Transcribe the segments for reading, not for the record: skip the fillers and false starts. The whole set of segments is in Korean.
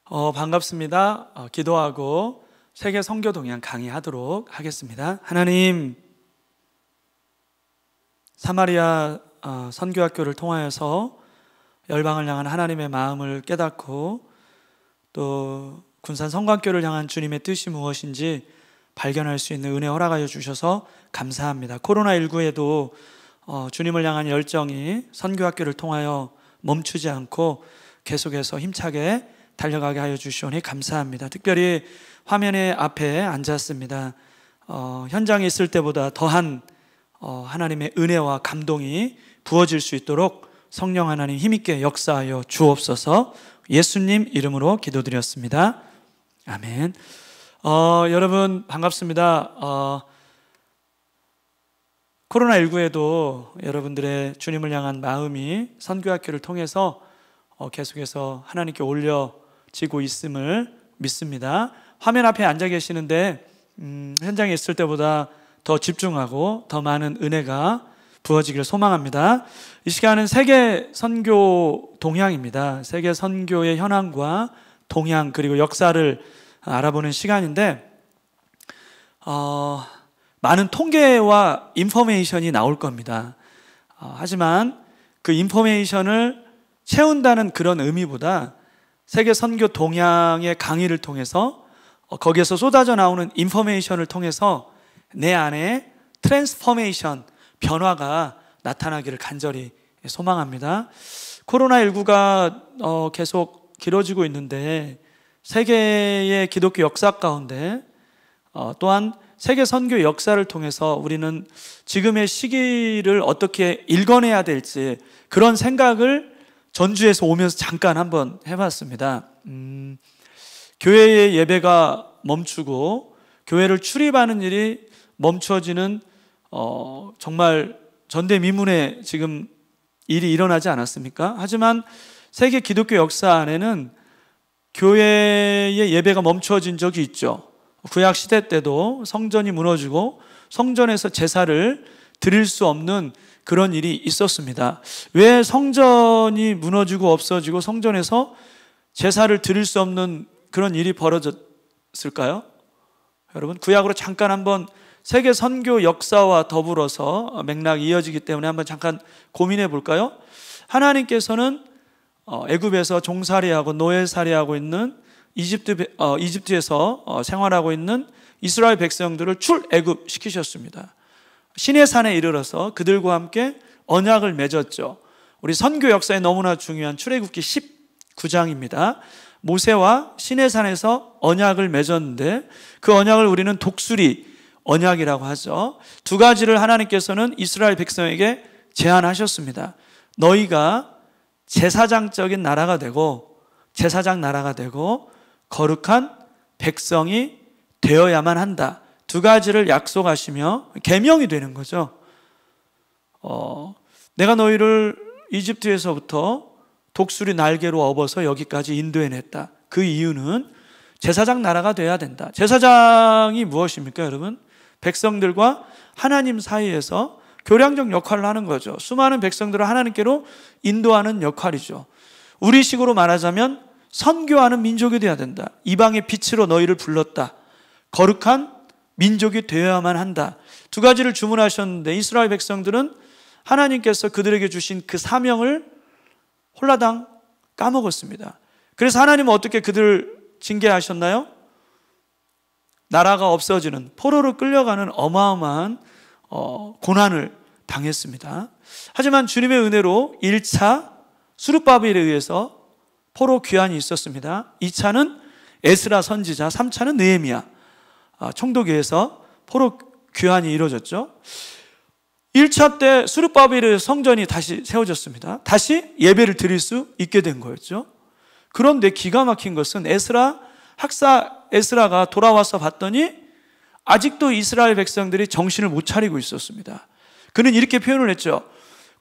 반갑습니다. 기도하고 세계 선교 동향 강의하도록 하겠습니다. 하나님, 사마리아 선교학교를 통하여서 열방을 향한 하나님의 마음을 깨닫고 또 군산 성곽교를 향한 주님의 뜻이 무엇인지 발견할 수 있는 은혜 허락하여 주셔서 감사합니다. 코로나19에도 주님을 향한 열정이 선교학교를 통하여 멈추지 않고 계속해서 힘차게 달려가게 하여 주시오니 감사합니다. 특별히 화면의 앞에 앉았습니다. 현장에 있을 때보다 더한 하나님의 은혜와 감동이 부어질 수 있도록 성령 하나님 힘있게 역사하여 주옵소서. 예수님 이름으로 기도드렸습니다. 아멘. 여러분 반갑습니다. 코로나19에도 여러분들의 주님을 향한 마음이 선교학교를 통해서 계속해서 하나님께 올려지고 있음을 믿습니다. 화면 앞에 앉아 계시는데 현장에 있을 때보다 더 집중하고 더 많은 은혜가 부어지기를 소망합니다. 이 시간은 세계 선교 동향입니다. 세계 선교의 현황과 동향 그리고 역사를 알아보는 시간인데 많은 통계와 인포메이션이 나올 겁니다. 하지만 그 인포메이션을 채운다는 그런 의미보다 세계 선교 동향의 강의를 통해서 거기에서 쏟아져 나오는 인포메이션을 통해서 내 안에 트랜스포메이션, 변화가 나타나기를 간절히 소망합니다. 코로나19가 계속 길어지고 있는데 세계의 기독교 역사 가운데 또한 세계 선교 역사를 통해서 우리는 지금의 시기를 어떻게 읽어내야 될지 그런 생각을 전주에서 오면서 잠깐 한번 해봤습니다. 교회의 예배가 멈추고 교회를 출입하는 일이 멈춰지는 정말 전대미문의 지금 일이 일어나지 않았습니까? 하지만 세계 기독교 역사 안에는 교회의 예배가 멈춰진 적이 있죠. 구약 시대 때도 성전이 무너지고 성전에서 제사를 드릴 수 없는 그런 일이 있었습니다. 왜 성전이 무너지고 없어지고 성전에서 제사를 드릴 수 없는 그런 일이 벌어졌을까요? 여러분, 구약으로 잠깐 한번 세계 선교 역사와 더불어서 맥락이 이어지기 때문에 한번 잠깐 고민해 볼까요? 하나님께서는 애굽에서 종살이하고 노예살이하고 있는 이집트에서 생활하고 있는 이스라엘 백성들을 출애굽 시키셨습니다. 시내산에 이르러서 그들과 함께 언약을 맺었죠. 우리 선교 역사에 너무나 중요한 출애굽기 19장입니다. 모세와 시내산에서 언약을 맺었는데 그 언약을 우리는 독수리 언약이라고 하죠. 두 가지를 하나님께서는 이스라엘 백성에게 제안하셨습니다. 너희가 제사장적인 나라가 되고 제사장 나라가 되고 거룩한 백성이 되어야만 한다. 두 가지를 약속하시며 계명이 되는 거죠. 내가 너희를 이집트에서부터 독수리 날개로 업어서 여기까지 인도해냈다. 그 이유는 제사장 나라가 돼야 된다. 제사장이 무엇입니까, 여러분? 백성들과 하나님 사이에서 교량적 역할을 하는 거죠. 수많은 백성들을 하나님께로 인도하는 역할이죠. 우리식으로 말하자면 선교하는 민족이 되어야 된다. 이방의 빛으로 너희를 불렀다. 거룩한 민족이 되어야만 한다. 두 가지를 주문하셨는데 이스라엘 백성들은 하나님께서 그들에게 주신 그 사명을 홀라당 까먹었습니다. 그래서 하나님은 어떻게 그들을 징계하셨나요? 나라가 없어지는, 포로로 끌려가는 어마어마한 고난을 당했습니다. 하지만 주님의 은혜로 1차 수르바벨에 의해서 포로 귀환이 있었습니다. 2차는 에스라 선지자, 3차는 느헤미야 총독에서 포로 귀환이 이루어졌죠. 1차 때 수르바벨의 성전이 다시 세워졌습니다. 다시 예배를 드릴 수 있게 된 거였죠. 그런데 기가 막힌 것은 학사 에스라가 돌아와서 봤더니 아직도 이스라엘 백성들이 정신을 못 차리고 있었습니다. 그는 이렇게 표현을 했죠.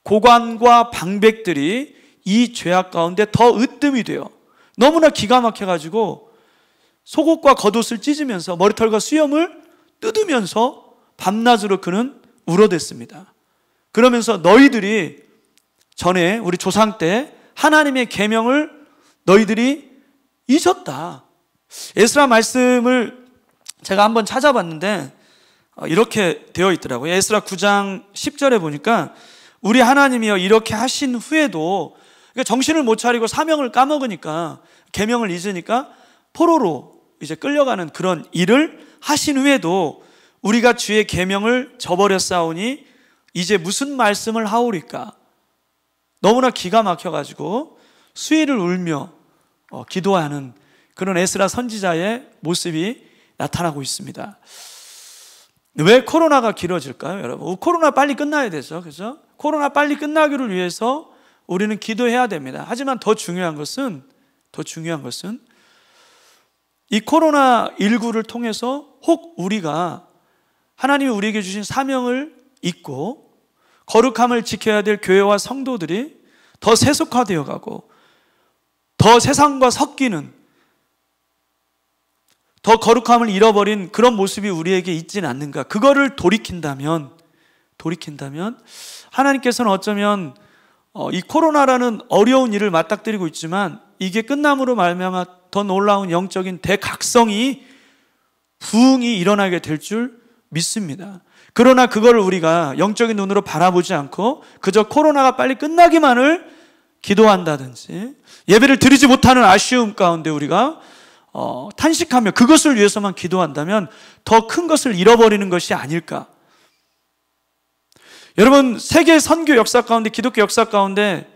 고관과 방백들이 이 죄악 가운데 더 으뜸이 돼요. 너무나 기가 막혀가지고 속옷과 겉옷을 찢으면서 머리털과 수염을 뜯으면서 밤낮으로 그는 울어댔습니다. 그러면서 너희들이 전에 우리 조상 때 하나님의 계명을 너희들이 잊었다. 에스라 말씀을 제가 한번 찾아봤는데 이렇게 되어 있더라고요. 에스라 9장 10절에 보니까 우리 하나님이여 이렇게 하신 후에도, 그러니까 정신을 못 차리고 사명을 까먹으니까, 계명을 잊으니까 포로로 이제 끌려가는 그런 일을 하신 후에도 우리가 주의 계명을 저버렸사오니 이제 무슨 말씀을 하오리까. 너무나 기가 막혀가지고 수위를 울며 기도하는 그런 에스라 선지자의 모습이 나타나고 있습니다. 왜 코로나가 길어질까요, 여러분? 코로나 빨리 끝나야 되죠, 그죠? 코로나 빨리 끝나기를 위해서 우리는 기도해야 됩니다. 하지만 더 중요한 것은 이 코로나19를 통해서 혹 우리가 하나님이 우리에게 주신 사명을 잊고 거룩함을 지켜야 될 교회와 성도들이 더 세속화되어 가고 더 세상과 섞이는, 더 거룩함을 잃어버린 그런 모습이 우리에게 있지는 않는가. 그거를 돌이킨다면 하나님께서는 어쩌면 이 코로나라는 어려운 일을 맞닥뜨리고 있지만 이게 끝남으로 말미암아 더 놀라운 영적인 대각성이, 부흥이 일어나게 될 줄 믿습니다. 그러나 그걸 우리가 영적인 눈으로 바라보지 않고 그저 코로나가 빨리 끝나기만을 기도한다든지 예배를 드리지 못하는 아쉬움 가운데 우리가 탄식하며 그것을 위해서만 기도한다면 더 큰 것을 잃어버리는 것이 아닐까. 여러분, 세계 선교 역사 가운데, 기독교 역사 가운데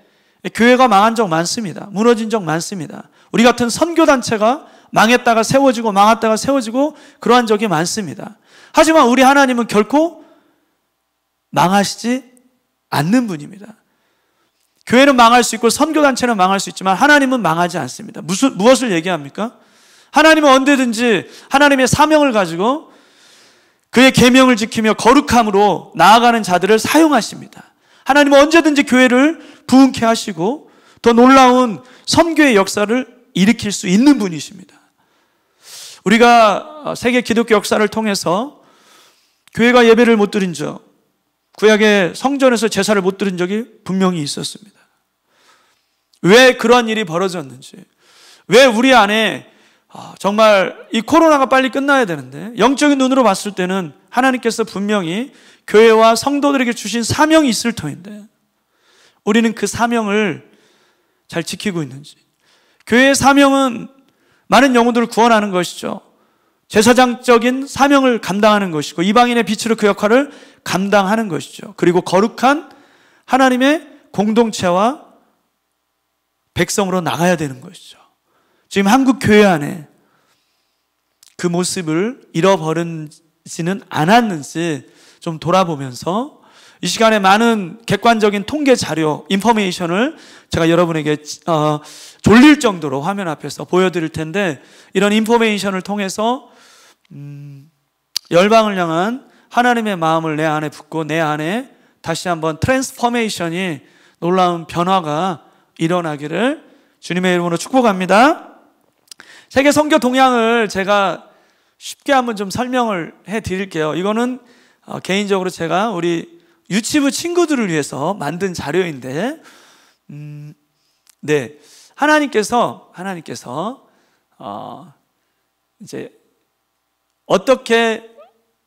교회가 망한 적 많습니다. 무너진 적 많습니다. 우리 같은 선교단체가 망했다가 세워지고 망했다가 세워지고 그러한 적이 많습니다. 하지만 우리 하나님은 결코 망하시지 않는 분입니다. 교회는 망할 수 있고 선교단체는 망할 수 있지만 하나님은 망하지 않습니다. 무엇을 얘기합니까? 하나님은 언제든지 하나님의 사명을 가지고 그의 계명을 지키며 거룩함으로 나아가는 자들을 사용하십니다. 하나님은 언제든지 교회를 부흥케 하시고 더 놀라운 선교의 역사를 일으킬 수 있는 분이십니다. 우리가 세계 기독교 역사를 통해서 교회가 예배를 못 드린 적, 구약의 성전에서 제사를 못 드린 적이 분명히 있었습니다. 왜 그러한 일이 벌어졌는지, 왜 우리 안에 정말 이 코로나가 빨리 끝나야 되는데 영적인 눈으로 봤을 때는 하나님께서 분명히 교회와 성도들에게 주신 사명이 있을 터인데 우리는 그 사명을 잘 지키고 있는지. 교회의 사명은 많은 영혼들을 구원하는 것이죠. 제사장적인 사명을 감당하는 것이고 이방인의 빛으로 그 역할을 감당하는 것이죠. 그리고 거룩한 하나님의 공동체와 백성으로 나가야 되는 것이죠. 지금 한국 교회 안에 그 모습을 잃어버리지는 않았는지 좀 돌아보면서 이 시간에 많은 객관적인 통계 자료, 인포메이션을 제가 여러분에게 졸릴 정도로 화면 앞에서 보여드릴 텐데 이런 인포메이션을 통해서 열방을 향한 하나님의 마음을 내 안에 붓고 내 안에 다시 한번 트랜스포메이션이, 놀라운 변화가 일어나기를 주님의 이름으로 축복합니다. 세계 선교 동향을 제가 쉽게 한번 좀 설명을 해 드릴게요. 이거는 개인적으로 제가 우리 유치부 친구들을 위해서 만든 자료인데, 네, 하나님께서 이제 어떻게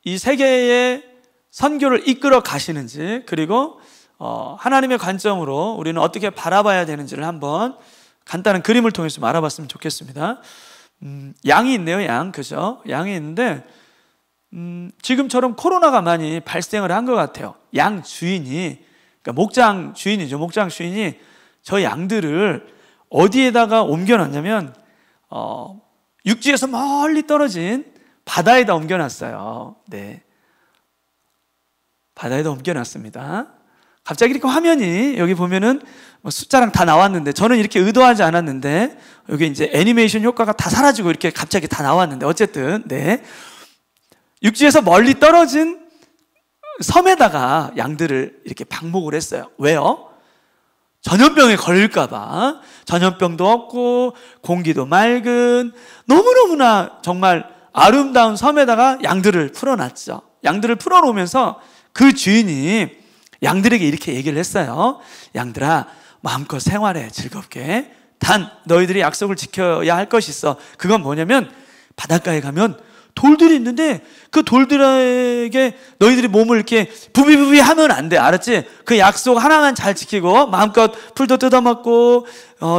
이 세계의 선교를 이끌어 가시는지, 그리고 하나님의 관점으로 우리는 어떻게 바라봐야 되는지를 한번 간단한 그림을 통해서 좀 알아봤으면 좋겠습니다. 양이 있네요, 양. 그죠? 양이 있는데, 지금처럼 코로나가 많이 발생을 한 것 같아요. 양 주인이, 그러니까 목장 주인이죠. 목장 주인이 저 양들을 어디에다가 옮겨놨냐면, 육지에서 멀리 떨어진 바다에다 옮겨놨어요. 네. 바다에다 옮겨놨습니다. 갑자기 이렇게 화면이 여기 보면은 숫자랑 다 나왔는데 저는 이렇게 의도하지 않았는데 여기 이제 애니메이션 효과가 다 사라지고 이렇게 갑자기 다 나왔는데 어쨌든 네. 육지에서 멀리 떨어진 섬에다가 양들을 이렇게 방목을 했어요. 왜요? 전염병에 걸릴까봐. 전염병도 없고 공기도 맑은 너무너무나 정말 아름다운 섬에다가 양들을 풀어놨죠. 양들을 풀어놓으면서 그 주인이 양들에게 이렇게 얘기를 했어요. 양들아, 마음껏 생활해. 즐겁게. 단 너희들이 약속을 지켜야 할 것이 있어. 그건 뭐냐면 바닷가에 가면 돌들이 있는데 그 돌들에게 너희들이 몸을 이렇게 부비부비 하면 안 돼. 알았지? 그 약속 하나만 잘 지키고 마음껏 풀도 뜯어먹고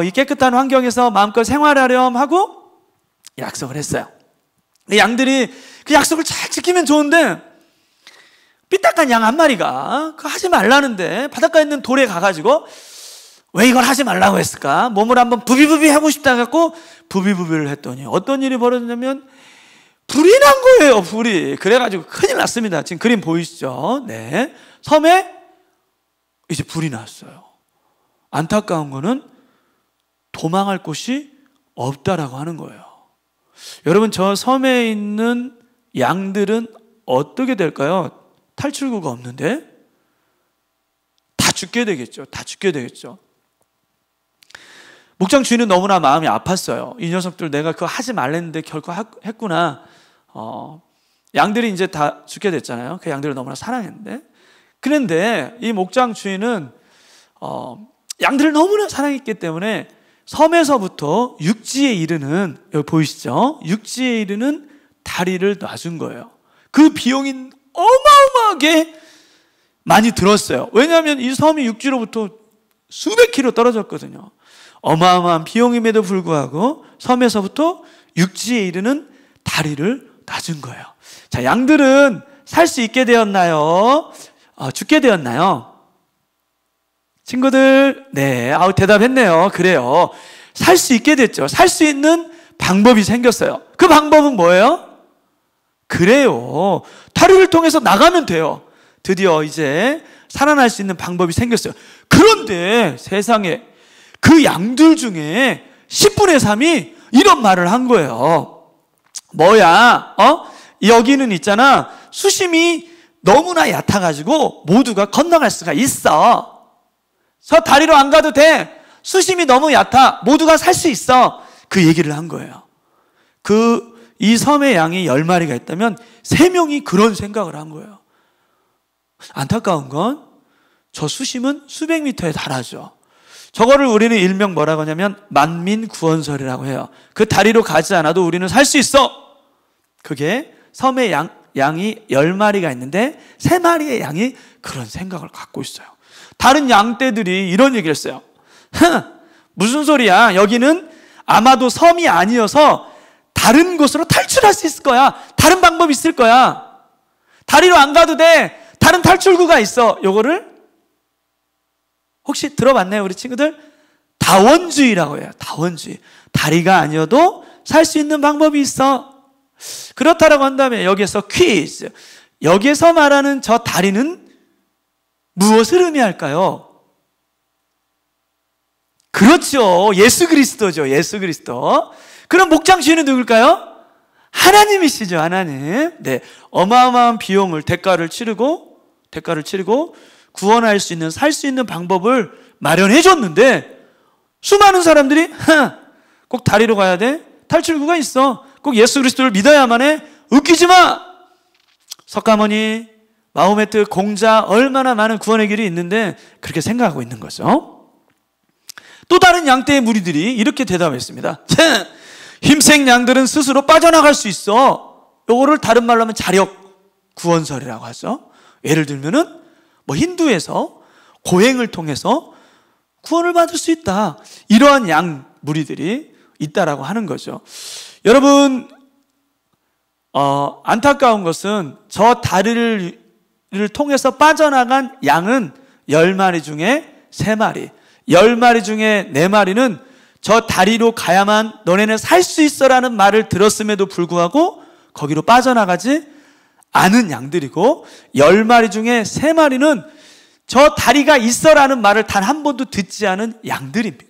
이 깨끗한 환경에서 마음껏 생활하렴 하고 약속을 했어요. 양들이 그 약속을 잘 지키면 좋은데 삐딱한 양 한 마리가 그거 하지 말라는데 바닷가에 있는 돌에 가가지고 왜 이걸 하지 말라고 했을까? 몸을 한번 부비부비 하고 싶다 갖고 부비부비를 했더니 어떤 일이 벌어졌냐면 불이 난 거예요. 불이. 그래가지고 큰일 났습니다. 지금 그림 보이시죠? 네. 섬에 이제 불이 났어요. 안타까운 거는 도망할 곳이 없다라고 하는 거예요. 여러분, 저 섬에 있는 양들은 어떻게 될까요? 탈출구가 없는데 다 죽게 되겠죠. 다 죽게 되겠죠. 목장 주인은 너무나 마음이 아팠어요. 이 녀석들 내가 그거 하지 말랬는데 결코 했구나. 양들이 이제 다 죽게 됐잖아요. 그 양들을 너무나 사랑했는데. 그런데 이 목장 주인은 양들을 너무나 사랑했기 때문에 섬에서부터 육지에 이르는, 여기 보이시죠? 육지에 이르는 다리를 놔준 거예요. 그 비용이 어마어마하게 많이 들었어요. 왜냐하면 이 섬이 육지로부터 수백 킬로 떨어졌거든요. 어마어마한 비용임에도 불구하고 섬에서부터 육지에 이르는 다리를 놔준 거예요. 자, 양들은 살 수 있게 되었나요? 죽게 되었나요? 친구들, 네, 대답했네요. 그래요. 살 수 있게 됐죠. 살 수 있는 방법이 생겼어요. 그 방법은 뭐예요? 그래요. 다리를 통해서 나가면 돼요. 드디어 이제 살아날 수 있는 방법이 생겼어요. 그런데 세상에 그 양들 중에 10분의 3이 이런 말을 한 거예요. 뭐야? 여기는 있잖아. 수심이 너무나 얕아가지고 모두가 건너갈 수가 있어. 저 다리로 안 가도 돼. 수심이 너무 얕아. 모두가 살 수 있어. 그 얘기를 한 거예요. 이 섬에 양이 10마리가 있다면 3명이 그런 생각을 한 거예요. 안타까운 건 저 수심은 수백 미터에 달하죠. 저거를 우리는 일명 뭐라고 하냐면 만민구원설이라고 해요. 그 다리로 가지 않아도 우리는 살 수 있어. 그게 섬에 양이 10마리가 있는데 3마리의 양이 그런 생각을 갖고 있어요. 다른 양떼들이 이런 얘기를 했어요. 무슨 소리야? 여기는 아마도 섬이 아니어서 다른 곳으로 탈출할 수 있을 거야. 다른 방법이 있을 거야. 다리로 안 가도 돼. 다른 탈출구가 있어. 요거를 혹시 들어봤나요, 우리 친구들? 다원주의라고 해요. 다원주의. 다리가 아니어도 살 수 있는 방법이 있어. 그렇다라고 한다면 여기에서 퀴즈. 여기에서 말하는 저 다리는 무엇을 의미할까요? 그렇죠. 예수 그리스도죠. 예수 그리스도. 그럼 목장 주인은 누굴까요? 하나님이시죠. 하나님. 네. 어마어마한 비용을 대가를 치르고 구원할 수 있는, 살 수 있는 방법을 마련해 줬는데 수많은 사람들이 꼭 다리로 가야 돼? 탈출구가 있어. 꼭 예수 그리스도를 믿어야만 해? 웃기지 마! 석가모니, 마호메트, 공자, 얼마나 많은 구원의 길이 있는데 그렇게 생각하고 있는 거죠. 또 다른 양떼의 무리들이 이렇게 대답했습니다. 힘센 양들은 스스로 빠져나갈 수 있어. 요거를 다른 말로 하면 자력 구원설이라고 하죠. 예를 들면은 힌두에서 고행을 통해서 구원을 받을 수 있다. 이러한 양 무리들이 있다라고 하는 거죠. 여러분, 안타까운 것은 저 다리를 통해서 빠져나간 양은 10마리 중에 3마리, 10마리 중에 4마리는 저 다리로 가야만 너네는 살 수 있어라는 말을 들었음에도 불구하고 거기로 빠져나가지 않은 양들이고 10마리 중에 3마리는 저 다리가 있어라는 말을 단 한 번도 듣지 않은 양들입니다.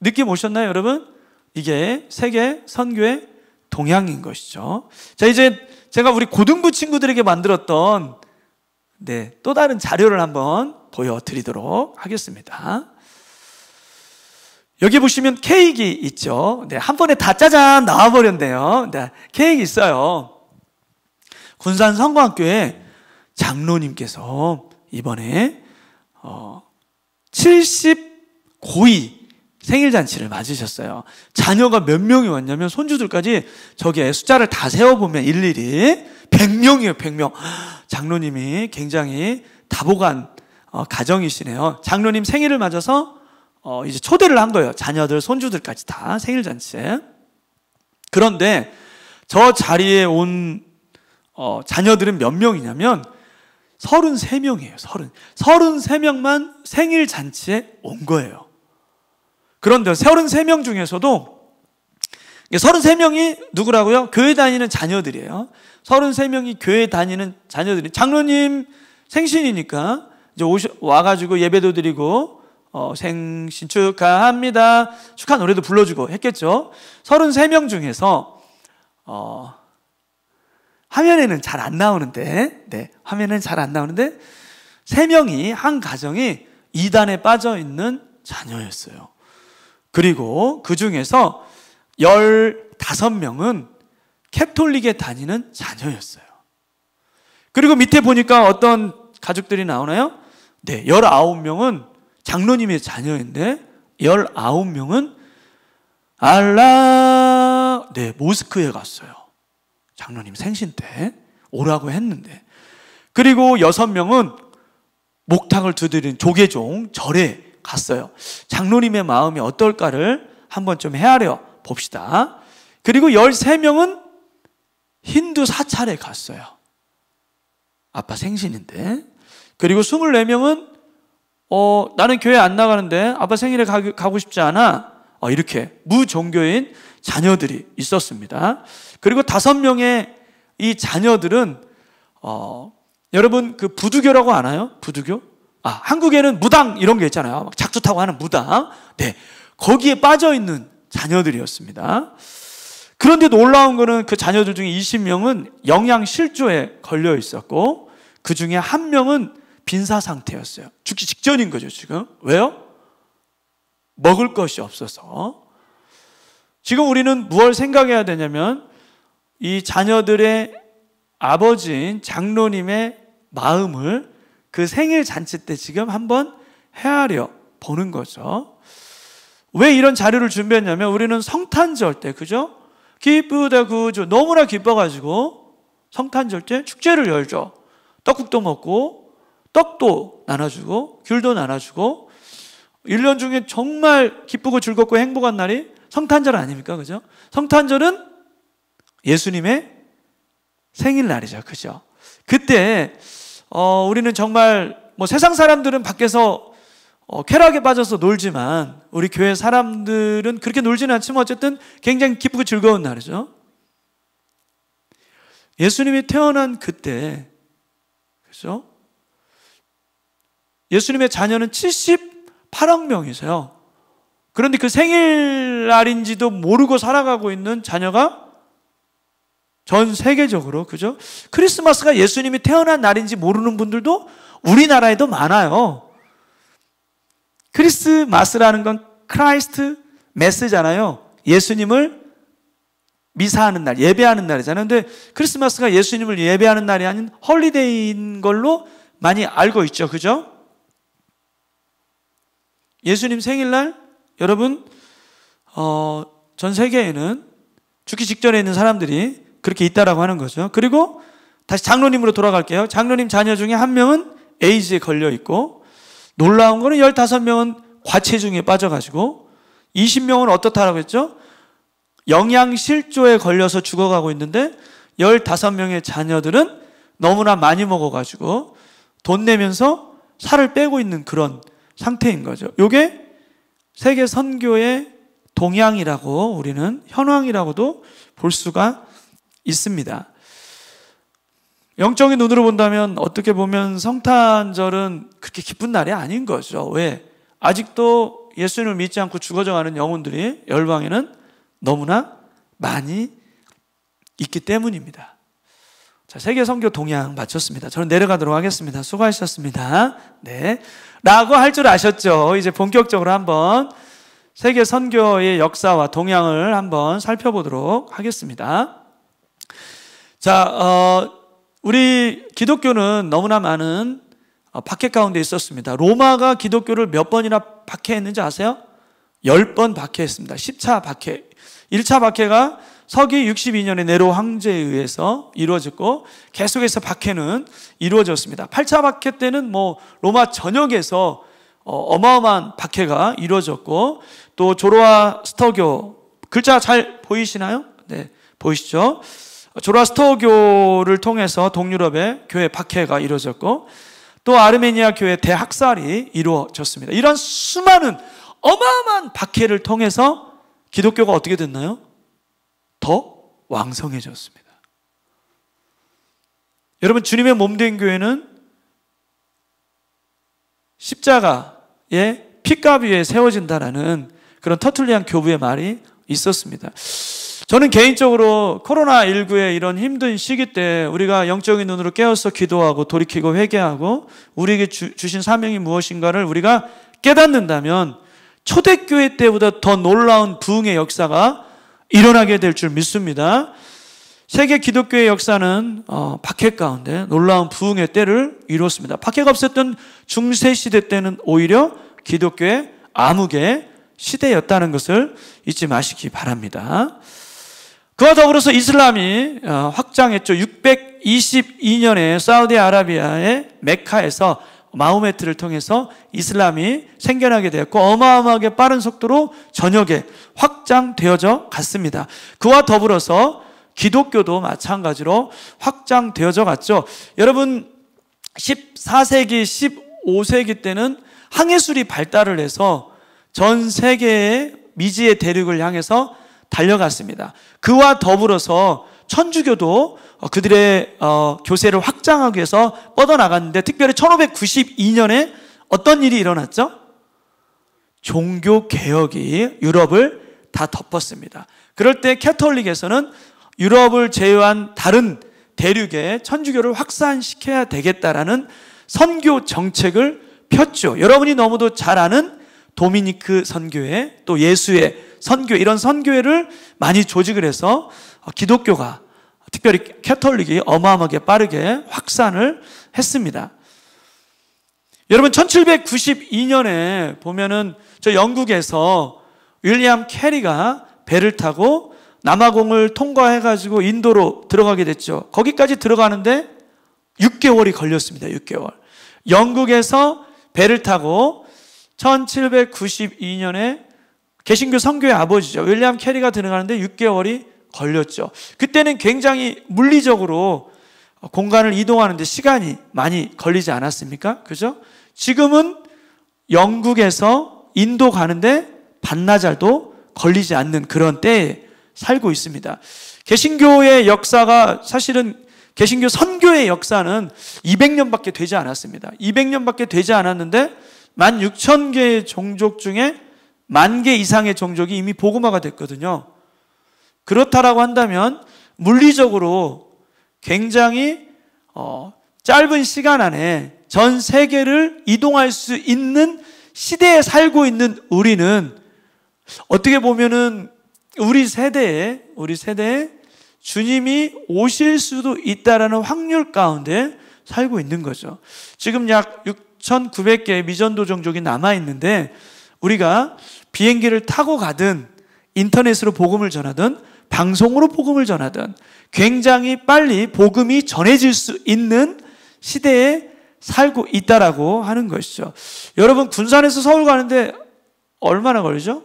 느낌 오셨나요, 여러분? 이게 세계 선교의 동향인 것이죠. 자, 이제 제가 우리 고등부 친구들에게 만들었던 또 다른 자료를 한번 보여드리도록 하겠습니다. 여기 보시면 케이크 있죠. 한 번에 다 짜잔 나와버렸네요. 케이크 있어요. 군산 성공학교에 장로님께서 이번에 79위 생일 잔치를 맞으셨어요. 자녀가 몇 명이 왔냐면 손주들까지 저기에 숫자를 다 세어보면 일일이 100명이에요. 100명. 장로님이 굉장히 다복한 가정이시네요. 장로님 생일을 맞아서 이제 초대를 한 거예요. 자녀들, 손주들까지 다 생일 잔치에. 그런데 저 자리에 온 자녀들은 몇 명이냐면 33명이에요. 33명만 생일 잔치에 온 거예요. 그런데 33명 중에서도 33명이 누구라고요? 교회 다니는 자녀들이에요. 33명이 교회 다니는 자녀들이 장로님 생신이니까 이제 와가지고 예배도 드리고 생신 축하합니다. 축하 노래도 불러주고 했겠죠. 33명 중에서 화면에는 잘 안 나오는데, 네, 화면에는 잘 안 나오는데 3명이 한 가정이 이단에 빠져 있는 자녀였어요. 그리고 그 중에서 15명은 캐톨릭에 다니는 자녀였어요. 그리고 밑에 보니까 어떤 가족들이 나오나요? 네, 19명은 장로님의 자녀인데 19명은 네, 모스크에 갔어요. 장로님 생신 때 오라고 했는데. 그리고 6명은 목탁을 두드리는 조계종 절에 갔어요. 장로님의 마음이 어떨까를 한번 좀 헤아려 봅시다. 그리고 13명은 힌두 사찰에 갔어요. 아빠 생신인데. 그리고 24명은 나는 교회 안 나가는데 아빠 생일에 가고 싶지 않아. 이렇게 무종교인 자녀들이 있었습니다. 그리고 5명의 이 자녀들은 여러분 그 부두교라고 아나요? 부두교? 한국에는 무당 이런 게 있잖아요. 막 작두 타고 하는 무당. 네, 거기에 빠져 있는 자녀들이었습니다. 그런데 놀라운 거는 그 자녀들 중에 20명은 영양실조에 걸려 있었고 그 중에 1명은 빈사 상태였어요. 죽기 직전인 거죠 지금. 왜요? 먹을 것이 없어서. 지금 우리는 무엇을 생각해야 되냐면 이 자녀들의 아버지인 장로님의 마음을 그 생일 잔치 때 지금 한번 헤아려 보는 거죠. 왜 이런 자료를 준비했냐면 우리는 성탄절 때, 그죠? 기쁘다 구주 너무나 기뻐가지고 성탄절 때 축제를 열죠. 떡국도 먹고 떡도 나눠주고 귤도 나눠주고 1년 중에 정말 기쁘고 즐겁고 행복한 날이 성탄절 아닙니까? 그죠? 성탄절은 예수님의 생일날이죠. 그죠? 그때 우리는 정말 세상 사람들은 밖에서 쾌락에 빠져서 놀지만 우리 교회 사람들은 그렇게 놀지는 않지만 어쨌든 굉장히 기쁘고 즐거운 날이죠. 예수님이 태어난 그때, 그죠? 예수님의 자녀는 78억 명이세요. 그런데 그 생일날인지도 모르고 살아가고 있는 자녀가 전 세계적으로, 그죠? 크리스마스가 예수님이 태어난 날인지 모르는 분들도 우리나라에도 많아요. 크리스마스라는 건 크라이스트 메스잖아요. 예수님을 미사하는 날, 예배하는 날이잖아요. 근데 크리스마스가 예수님을 예배하는 날이 아닌 홀리데이인 걸로 많이 알고 있죠. 그죠? 예수님 생일날 여러분 전 세계에는 죽기 직전에 있는 사람들이 그렇게 있다라고 하는 거죠. 그리고 다시 장로님으로 돌아갈게요. 장로님 자녀 중에 1명은 에이즈에 걸려 있고 놀라운 거는 15명은 과체중에 빠져가지고 20명은 어떻다라고 했죠? 영양실조에 걸려서 죽어가고 있는데 15명의 자녀들은 너무나 많이 먹어가지고 돈 내면서 살을 빼고 있는 그런 상태인 거죠. 이게 세계 선교의 동향이라고 우리는 현황이라고도 볼 수가 있습니다. 영적인 눈으로 본다면 어떻게 보면 성탄절은 그렇게 기쁜 날이 아닌 거죠. 왜? 아직도 예수님을 믿지 않고 죽어져가는 영혼들이 열방에는 너무나 많이 있기 때문입니다. 자, 세계 선교 동향 마쳤습니다. 저는 내려가도록 하겠습니다. 수고하셨습니다. 네, 라고 할 줄 아셨죠? 이제 본격적으로 한번 세계 선교의 역사와 동향을 한번 살펴보도록 하겠습니다. 자, 우리 기독교는 너무나 많은 박해 가운데 있었습니다. 로마가 기독교를 몇 번이나 박해했는지 아세요? 10번 박해했습니다. 10차 박해. 1차 박해가 서기 62년에 네로 황제에 의해서 이루어졌고 계속해서 박해는 이루어졌습니다. 8차 박해 때는 로마 전역에서 어마어마한 박해가 이루어졌고, 또 조로아스터교, 글자 잘 보이시나요? 네, 보이시죠? 조로아스터교를 통해서 동유럽의 교회 박해가 이루어졌고, 또 아르메니아 교회 대학살이 이루어졌습니다. 이런 수많은 어마어마한 박해를 통해서 기독교가 어떻게 됐나요? 더 왕성해졌습니다. 여러분, 주님의 몸된 교회는 십자가의 핏값 위에 세워진다라는 그런 터툴리안 교부의 말이 있었습니다. 저는 개인적으로 코로나19의 이런 힘든 시기 때 우리가 영적인 눈으로 깨어서 기도하고 돌이키고 회개하고 우리에게 주신 사명이 무엇인가를 우리가 깨닫는다면 초대교회 때보다 더 놀라운 부흥의 역사가 일어나게 될 줄 믿습니다. 세계 기독교의 역사는 박해 가운데 놀라운 부흥의 때를 이루었습니다. 박해가 없었던 중세시대 때는 오히려 기독교의 암흑의 시대였다는 것을 잊지 마시기 바랍니다. 그와 더불어서 이슬람이 확장했죠. 622년에 사우디아라비아의 메카에서 마호메트를 통해서 이슬람이 생겨나게 되었고 어마어마하게 빠른 속도로 전역에 확장되어져 갔습니다. 그와 더불어서 기독교도 마찬가지로 확장되어져 갔죠. 여러분, 14세기, 15세기 때는 항해술이 발달을 해서 전 세계의 미지의 대륙을 향해서 달려갔습니다. 그와 더불어서 천주교도 그들의 교세를 확장하기 위해서 뻗어나갔는데, 특별히 1592년에 어떤 일이 일어났죠? 종교개혁이 유럽을 다 덮었습니다. 그럴 때 캐톨릭에서는 유럽을 제외한 다른 대륙에 천주교를 확산시켜야 되겠다라는 선교 정책을 폈죠. 여러분이 너무도 잘 아는 도미니크 선교회, 또 예수의 선교회, 이런 선교회를 많이 조직을 해서 기독교가, 특별히 캐톨릭이 어마어마하게 빠르게 확산을 했습니다. 여러분, 1792년에 보면은 저 영국에서 윌리엄 캐리가 배를 타고 남아공을 통과해가지고 인도로 들어가게 됐죠. 거기까지 들어가는데 6개월이 걸렸습니다. 6개월. 영국에서 배를 타고 1792년에 개신교 선교의 아버지죠. 윌리엄 캐리가 들어가는데 6개월이 걸렸죠. 그때는 굉장히 물리적으로 공간을 이동하는데 시간이 많이 걸리지 않았습니까? 그죠? 지금은 영국에서 인도 가는데 반나절도 걸리지 않는 그런 때에 살고 있습니다. 개신교의 역사가, 사실은 개신교 선교의 역사는 200년밖에 되지 않았습니다. 200년밖에 되지 않았는데 16,000개의 종족 중에 10,000개 이상의 종족이 이미 복음화가 됐거든요. 그렇다라고 한다면 물리적으로 굉장히 짧은 시간 안에 전 세계를 이동할 수 있는 시대에 살고 있는 우리는 어떻게 보면은 우리 세대에 주님이 오실 수도 있다라는 확률 가운데 살고 있는 거죠. 지금 약 6,900개의 미전도 종족이 남아있는데 우리가 비행기를 타고 가든 인터넷으로 복음을 전하든 방송으로 복음을 전하든 굉장히 빨리 복음이 전해질 수 있는 시대에 살고 있다라고 하는 것이죠. 여러분, 군산에서 서울 가는데 얼마나 걸리죠?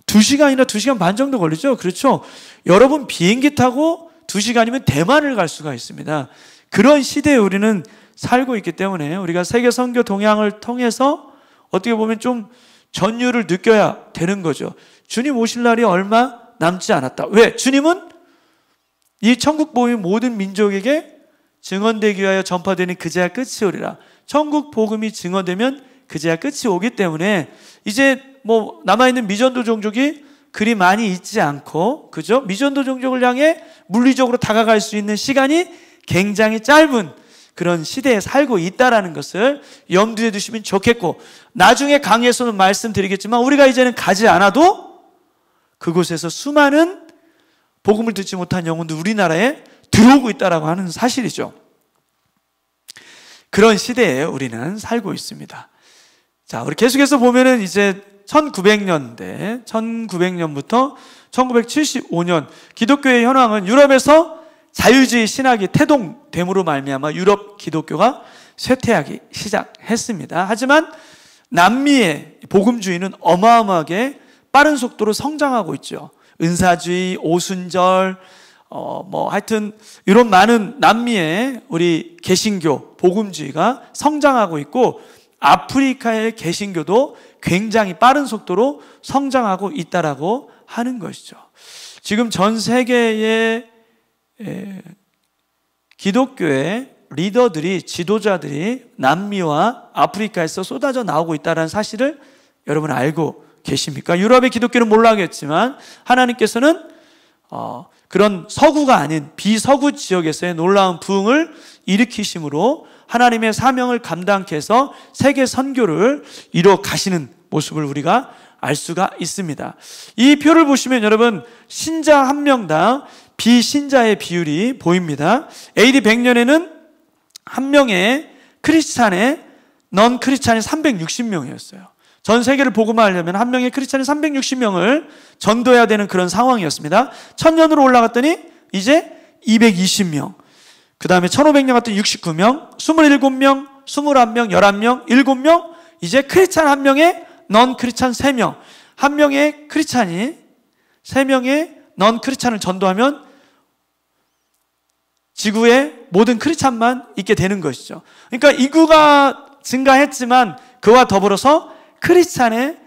2시간이나 2시간 반 정도 걸리죠? 그렇죠? 여러분, 비행기 타고 2시간이면 대만을 갈 수가 있습니다. 그런 시대에 우리는 살고 있기 때문에 우리가 세계 선교 동향을 통해서 어떻게 보면 좀 전율을 느껴야 되는 거죠. 주님 오실 날이 얼마 남지 않았다. 왜? 주님은 이 천국 복음이 모든 민족에게 증언되기 위하여 전파되는 그제야 끝이 오리라. 천국 복음이 증언되면 그제야 끝이 오기 때문에 이제 남아있는 미전도 종족이 그리 많이 있지 않고, 그죠? 미전도 종족을 향해 물리적으로 다가갈 수 있는 시간이 굉장히 짧은 그런 시대에 살고 있다라는 것을 염두에 두시면 좋겠고, 나중에 강의에서는 말씀드리겠지만 우리가 이제는 가지 않아도 그곳에서 수많은 복음을 듣지 못한 영혼도 우리나라에 들어오고 있다라고 하는 사실이죠. 그런 시대에 우리는 살고 있습니다. 자, 우리 계속해서 보면은 이제 1900년부터 1975년 기독교의 현황은 유럽에서 자유주의 신학이 태동됨으로 말미암아 유럽 기독교가 쇠퇴하기 시작했습니다. 하지만 남미의 복음주의는 어마어마하게 빠른 속도로 성장하고 있죠. 은사주의, 오순절, 하여튼 이런 많은 남미의 우리 개신교, 복음주의가 성장하고 있고 아프리카의 개신교도 굉장히 빠른 속도로 성장하고 있다라고 하는 것이죠. 지금 전 세계의 기독교의 리더들이, 지도자들이 남미와 아프리카에서 쏟아져 나오고 있다는 사실을 여러분 알고 계십니까? 유럽의 기독교는 몰라겠지만 하나님께서는 그런 서구가 아닌 비서구 지역에서의 놀라운 부흥을 일으키심으로 하나님의 사명을 감당케 해서 세계 선교를 이뤄 가시는 모습을 우리가 알 수가 있습니다. 이 표를 보시면 여러분 신자 한 명당 비신자의 비율이 보입니다. AD 100년에는 한 명의 크리스찬의 넌 크리스찬이 360명이었어요. 전 세계를 복음화하려면 한 명의 크리스찬이 360명을 전도해야 되는 그런 상황이었습니다. 1000년으로 올라갔더니 이제 220명, 그 다음에 1500년 갔더니 69명, 27명, 21명, 11명, 7명, 이제 크리스찬 한 명에 넌 크리스찬 3명, 한 명의 크리스찬이 3명의 넌 크리스찬을 전도하면 지구에 모든 크리스찬만 있게 되는 것이죠. 그러니까 인구가 증가했지만 그와 더불어서 크리스찬의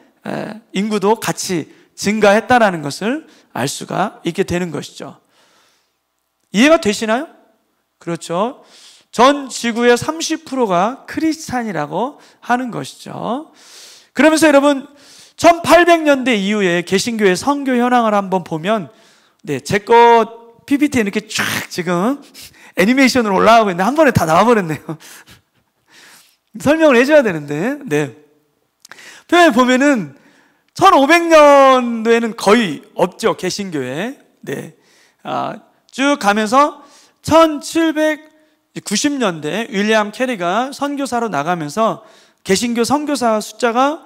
인구도 같이 증가했다라는 것을 알 수가 있게 되는 것이죠. 이해가 되시나요? 그렇죠. 전 지구의 30%가 크리스찬이라고 하는 것이죠. 그러면서 여러분 1800년대 이후에 개신교의 선교 현황을 한번 보면 제 거 PPT에 이렇게 쫙 지금 애니메이션으로 올라가고 있는데 한 번에 다 나와버렸네요. 설명을 해줘야 되는데 표에 보면은 1500년도에는 거의 없죠, 개신교에. 쭉 가면서 1790년대 윌리엄 캐리가 선교사로 나가면서 개신교 선교사 숫자가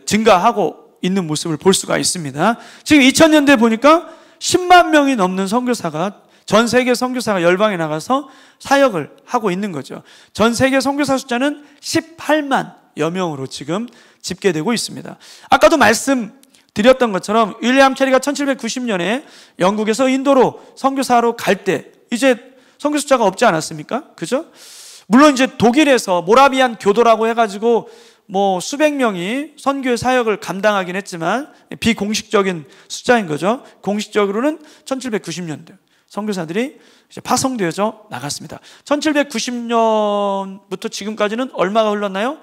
증가하고 있는 모습을 볼 수가 있습니다. 지금 2000년대 보니까 10만 명이 넘는 선교사가, 전 세계 선교사가 열방에 나가서 사역을 하고 있는 거죠. 전 세계 선교사 숫자는 18만여 명으로 지금 집계되고 있습니다. 아까도 말씀드렸던 것처럼 윌리엄 캐리가 1790년에 영국에서 인도로 선교사로 갈 때 이제 선교 숫자가 없지 않았습니까? 그죠? 물론 이제 독일에서 모라비안 교도라고 해가지고 수백 명이 선교의 사역을 감당하긴 했지만 비공식적인 숫자인 거죠. 공식적으로는 1790년대 선교사들이 이제 파송되어져 나갔습니다. 1790년부터 지금까지는 얼마가 흘렀나요?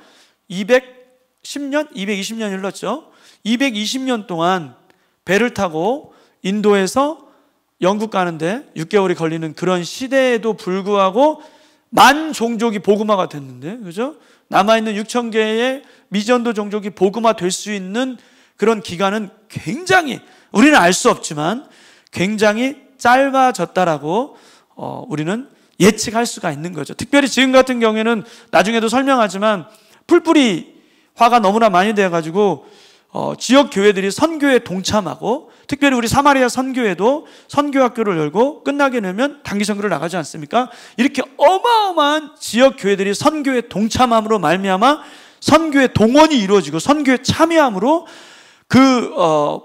210년? 220년이 흘렀죠. 220년 동안 배를 타고 인도에서 영국 가는데 6개월이 걸리는 그런 시대에도 불구하고 만 종족이 복음화가 됐는데, 그죠? 남아있는 6,000개의 미전도 종족이 복음화 될 수 있는 그런 기간은 굉장히, 우리는 알 수 없지만 굉장히 짧아졌다라고 우리는 예측할 수가 있는 거죠. 특별히 지금 같은 경우에는 나중에도 설명하지만 풀뿌리화가 너무나 많이 되어가지고 지역 교회들이 선교에 동참하고, 특별히 우리 사마리아 선교회도 선교학교를 열고 끝나게 되면 단기 선교를 나가지 않습니까? 이렇게 어마어마한 지역 교회들이 선교에 동참함으로 말미암아 선교의 동원이 이루어지고 선교에 참여함으로 그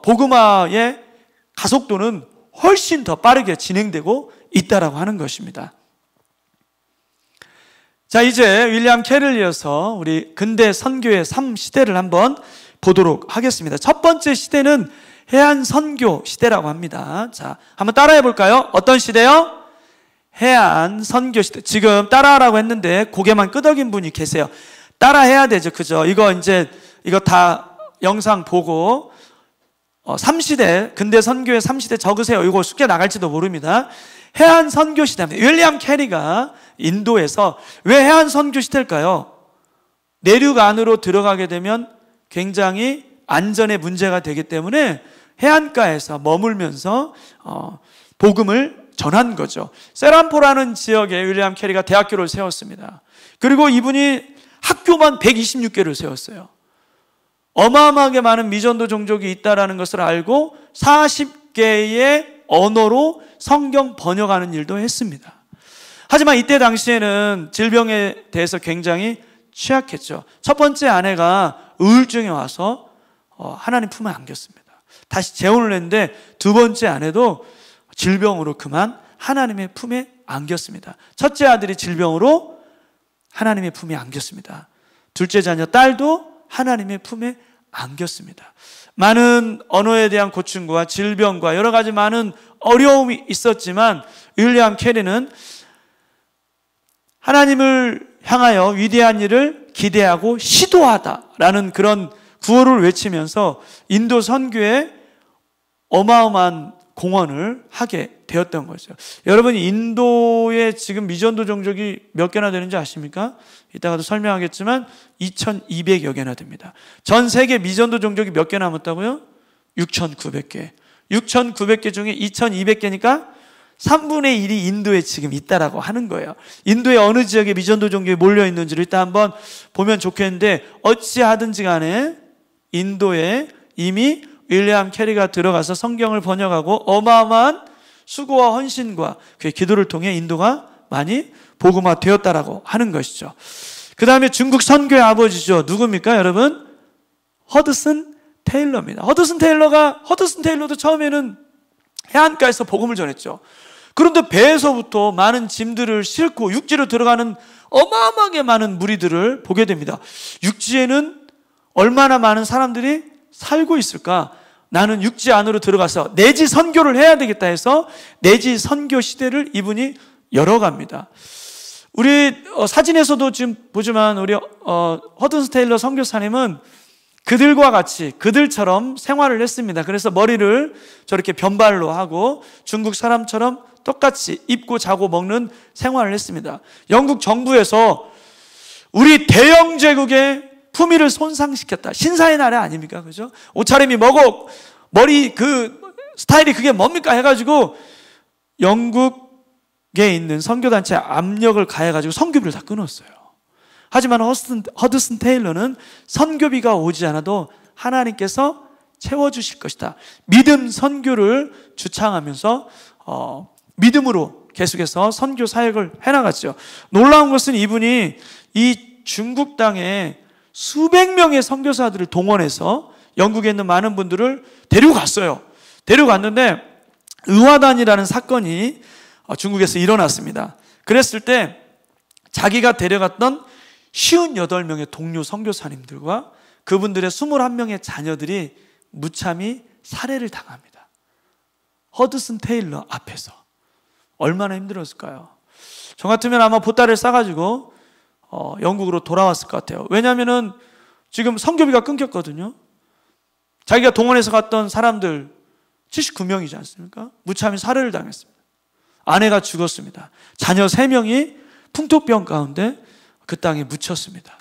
복음화의 가속도는 훨씬 더 빠르게 진행되고 있다라고 하는 것입니다. 자, 이제 윌리엄 캐리를 이어서 우리 근대 선교의 3시대를 한번 보도록 하겠습니다. 첫 번째 시대는 해안 선교 시대라고 합니다. 자, 한번 따라해 볼까요? 어떤 시대요? 해안 선교 시대. 지금 따라하라고 했는데 고개만 끄덕인 분이 계세요. 따라해야 되죠. 그죠? 이거 다 영상 보고 3시대, 근대 선교의 3시대 적으세요. 이거 숙제 나갈지도 모릅니다. 해안 선교 시대입니다. 윌리엄 캐리가 인도에서, 왜 해안 선교 시대일까요? 내륙 안으로 들어가게 되면 굉장히 안전에 문제가 되기 때문에 해안가에서 머물면서 복음을 전한 거죠. 세란포라는 지역에 윌리엄 캐리가 대학교를 세웠습니다. 그리고 이분이 학교만 126개를 세웠어요. 어마어마하게 많은 미전도 종족이 있다는 것을 알고 40개의 언어로 성경 번역하는 일도 했습니다. 하지만 이때 당시에는 질병에 대해서 굉장히 취약했죠. 첫 번째 아내가 우울증이 와서 하나님 품에 안겼습니다. 다시 재혼을 했는데 두 번째 아내도 질병으로 그만 하나님의 품에 안겼습니다. 첫째 아들이 질병으로 하나님의 품에 안겼습니다. 둘째 자녀 딸도 하나님의 품에 안겼습니다. 많은 언어에 대한 고충과 질병과 여러 가지 많은 어려움이 있었지만 윌리엄 캐리는 하나님을 향하여 위대한 일을 기대하고 시도하다라는 그런 구호를 외치면서 인도 선교에 어마어마한 공헌을 하게 되었던 거죠. 여러분, 인도에 지금 미전도 종족이 몇 개나 되는지 아십니까? 이따가도 설명하겠지만 2200여 개나 됩니다. 전 세계 미전도 종족이 몇 개 남았다고요? 6900개. 6900개 중에 2200개니까 3분의 1이 인도에 지금 있다라고 하는 거예요. 인도의 어느 지역에 미전도 종족이 몰려 있는지를 일단 한번 보면 좋겠는데, 어찌하든지 간에 인도에 이미 윌리엄 캐리가 들어가서 성경을 번역하고 어마어마한 수고와 헌신과 그의 기도를 통해 인도가 많이 복음화 되었다라고 하는 것이죠. 그 다음에 중국 선교의 아버지죠. 누굽니까, 여러분? 허드슨 테일러입니다. 허드슨 테일러도 처음에는 해안가에서 복음을 전했죠. 그런데 배에서부터 많은 짐들을 싣고 육지로 들어가는 어마어마하게 많은 무리들을 보게 됩니다. 육지에는 얼마나 많은 사람들이 살고 있을까? 나는 육지 안으로 들어가서 내지 선교를 해야 되겠다 해서 내지 선교 시대를 이분이 열어갑니다. 우리 사진에서도 지금 보지만 우리 허든슨 테일러 선교사님은 그들과 같이 그들처럼 생활을 했습니다. 그래서 머리를 저렇게 변발로 하고 중국 사람처럼 똑같이 입고 자고 먹는 생활을 했습니다. 영국 정부에서 우리 대영 제국의 품위를 손상시켰다. 신사의 나라 아닙니까? 그죠? 옷차림이 뭐고 머리 그 스타일이 그게 뭡니까? 해가지고 영국에 있는 선교단체에 압력을 가해가지고 선교비를 다 끊었어요. 하지만 허드슨 테일러는 선교비가 오지 않아도 하나님께서 채워주실 것이다. 믿음 선교를 주창하면서 믿음으로 계속해서 선교 사역을 해나갔죠. 놀라운 것은 이분이 이 중국 땅에 수백 명의 선교사들을 동원해서 영국에 있는 많은 분들을 데리고 갔어요. 데려갔는데 의화단이라는 사건이 중국에서 일어났습니다. 그랬을 때 자기가 데려갔던 58명의 동료 선교사님들과 그분들의 21명의 자녀들이 무참히 살해를 당합니다. 허드슨 테일러 앞에서. 얼마나 힘들었을까요? 저 같으면 아마 보따리를 싸가지고 영국으로 돌아왔을 것 같아요. 왜냐하면 지금 선교비가 끊겼거든요. 자기가 동원해서 갔던 사람들 79명이지 않습니까? 무참히 살해를 당했습니다. 아내가 죽었습니다. 자녀 3명이 풍토병 가운데 그 땅에 묻혔습니다.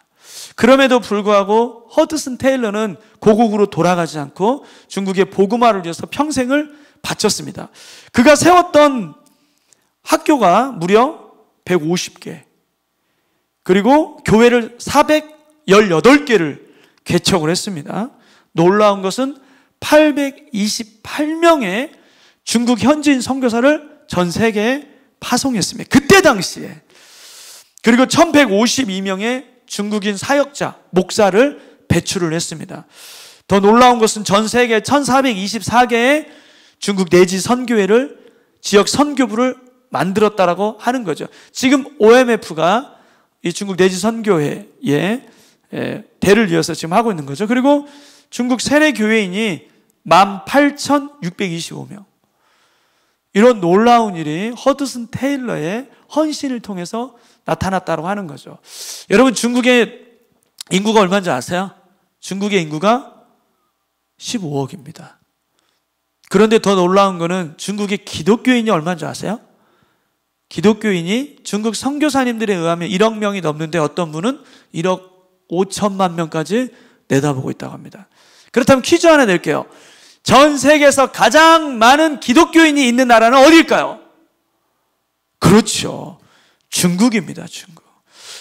그럼에도 불구하고 허드슨 테일러는 고국으로 돌아가지 않고 중국의 복음화를 위해서 평생을 바쳤습니다. 그가 세웠던 학교가 무려 150개, 그리고 교회를 418개를 개척을 했습니다. 놀라운 것은 828명의 중국 현지인 선교사를 전 세계에 파송했습니다. 그때 당시에. 그리고 1152명의 중국인 사역자, 목사를 배출을 했습니다. 더 놀라운 것은 전 세계 1424개의 중국 내지 선교회를, 지역 선교부를 만들었다라고 하는 거죠. 지금 OMF가 이 중국 내지 선교회에 대를 이어서 지금 하고 있는 거죠. 그리고 중국 세례 교회인이 18,625명. 이런 놀라운 일이 허드슨 테일러의 헌신을 통해서 나타났다고 하는 거죠. 여러분, 중국의 인구가 얼마인지 아세요? 중국의 인구가 15억입니다. 그런데 더 놀라운 거는 중국의 기독교인이 얼마인지 아세요? 기독교인이 중국 선교사님들에 의하면 1억 명이 넘는데 어떤 분은 1억 5천만 명까지 내다보고 있다고 합니다. 그렇다면 퀴즈 하나 낼게요. 전 세계에서 가장 많은 기독교인이 있는 나라는 어디일까요? 그렇죠. 중국입니다.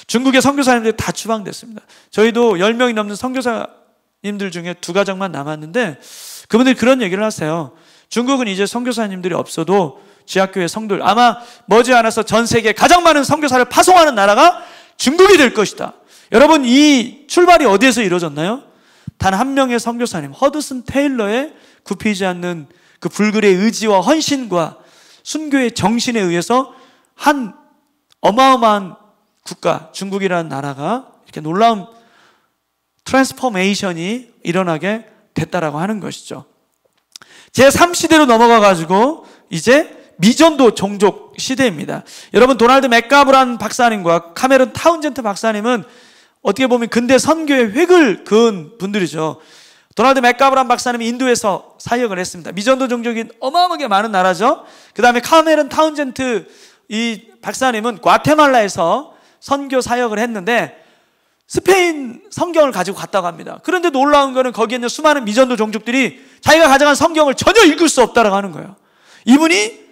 중국의 선교사님들이 다 추방됐습니다. 저희도 10명이 넘는 선교사 선교사님들 중에 2가정만 남았는데 그분들이 그런 얘기를 하세요. 중국은 이제 선교사님들이 없어도 지하교회 성도들, 아마 머지않아서 전 세계 가장 많은 선교사를 파송하는 나라가 중국이 될 것이다. 여러분, 이 출발이 어디에서 이루어졌나요? 단 한 명의 선교사님, 허드슨 테일러의 굽히지 않는 그 불굴의 의지와 헌신과 순교의 정신에 의해서 한 어마어마한 국가, 중국이라는 나라가 이렇게 놀라운 트랜스포메이션이 일어나게 됐다라고 하는 것이죠. 제3시대로 넘어가가지고 이제 미전도 종족 시대입니다. 여러분, 도널드 맥가브란 박사님과 카메론 타운젠트 박사님은 어떻게 보면 근대 선교의 획을 그은 분들이죠. 도널드 맥가브란 박사님이 인도에서 사역을 했습니다. 미전도 종족이 어마어마하게 많은 나라죠. 그 다음에 카메론 타운젠트 이 박사님은 과테말라에서 선교 사역을 했는데 스페인 성경을 가지고 갔다고 합니다. 그런데 놀라운 거는 거기에 있는 수많은 미전도 종족들이 자기가 가져간 성경을 전혀 읽을 수 없다라고 하는 거예요. 이분이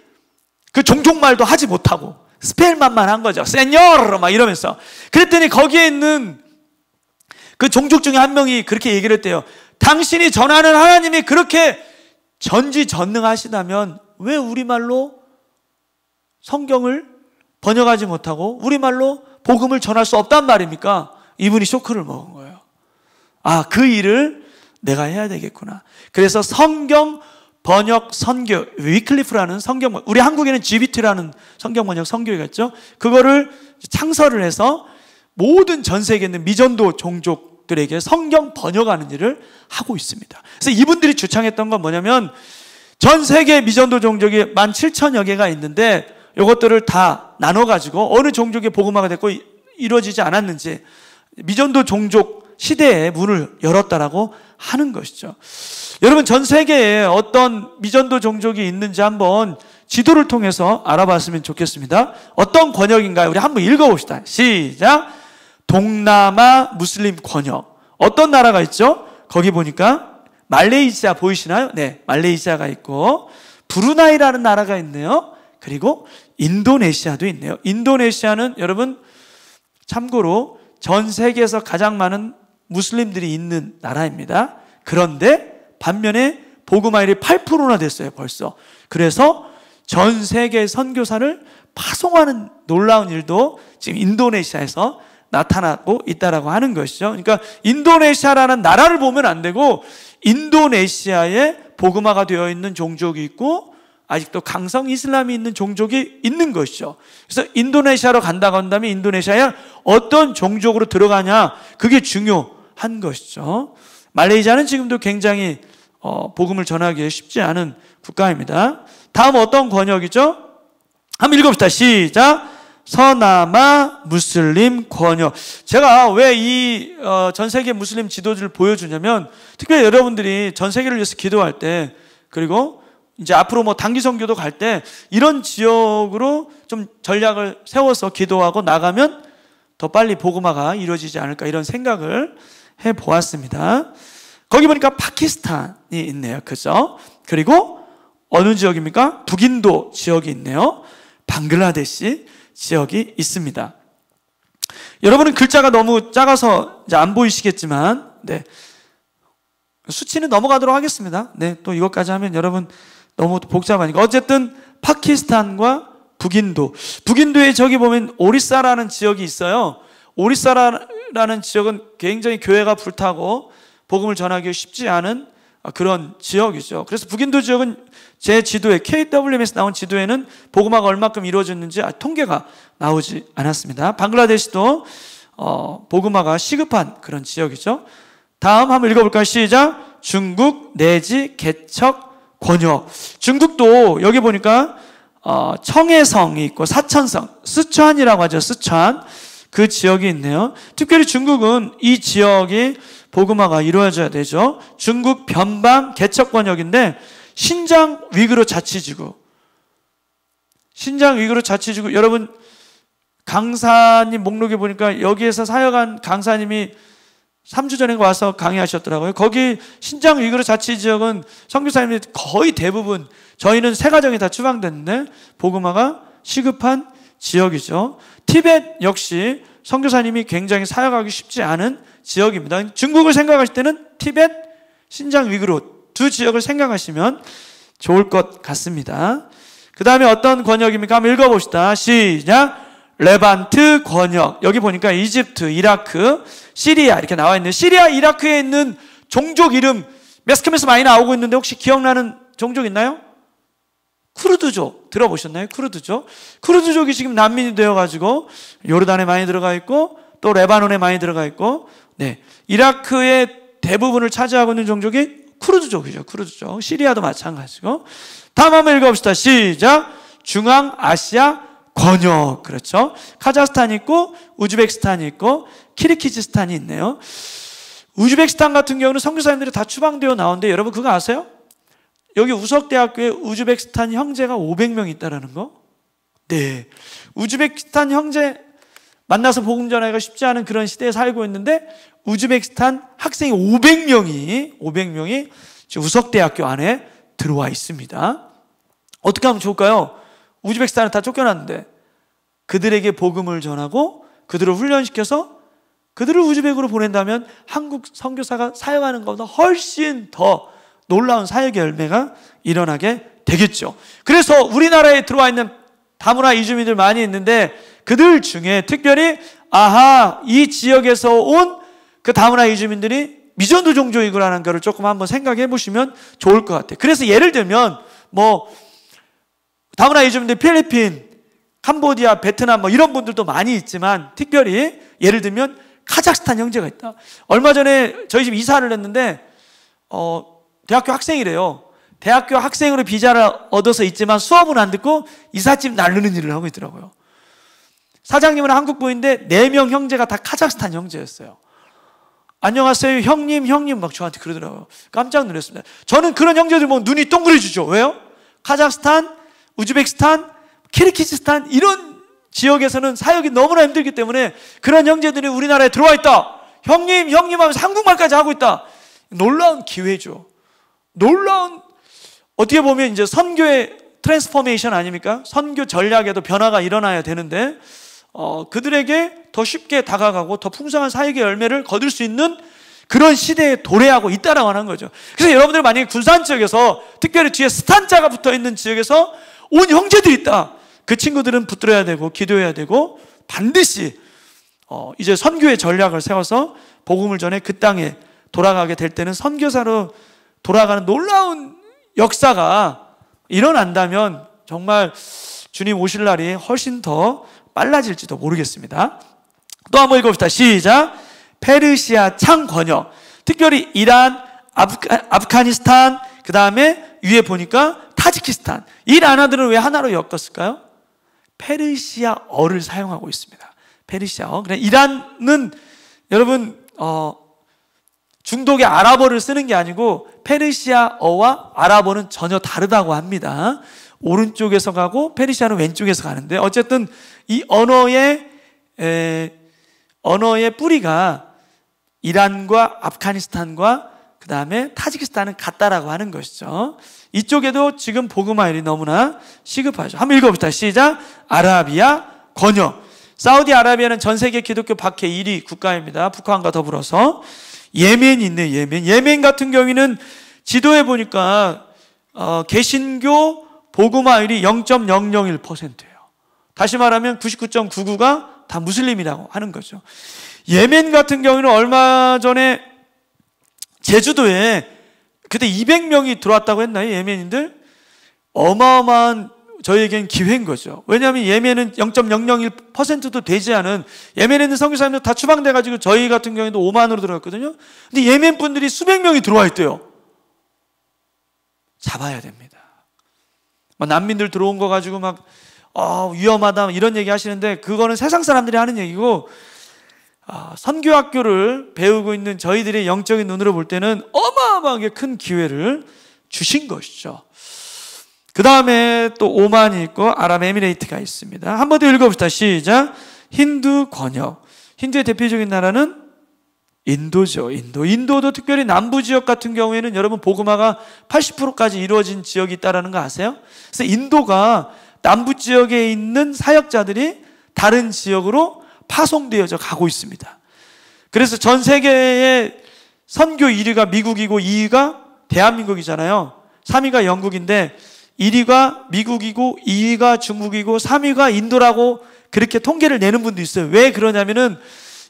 그 종족말도 하지 못하고 스페인말만 한 거죠. 세뇨르 막 이러면서. 그랬더니 거기에 있는 그 종족 중에 한 명이 그렇게 얘기를 했대요. 당신이 전하는 하나님이 그렇게 전지전능하시다면 왜 우리말로 성경을 번역하지 못하고 우리말로 복음을 전할 수 없단 말입니까? 이분이 쇼크를 먹은 거예요. 아, 그 일을 내가 해야 되겠구나. 그래서 성경 번역 선교, 위클리프라는 성경, 우리 한국에는 GBT라는 성경 번역 선교회가 있죠. 그거를 창설을 해서 모든 전 세계에 있는 미전도 종족들에게 성경 번역하는 일을 하고 있습니다. 그래서 이분들이 주창했던 건 뭐냐면 전 세계 미전도 종족이 17,000여 개가 있는데 이것들을 다 나눠가지고 어느 종족의 복음화가 됐고 이루어지지 않았는지 미전도 종족 시대에 문을 열었다라고 하는 것이죠. 여러분, 전 세계에 어떤 미전도 종족이 있는지 한번 지도를 통해서 알아봤으면 좋겠습니다. 어떤 권역인가요? 우리 한번 읽어봅시다. 시작. 동남아 무슬림 권역. 어떤 나라가 있죠? 거기 보니까 말레이시아 보이시나요? 네, 말레이시아가 있고 브루나이라는 나라가 있네요. 그리고 인도네시아도 있네요. 인도네시아는 여러분 참고로 전 세계에서 가장 많은 무슬림들이 있는 나라입니다. 그런데 반면에 복음화율이 8%나 됐어요, 벌써. 그래서 전 세계 선교사를 파송하는 놀라운 일도 지금 인도네시아에서 나타나고 있다라고 하는 것이죠. 그러니까 인도네시아라는 나라를 보면 안 되고 인도네시아에 복음화가 되어 있는 종족이 있고 아직도 강성 이슬람이 있는 종족이 있는 것이죠. 그래서 인도네시아로 간다고 한다면 인도네시아에 어떤 종족으로 들어가냐, 그게 중요한 것이죠. 말레이시아는 지금도 굉장히 복음을 전하기 쉽지 않은 국가입니다. 다음 어떤 권역이죠? 한번 읽어봅시다. 시작. 서남아 무슬림 권역. 제가 왜 이 전 세계 무슬림 지도지를 보여주냐면 특별히 여러분들이 전 세계를 위해서 기도할 때 그리고 이제 앞으로 뭐 단기 선교도 갈 때 이런 지역으로 좀 전략을 세워서 기도하고 나가면 더 빨리 복음화가 이루어지지 않을까 이런 생각을 해 보았습니다. 거기 보니까 파키스탄이 있네요. 그죠? 그리고 어느 지역입니까? 북인도 지역이 있네요. 방글라데시 지역이 있습니다. 여러분은 글자가 너무 작아서 이제 안 보이시겠지만, 네. 수치는 넘어가도록 하겠습니다. 네. 또 이것까지 하면 여러분 너무 복잡하니까. 어쨌든 파키스탄과 북인도에 저기 보면 오리사라는 지역이 있어요. 오리사라는 지역은 굉장히 교회가 불타고 복음을 전하기 쉽지 않은 그런 지역이죠. 그래서 북인도 지역은 제 지도에 KWM에서 나온 지도에는 복음화가 얼마큼 이루어졌는지 통계가 나오지 않았습니다. 방글라데시도 복음화가 시급한 그런 지역이죠. 다음 한번 읽어볼까요? 시작. 중국 내지 개척 권역. 중국도 여기 보니까 청해성이 있고 사천성, 스촨이라고 하죠. 스촨. 그 지역이 있네요. 특별히 중국은 이 지역이 복음화가 이루어져야 되죠. 중국 변방 개척 권역인데 신장 위구르 자치지구. 신장 위구르 자치지구. 여러분 강사님 목록에 보니까 여기에서 사역한 강사님이 3주 전에 와서 강의하셨더라고요. 거기 신장 위구르 자치지역은 선교사님들이 거의 대부분 저희는 세 가정이 다 추방됐는데 복음화가 시급한 지역이죠. 티벳 역시 선교사님이 굉장히 사역하기 쉽지 않은 지역입니다. 중국을 생각하실 때는 티벳, 신장, 위구르 두 지역을 생각하시면 좋을 것 같습니다. 그 다음에 어떤 권역입니까? 한번 읽어봅시다. 시작. 레반트 권역. 여기 보니까 이집트, 이라크, 시리아 이렇게 나와 있는데, 시리아, 이라크에 있는 종족 이름 매스컴에서 많이 나오고 있는데 혹시 기억나는 종족 있나요? 쿠르드족 들어보셨나요? 쿠르드족. 쿠르드족이 지금 난민이 되어가지고 요르단에 많이 들어가 있고 또 레바논에 많이 들어가 있고, 네, 이라크의 대부분을 차지하고 있는 종족이 쿠르드족이죠. 쿠르드족. 시리아도 마찬가지고. 다음 한번 읽어봅시다. 시작. 중앙아시아 권역. 그렇죠. 카자흐스탄이 있고 우즈베키스탄이 있고 키르기즈스탄이 있네요. 우즈베키스탄 같은 경우는 선교사님들이 다 추방되어 나오는데 여러분 그거 아세요? 여기 우석대학교에 우즈베키스탄 형제가 500명 있다라는 거? 네. 우즈베키스탄 형제 만나서 복음 전하기가 쉽지 않은 그런 시대에 살고 있는데 우즈베키스탄 학생이 500명이 지금 우석대학교 안에 들어와 있습니다. 어떻게 하면 좋을까요? 우즈베키스탄은 다 쫓겨났는데 그들에게 복음을 전하고 그들을 훈련시켜서 그들을 우즈벡으로 보낸다면 한국 선교사가 사역하는 것보다 훨씬 더 놀라운 사역의 열매가 일어나게 되겠죠. 그래서 우리나라에 들어와 있는 다문화 이주민들 많이 있는데 그들 중에 특별히 이 지역에서 온 그 다문화 이주민들이 미전도 종족이라는 것을 조금 한번 생각해 보시면 좋을 것 같아요. 그래서 예를 들면 다문화 이주민들 필리핀, 캄보디아, 베트남 이런 분들도 많이 있지만 특별히 예를 들면 카자흐스탄 형제가 있다. 얼마 전에 저희 집 이사를 했는데 대학교 학생이래요. 대학교 학생으로 비자를 얻어서 있지만 수업은 안 듣고 이삿짐 나르는 일을 하고 있더라고요. 사장님은 한국 분인데 4명 형제가 다 카자흐스탄 형제였어요. 안녕하세요 형님 막 저한테 그러더라고요. 깜짝 놀랐습니다. 저는 그런 형제들 보면 눈이 동그래지죠. 왜요? 카자흐스탄, 우즈베키스탄, 키르기즈스탄 이런 지역에서는 사역이 너무나 힘들기 때문에 그런 형제들이 우리나라에 들어와 있다. 형님 하면서 한국말까지 하고 있다. 놀라운 기회죠. 놀라운, 어떻게 보면 이제 선교의 트랜스포메이션 아닙니까? 선교 전략에도 변화가 일어나야 되는데 그들에게 더 쉽게 다가가고 더 풍성한 사역의 열매를 거둘 수 있는 그런 시대에 도래하고 있다라고 하는 거죠. 그래서 여러분들 만약에 군산 지역에서 특별히 뒤에 스탄자가 붙어있는 지역에서 온 형제들이 있다. 그 친구들은 붙들어야 되고 기도해야 되고 반드시 이제 선교의 전략을 세워서 복음을 전해 그 땅에 돌아가게 될 때는 선교사로 돌아가는 놀라운 역사가 일어난다면 정말 주님 오실 날이 훨씬 더 빨라질지도 모르겠습니다. 또 한번 읽어봅시다. 시작. 페르시아 창 권역. 특별히 이란, 아프가니스탄, 그 다음에 위에 보니까 타지키스탄. 이 나라들은 왜 하나로 엮었을까요? 페르시아어를 사용하고 있습니다. 페르시아어. 그래, 이란은 여러분 중독의 아랍어를 쓰는 게 아니고 페르시아어와 아랍어는 전혀 다르다고 합니다. 오른쪽에서 가고 페르시아는 왼쪽에서 가는데 어쨌든 이 언어의 뿌리가 이란과 아프가니스탄과 그 다음에 타지키스탄은 같다라고 하는 것이죠. 이쪽에도 지금 복음화일이 너무나 시급하죠. 한번 읽어봅시다. 시작. 아라비아 권역. 사우디아라비아는 전 세계 기독교 박해 1위 국가입니다. 북한과 더불어서. 예멘이 있네. 예멘 같은 경우에는 지도에 보니까 개신교 복음화율이 0.001%예요. 다시 말하면 99.99가 다 무슬림이라고 하는 거죠. 예멘 같은 경우는 얼마 전에 제주도에 그때 200명이 들어왔다고 했나요? 예멘인들? 어마어마한 저희에겐 기회인 거죠. 왜냐하면 예멘은 0.001%도 되지 않은, 예멘에 있는 선교사님들 다 추방돼가지고 저희 같은 경우에도 5만으로 들어갔거든요. 근데 예멘 분들이 수백 명이 들어와 있대요. 잡아야 됩니다. 난민들 들어온 거 가지고 막 위험하다 이런 얘기 하시는데 그거는 세상 사람들이 하는 얘기고, 선교학교를 배우고 있는 저희들의 영적인 눈으로 볼 때는 어마어마하게 큰 기회를 주신 것이죠. 그 다음에 또 오만이 있고 아랍에미레이트가 있습니다. 한 번 더 읽어봅시다. 시작. 힌두 권역. 힌두의 대표적인 나라는 인도죠. 인도도 특별히 남부 지역 같은 경우에는 여러분 복음화가 80%까지 이루어진 지역이 있다는 거 아세요? 그래서 인도가 남부 지역에 있는 사역자들이 다른 지역으로 파송되어져 가고 있습니다. 그래서 전 세계의 선교 1위가 미국이고 2위가 대한민국이잖아요. 3위가 영국인데 1위가 미국이고 2위가 중국이고 3위가 인도라고 그렇게 통계를 내는 분도 있어요. 왜 그러냐면은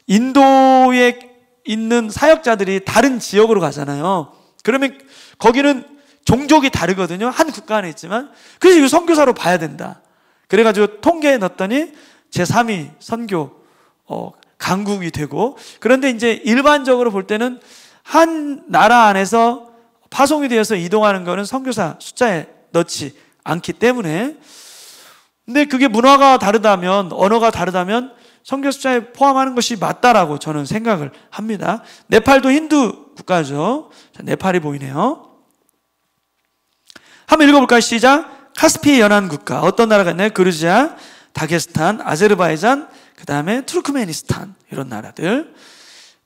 인도에 있는 사역자들이 다른 지역으로 가잖아요. 그러면 거기는 종족이 다르거든요. 한 국가 안에 있지만. 그래서 이거 선교사로 봐야 된다. 그래가지고 통계에 넣었더니 제3위 선교 강국이 되고, 그런데 이제 일반적으로 볼 때는 한 나라 안에서 파송이 되어서 이동하는 거는 선교사 숫자에 넣지 않기 때문에, 근데 그게 문화가 다르다면, 언어가 다르다면 선교 숫자에 포함하는 것이 맞다라고 저는 생각을 합니다. 네팔도 힌두 국가죠. 자, 네팔이 보이네요. 한번 읽어볼까요? 시작. 카스피 연안 국가 어떤 나라가 있나요? 그루지아, 다게스탄, 아제르바이잔, 그 다음에 투르크메니스탄, 이런 나라들.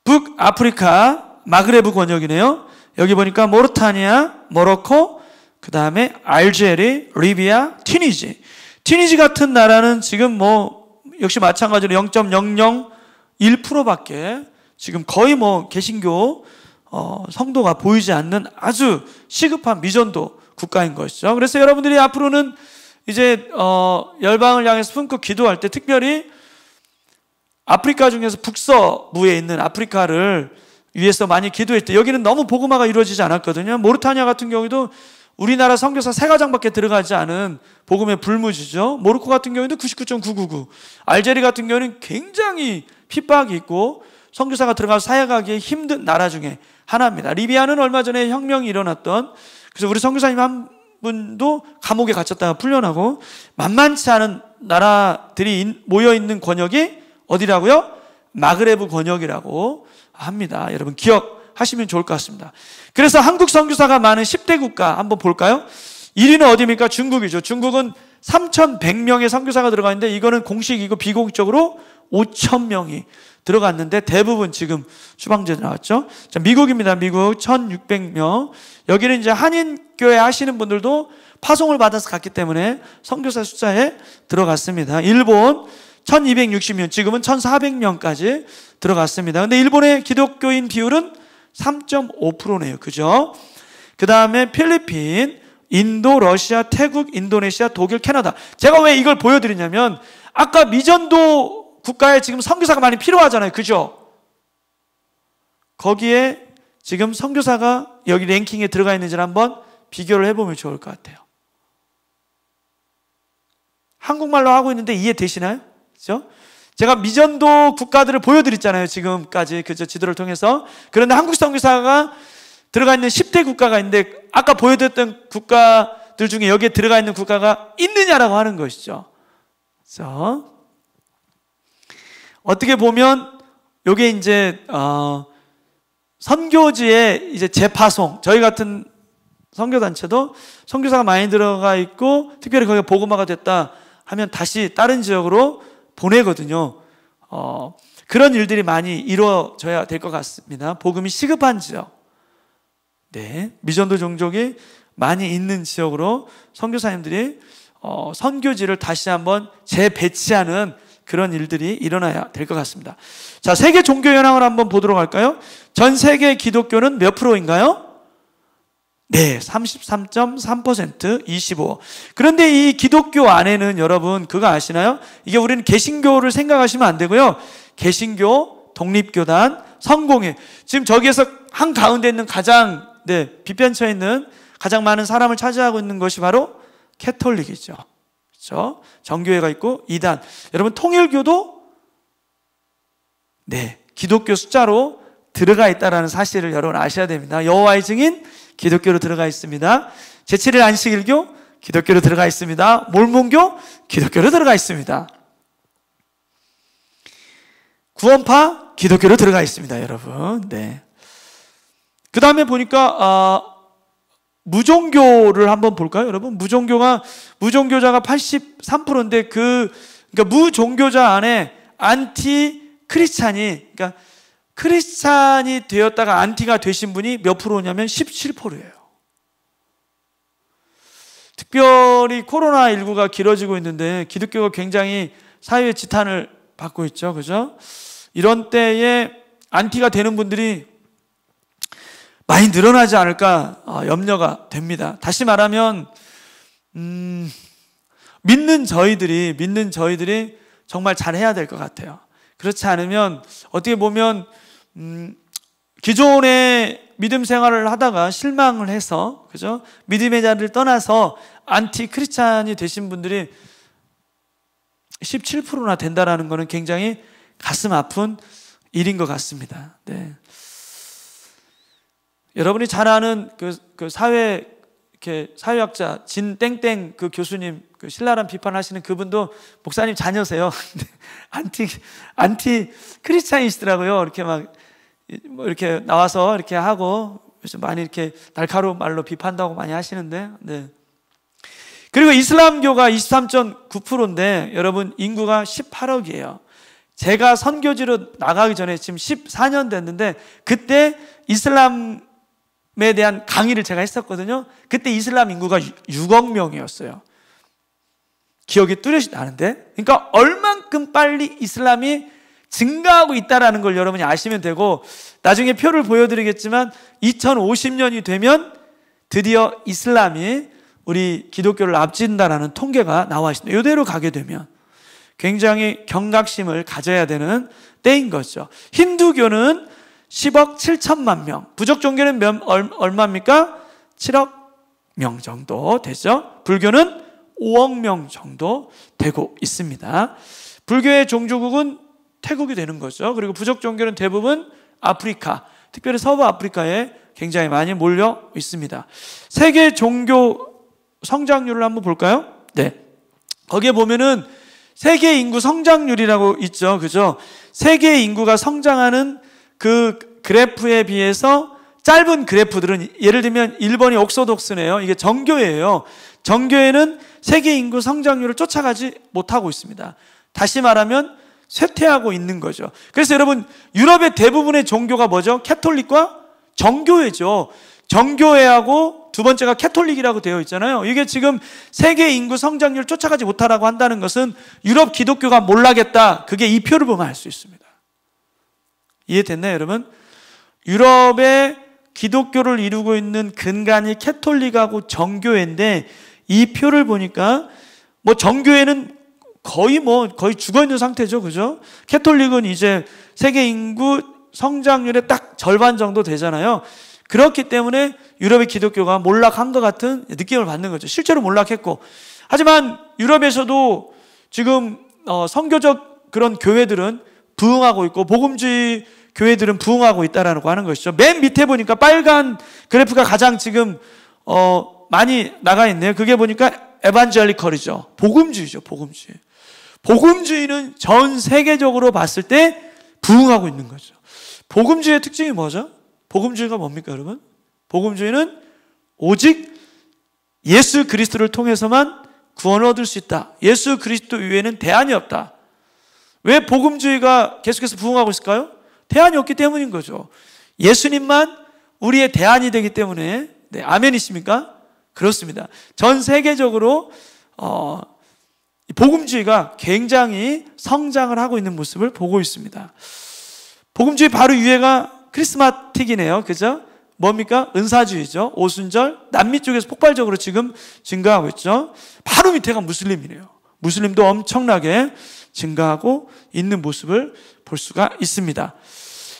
북아프리카 마그레브 권역이네요. 여기 보니까 모르타니아, 모로코, 그 다음에 알제리, 리비아, 튀니지 같은 나라는 지금 역시 마찬가지로 0.001%밖에 지금 거의 개신교 성도가 보이지 않는 아주 시급한 미전도 국가인 것이죠. 그래서 여러분들이 앞으로는 이제 열방을 향해서 품고 기도할 때 특별히 아프리카 중에서 북서부에 있는 아프리카를 위해서 많이 기도할 때, 여기는 너무 복음화가 이루어지지 않았거든요. 모르타니아 같은 경우도 우리나라 선교사 3가장밖에 들어가지 않은 복음의 불무지죠. 모로코 같은 경우에도 99.999. 알제리 같은 경우는 굉장히 핍박이 있고 선교사가 들어가서 사역하기 힘든 나라 중에 하나입니다. 리비아는 얼마 전에 혁명이 일어났던, 그래서 우리 선교사님 한 분도 감옥에 갇혔다가 풀려나고, 만만치 않은 나라들이 모여있는 권역이 어디라고요? 마그레브 권역이라고 합니다. 여러분 기억하시면 좋을 것 같습니다. 그래서 한국 선교사가 많은 10대 국가 한번 볼까요? 1위는 어디입니까? 중국이죠. 중국은 3,100명의 선교사가 들어가 있는데, 이거는 공식이고 비공식적으로 5,000명이 들어갔는데 대부분 지금 추방제 나왔죠. 자, 미국입니다. 미국 1,600명. 여기는 이제 한인교회 하시는 분들도 파송을 받아서 갔기 때문에 선교사 숫자에 들어갔습니다. 일본 1,260명, 지금은 1,400명까지 들어갔습니다. 근데 일본의 기독교인 비율은 3.5%네요. 그죠? 그 다음에 필리핀, 인도, 러시아, 태국, 인도네시아, 독일, 캐나다. 제가 왜 이걸 보여드리냐면, 아까 미전도 국가에 지금 선교사가 많이 필요하잖아요. 그죠? 거기에 지금 선교사가 여기 랭킹에 들어가 있는지를 한번 비교를 해보면 좋을 것 같아요. 한국말로 하고 있는데 이해되시나요? 그죠? 제가 미전도 국가들을 보여드렸잖아요. 지금까지 그저 지도를 통해서. 그런데 한국 선교사가 들어가 있는 10대 국가가 있는데, 아까 보여드렸던 국가들 중에 여기에 들어가 있는 국가가 있느냐라고 하는 것이죠. 그래서 어떻게 보면 요게 이제 선교지의 이제 재파송, 저희 같은 선교단체도 선교사가 많이 들어가 있고 특별히 거기가 복음화가 됐다 하면 다시 다른 지역으로 보내거든요. 그런 일들이 많이 이루어져야 될 것 같습니다. 복음이 시급한 지역, 네, 미전도 종족이 많이 있는 지역으로 선교사님들이 선교지를 다시 한번 재배치하는 그런 일들이 일어나야 될 것 같습니다. 자, 세계 종교 현황을 한번 보도록 할까요? 전 세계 기독교는 몇 프로인가요? 네, 33.3%, 25. 그런데 이 기독교 안에는 여러분 그거 아시나요? 이게 우리는 개신교를 생각하시면 안 되고요. 개신교, 독립교단, 성공회. 지금 저기에서 한 가운데 있는 가장 빗변쳐 있는 가장 많은 사람을 차지하고 있는 것이 바로 캐톨릭이죠. 그렇죠? 정교회가 있고 이단. 여러분 통일교도 기독교 숫자로 들어가 있다는 사실을 여러분 아셔야 됩니다. 여호와의 증인 기독교로 들어가 있습니다. 제7일 안식일교 기독교로 들어가 있습니다. 몰몬교 기독교로 들어가 있습니다. 구원파 기독교로 들어가 있습니다, 여러분. 네. 그 다음에 보니까 무종교를 한번 볼까요, 여러분? 무종교자가 83%인데 그러니까 무종교자 안에 안티 크리스찬이, 그러니까 크리스찬이 되었다가 안티가 되신 분이 몇 프로냐면 17%예요. 특별히 코로나19가 길어지고 있는데 기독교가 굉장히 사회의 지탄을 받고 있죠. 그죠? 이런 때에 안티가 되는 분들이 많이 늘어나지 않을까 염려가 됩니다. 다시 말하면 믿는 저희들이 정말 잘해야 될 것 같아요. 그렇지 않으면 어떻게 보면 기존의 믿음 생활을 하다가 실망을 해서, 그죠? 믿음의 자리를 떠나서 안티 크리스찬이 되신 분들이 17%나 된다라는 것은 굉장히 가슴 아픈 일인 것 같습니다. 네. 여러분이 잘 아는 그 사회학자 진 땡땡 그 교수님, 그 신랄한 비판하시는 그분도 목사님 자녀세요. 안티 크리스찬이시더라고요. 이렇게 뭐 이렇게 나와서 이렇게 하고 많이 이렇게 날카로운 말로 비판다고 많이 하시는데, 네. 그리고 이슬람교가 23.9%인데 여러분 인구가 18억이에요. 제가 선교지로 나가기 전에 지금 14년 됐는데 그때 이슬람에 대한 강의를 제가 했었거든요. 그때 이슬람 인구가 6억 명이었어요. 기억이 뚜렷이 나는데, 그러니까 얼만큼 빨리 이슬람이 증가하고 있다는 걸 여러분이 아시면 되고, 나중에 표를 보여드리겠지만 2050년이 되면 드디어 이슬람이 우리 기독교를 앞진다라는 통계가 나와 있습니다. 이대로 가게 되면 굉장히 경각심을 가져야 되는 때인 거죠. 힌두교는 10억 7천만 명, 부족 종교는 얼마입니까? 7억 명 정도 되죠. 불교는 5억 명 정도 되고 있습니다. 불교의 종주국은 태국이 되는 거죠. 그리고 부족 종교는 대부분 아프리카, 특별히 서부 아프리카에 굉장히 많이 몰려 있습니다. 세계 종교 성장률을 한번 볼까요? 네. 거기에 보면은 세계 인구 성장률이라고 있죠. 그죠? 세계 인구가 성장하는 그 그래프에 비해서 짧은 그래프들은, 예를 들면 일본이 옥소독스네요. 이게 정교회예요. 정교회는 세계 인구 성장률을 쫓아가지 못하고 있습니다. 다시 말하면 쇠퇴하고 있는 거죠. 그래서 여러분, 유럽의 대부분의 종교가 뭐죠? 캐톨릭과 정교회죠. 정교회하고 두 번째가 캐톨릭이라고 되어 있잖아요. 이게 지금 세계 인구 성장률 쫓아가지 못하라고 한다는 것은 유럽 기독교가 몰락했다. 그게 이 표를 보면 알 수 있습니다. 이해됐나요, 여러분? 유럽의 기독교를 이루고 있는 근간이 캐톨릭하고 정교회인데, 이 표를 보니까 뭐 정교회는 거의 죽어 있는 상태죠. 그죠? 캐톨릭은 이제 세계 인구 성장률의 딱 절반 정도 되잖아요. 그렇기 때문에 유럽의 기독교가 몰락한 것 같은 느낌을 받는 거죠. 실제로 몰락했고. 하지만 유럽에서도 지금 선교적 그런 교회들은 부흥하고 있고, 복음주의 교회들은 부흥하고 있다라고 하는 것이죠. 맨 밑에 보니까 빨간 그래프가 가장 지금 많이 나가 있네요. 그게 보니까 에반젤리컬이죠. 복음주의죠. 복음주의. 복음주의는 전 세계적으로 봤을 때 부흥하고 있는 거죠. 복음주의의 특징이 뭐죠? 복음주의가 뭡니까, 여러분? 복음주의는 오직 예수 그리스도를 통해서만 구원을 얻을 수 있다. 예수 그리스도 이외에는 대안이 없다. 왜 복음주의가 계속해서 부흥하고 있을까요? 대안이 없기 때문인 거죠. 예수님만 우리의 대안이 되기 때문에. 네, 아멘이십니까? 그렇습니다. 전 세계적으로 복음주의가 굉장히 성장을 하고 있는 모습을 보고 있습니다. 복음주의 바로 위에가 크리스마틱이네요. 그죠? 뭡니까? 은사주의죠. 오순절, 남미 쪽에서 폭발적으로 지금 증가하고 있죠. 바로 밑에가 무슬림이네요. 무슬림도 엄청나게 증가하고 있는 모습을 볼 수가 있습니다.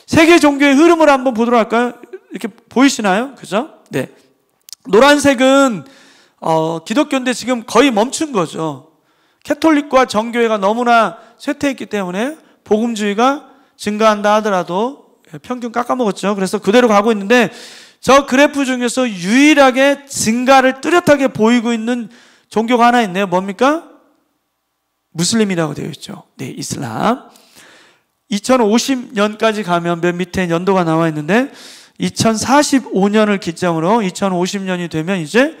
세계 종교의 흐름을 한번 보도록 할까요? 이렇게 보이시나요? 그죠? 네. 노란색은 기독교인데 지금 거의 멈춘 거죠. 캐톨릭과 정교회가 너무나 쇠퇴했기 때문에 복음주의가 증가한다 하더라도 평균 깎아먹었죠. 그래서 그대로 가고 있는데, 저 그래프 중에서 유일하게 증가를 뚜렷하게 보이고 있는 종교가 하나 있네요. 뭡니까? 무슬림이라고 되어 있죠. 네, 이슬람. 2050년까지 가면 맨 밑에 연도가 나와 있는데, 2045년을 기점으로 2050년이 되면 이제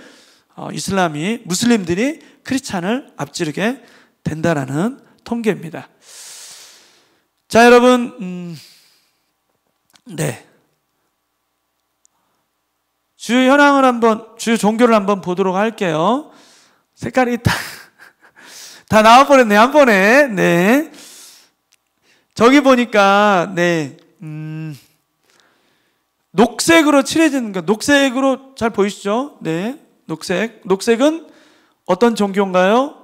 무슬림들이 크리스찬을 앞지르게 된다라는 통계입니다. 자, 여러분, 네. 주요 현황을 주요 종교를 한번 보도록 할게요. 색깔이 다 나와버렸네, 한 번에. 네. 저기 보니까 녹색으로 칠해진 거, 녹색으로 잘 보이시죠? 네, 녹색은 어떤 종교인가요?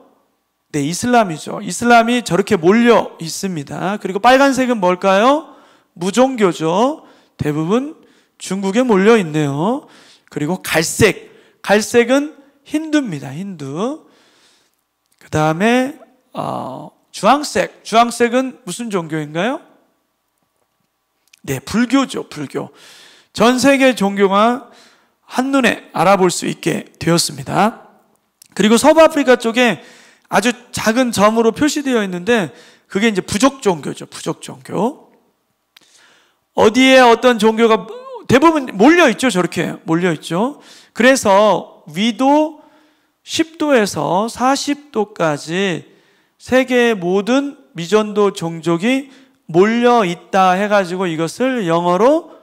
네, 이슬람이죠. 이슬람이 저렇게 몰려 있습니다. 그리고 빨간색은 뭘까요? 무종교죠. 대부분 중국에 몰려 있네요. 그리고 갈색은 힌두입니다. 힌두. 그 다음에 주황색은 무슨 종교인가요? 네, 불교죠. 불교. 전 세계 종교가 한눈에 알아볼 수 있게 되었습니다. 그리고 서부아프리카 쪽에 아주 작은 점으로 표시되어 있는데 그게 이제 부족 종교죠. 부족 종교. 어디에 어떤 종교가 대부분 몰려 있죠. 저렇게 몰려 있죠. 그래서 위도 10도에서 40도까지 세계의 모든 미전도 종족이 몰려 있다 해가지고 이것을 영어로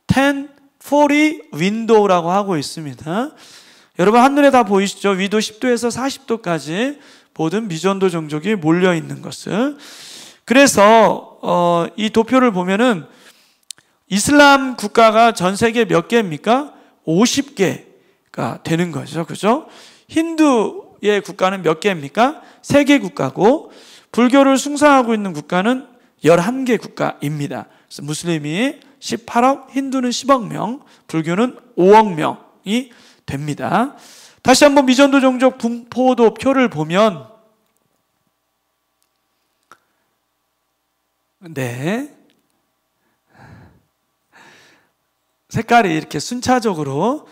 1040 window라고 하고 있습니다. 여러분 한눈에 다 보이시죠? 위도 10도에서 40도까지 모든 미전도 종족이 몰려 있는 것을. 그래서 이 도표를 보면은 이슬람 국가가 전 세계 몇 개입니까? 50개가 되는 거죠. 그죠? 힌두의 국가는 몇 개입니까? 3개 국가고, 불교를 숭상하고 있는 국가는 11개 국가입니다. 그래서 무슬림이 18억, 힌두는 10억 명, 불교는 5억 명이 됩니다. 다시 한번 미전도 종족 분포도 표를 보면, 네, 색깔이 이렇게 순차적으로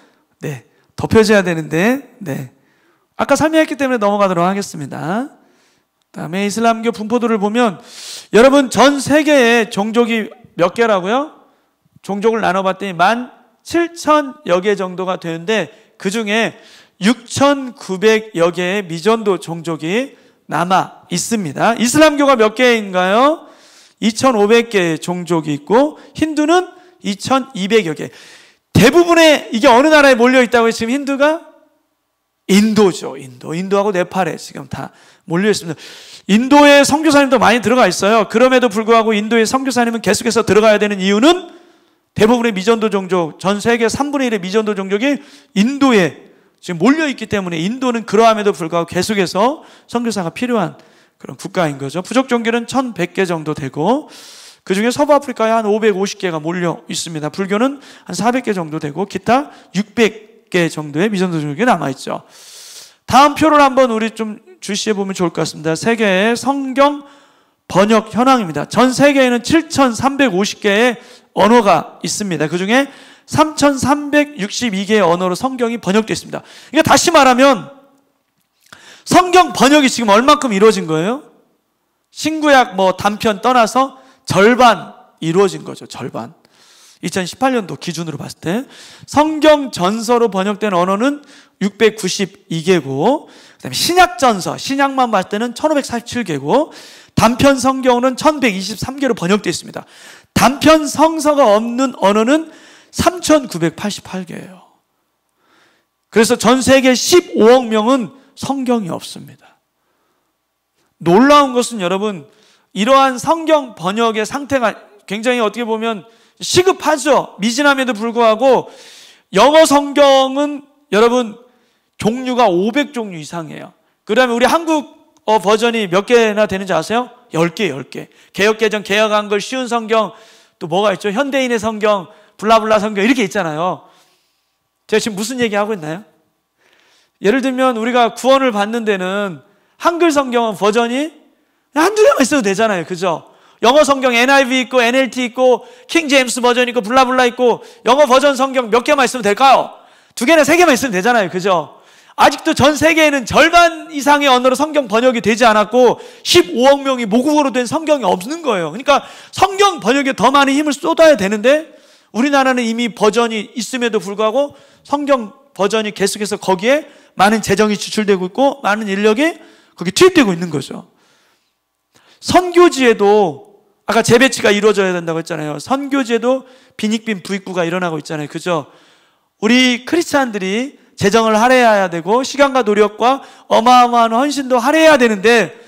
덮여져야 되는데, 아까 설명했기 때문에 넘어가도록 하겠습니다. 다음에 이슬람교 분포도를 보면, 여러분 전 세계의 종족이 몇 개라고요? 종족을 나눠봤더니 17,000여 개 정도가 되는데 그 중에 6,900여 개의 미전도 종족이 남아 있습니다. 이슬람교가 몇 개인가요? 2,500개의 종족이 있고, 힌두는 2,200여 개. 대부분의 이게 어느 나라에 몰려 있다고요? 지금 힌두가? 인도죠. 인도하고 네팔에 지금 다 몰려 있습니다. 인도에 선교사님도 많이 들어가 있어요. 그럼에도 불구하고 인도의 선교사님은 계속해서 들어가야 되는 이유는 대부분의 미전도 종족, 전 세계 3분의 1의 미전도 종족이 인도에 지금 몰려 있기 때문에 인도는 그러함에도 불구하고 계속해서 선교사가 필요한 그런 국가인 거죠. 부족 종교는 1,100개 정도 되고, 그 중에 서부아프리카에 한 550개가 몰려 있습니다. 불교는 한 400개 정도 되고, 기타 600개 정도의 미전도 종족이 남아있죠. 다음 표를 한번 우리 좀 주시해 보면 좋을 것 같습니다. 세계의 성경 번역 현황입니다. 전 세계에는 7,350개의 언어가 있습니다. 그 중에 3,362개의 언어로 성경이 번역되어 있습니다. 그러니까 다시 말하면 성경 번역이 지금 얼만큼 이루어진 거예요? 신구약 단편 떠나서 절반 이루어진 거죠. 절반. 2018년도 기준으로 봤을 때 성경 전서로 번역된 언어는 692개고, 그다음에 신약 전서, 신약만 봤을 때는 1547개고, 단편 성경은 1123개로 번역되어 있습니다. 단편 성서가 없는 언어는 3988개예요. 그래서 전 세계 15억 명은 성경이 없습니다. 놀라운 것은 여러분, 이러한 성경 번역의 상태가 굉장히 어떻게 보면 시급하죠. 미진함에도 불구하고 영어 성경은 여러분 종류가 500종류 이상이에요. 그 다음에 우리 한국어 버전이 몇 개나 되는지 아세요? 10개. 개역개정, 개역한글, 쉬운 성경, 또 뭐가 있죠? 현대인의 성경, 블라블라 성경 이렇게 있잖아요. 제가 지금 무슨 얘기하고 있나요? 예를 들면 우리가 구원을 받는 데는 한글 성경은 버전이 한두 개만 있어도 되잖아요. 그죠? 영어 성경 NIV 있고 NLT 있고 킹 제임스 버전 있고 블라블라 있고 영어 버전 성경 몇 개만 있으면 될까요? 2개나 3개만 있으면 되잖아요. 그죠? 아직도 전 세계에는 절반 이상의 언어로 성경 번역이 되지 않았고 15억 명이 모국어로 된 성경이 없는 거예요. 그러니까 성경 번역에 더 많은 힘을 쏟아야 되는데 우리나라는 이미 버전이 있음에도 불구하고 성경 버전이 계속해서 거기에 많은 재정이 지출되고 있고 많은 인력이 거기 투입되고 있는 거죠. 선교지에도 아까 재배치가 이루어져야 된다고 했잖아요. 선교지에도 빈익빈 부익부가 일어나고 있잖아요. 그죠? 우리 크리스찬들이 재정을 할애해야 되고 시간과 노력과 어마어마한 헌신도 할애해야 되는데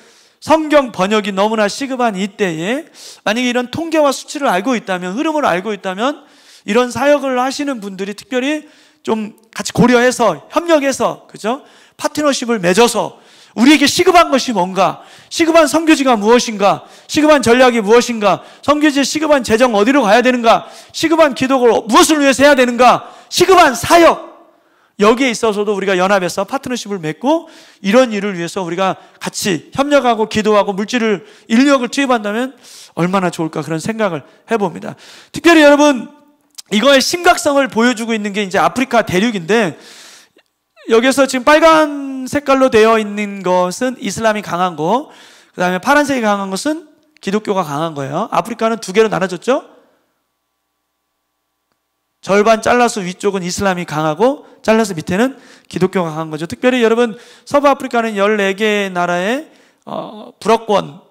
성경 번역이 너무나 시급한 이때에 만약에 이런 통계와 수치를 알고 있다면, 흐름을 알고 있다면 이런 사역을 하시는 분들이 특별히 좀 같이 고려해서 협력해서, 그죠? 파트너십을 맺어서 우리에게 시급한 것이 뭔가, 시급한 선교지가 무엇인가, 시급한 전략이 무엇인가, 선교지의 시급한 재정 어디로 가야 되는가, 시급한 기도를 무엇을 위해서 해야 되는가, 시급한 사역, 여기에 있어서도 우리가 연합해서 파트너십을 맺고 이런 일을 위해서 우리가 같이 협력하고 기도하고 물질을, 인력을 투입한다면 얼마나 좋을까, 그런 생각을 해봅니다. 특별히 여러분, 이거의 심각성을 보여주고 있는 게 이제 아프리카 대륙인데, 여기서 지금 빨간 색깔로 되어 있는 것은 이슬람이 강한 거, 그 다음에 파란색이 강한 것은 기독교가 강한 거예요. 아프리카는 두 개로 나눠졌죠? 절반 잘라서 위쪽은 이슬람이 강하고 잘라서 밑에는 기독교가 강한 거죠. 특별히 여러분, 서부 아프리카는 14개 나라의 불어권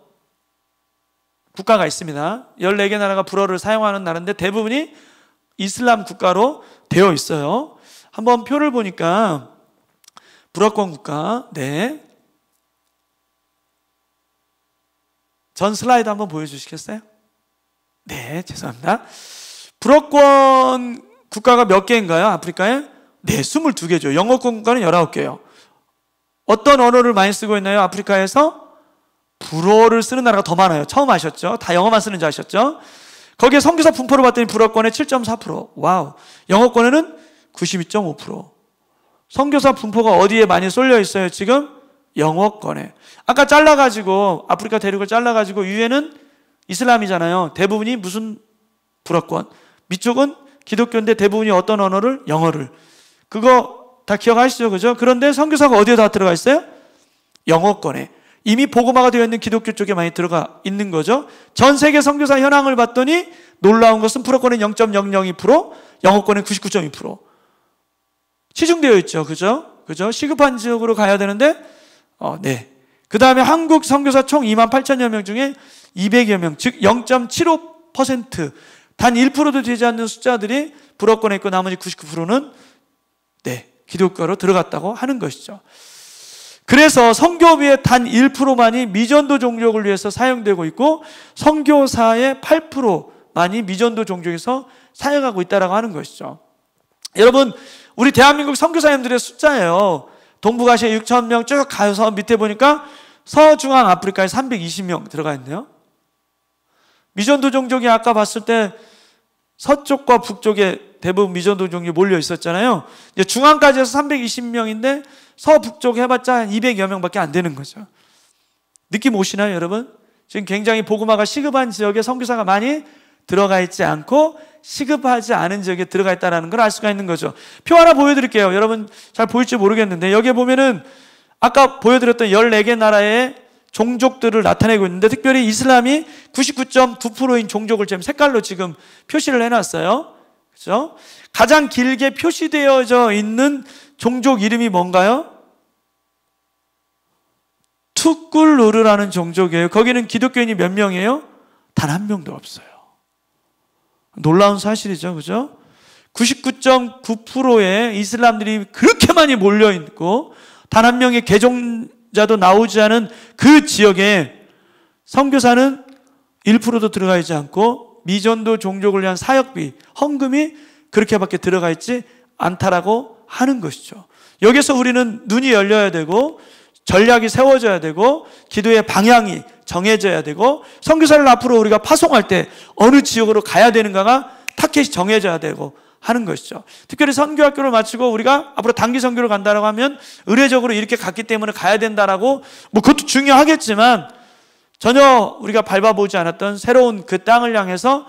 국가가 있습니다. 14개 나라가 불어를 사용하는 나라인데 대부분이 이슬람 국가로 되어 있어요. 한번 표를 보니까 불어권 국가, 네. 전 슬라이드 한번 보여주시겠어요? 네, 죄송합니다. 불어권 국가가 몇 개인가요? 아프리카에? 네, 22개죠. 영어권 국가는 19개예요. 어떤 언어를 많이 쓰고 있나요? 아프리카에서? 불어를 쓰는 나라가 더 많아요. 처음 아셨죠? 다 영어만 쓰는 줄 아셨죠? 거기에 선교사 분포를 봤더니 불어권에 7.4%, 와우. 영어권에는 92.5%. 선교사 분포가 어디에 많이 쏠려 있어요? 지금 영어권에. 아까 잘라가지고, 아프리카 대륙을 잘라가지고 위에는 이슬람이잖아요. 대부분이 무슨 불어권, 밑쪽은 기독교인데 대부분이 어떤 언어를? 영어를. 그거 다 기억하시죠? 그죠? 그런데 선교사가 어디에 다 들어가 있어요? 영어권에. 이미 복음화가 되어 있는 기독교 쪽에 많이 들어가 있는 거죠. 전 세계 선교사 현황을 봤더니 놀라운 것은 불어권은 0.002%, 영어권은 99.2%. 치중되어 있죠. 그죠? 그죠? 시급한 지역으로 가야 되는데, 네. 그 다음에 한국 선교사 총 28,000여 명 중에 200여 명, 즉 0.75%, 단 1%도 되지 않는 숫자들이 불어권에 있고 나머지 99%는 네, 기독교로 들어갔다고 하는 것이죠. 그래서 선교비의 단 1%만이 미전도 종족을 위해서 사용되고 있고 선교사의 8%만이 미전도 종족에서 사용하고 있다고 하는 것이죠. 여러분, 우리 대한민국 선교사님들의 숫자예요. 동북아시아 6,000명 쭉 가서 밑에 보니까 서중앙 아프리카에 320명 들어가 있네요. 미전도 종족이 아까 봤을 때 서쪽과 북쪽에 대부분 미전도 종족이 몰려 있었잖아요. 이제 중앙까지 해서 320명인데 서북쪽 해봤자 한 200여 명밖에 안 되는 거죠. 느낌 오시나요, 여러분? 지금 굉장히 복음화가 시급한 지역에 선교사가 많이 들어가 있지 않고 시급하지 않은 지역에 들어가 있다는 걸 알 수가 있는 거죠. 표 하나 보여드릴게요. 여러분 잘 보일지 모르겠는데 여기에 보면은 아까 보여드렸던 14개 나라의 종족들을 나타내고 있는데 특별히 이슬람이 99.9%인 종족을 지금 색깔로 지금 표시를 해놨어요. 그렇죠? 가장 길게 표시되어져 있는 종족 이름이 뭔가요? 투꿀루르라는 종족이에요. 거기는 기독교인이 몇 명이에요? 단 한 명도 없어요. 놀라운 사실이죠. 그죠? 99.9%의 이슬람들이 그렇게 많이 몰려있고 단 한 명의 개종자도 나오지 않은 그 지역에 선교사는 1%도 들어가 있지 않고 미전도 종족을 위한 사역비, 헌금이 그렇게밖에 들어가 있지 않다라고 하는 것이죠. 여기서 우리는 눈이 열려야 되고 전략이 세워져야 되고 기도의 방향이 정해져야 되고 선교사를 앞으로 우리가 파송할 때 어느 지역으로 가야 되는가가 타켓이 정해져야 되고 하는 것이죠. 특별히 선교학교를 마치고 우리가 앞으로 단기 선교를 간다라고 하면 의례적으로 이렇게 갔기 때문에 가야 된다라고 뭐 그것도 중요하겠지만 전혀 우리가 밟아보지 않았던 새로운 그 땅을 향해서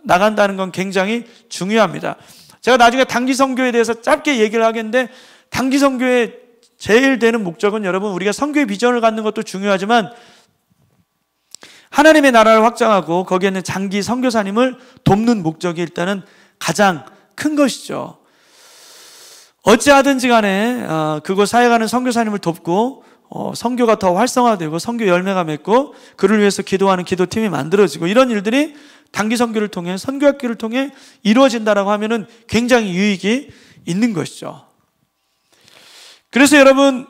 나간다는 건 굉장히 중요합니다. 제가 나중에 단기 선교에 대해서 짧게 얘기를 하겠는데 단기 선교의 제일 되는 목적은 여러분 우리가 선교의 비전을 갖는 것도 중요하지만 하나님의 나라를 확장하고 거기에 있는 장기 선교사님을 돕는 목적이 일단은 가장 큰 것이죠. 어찌하든지 간에 그곳 사역하는 선교사님을 돕고 선교가 더 활성화되고 선교 열매가 맺고 그를 위해서 기도하는 기도팀이 만들어지고 이런 일들이 단기 선교를 통해 선교학교를 통해 이루어진다라고 하면은 굉장히 유익이 있는 것이죠. 그래서 여러분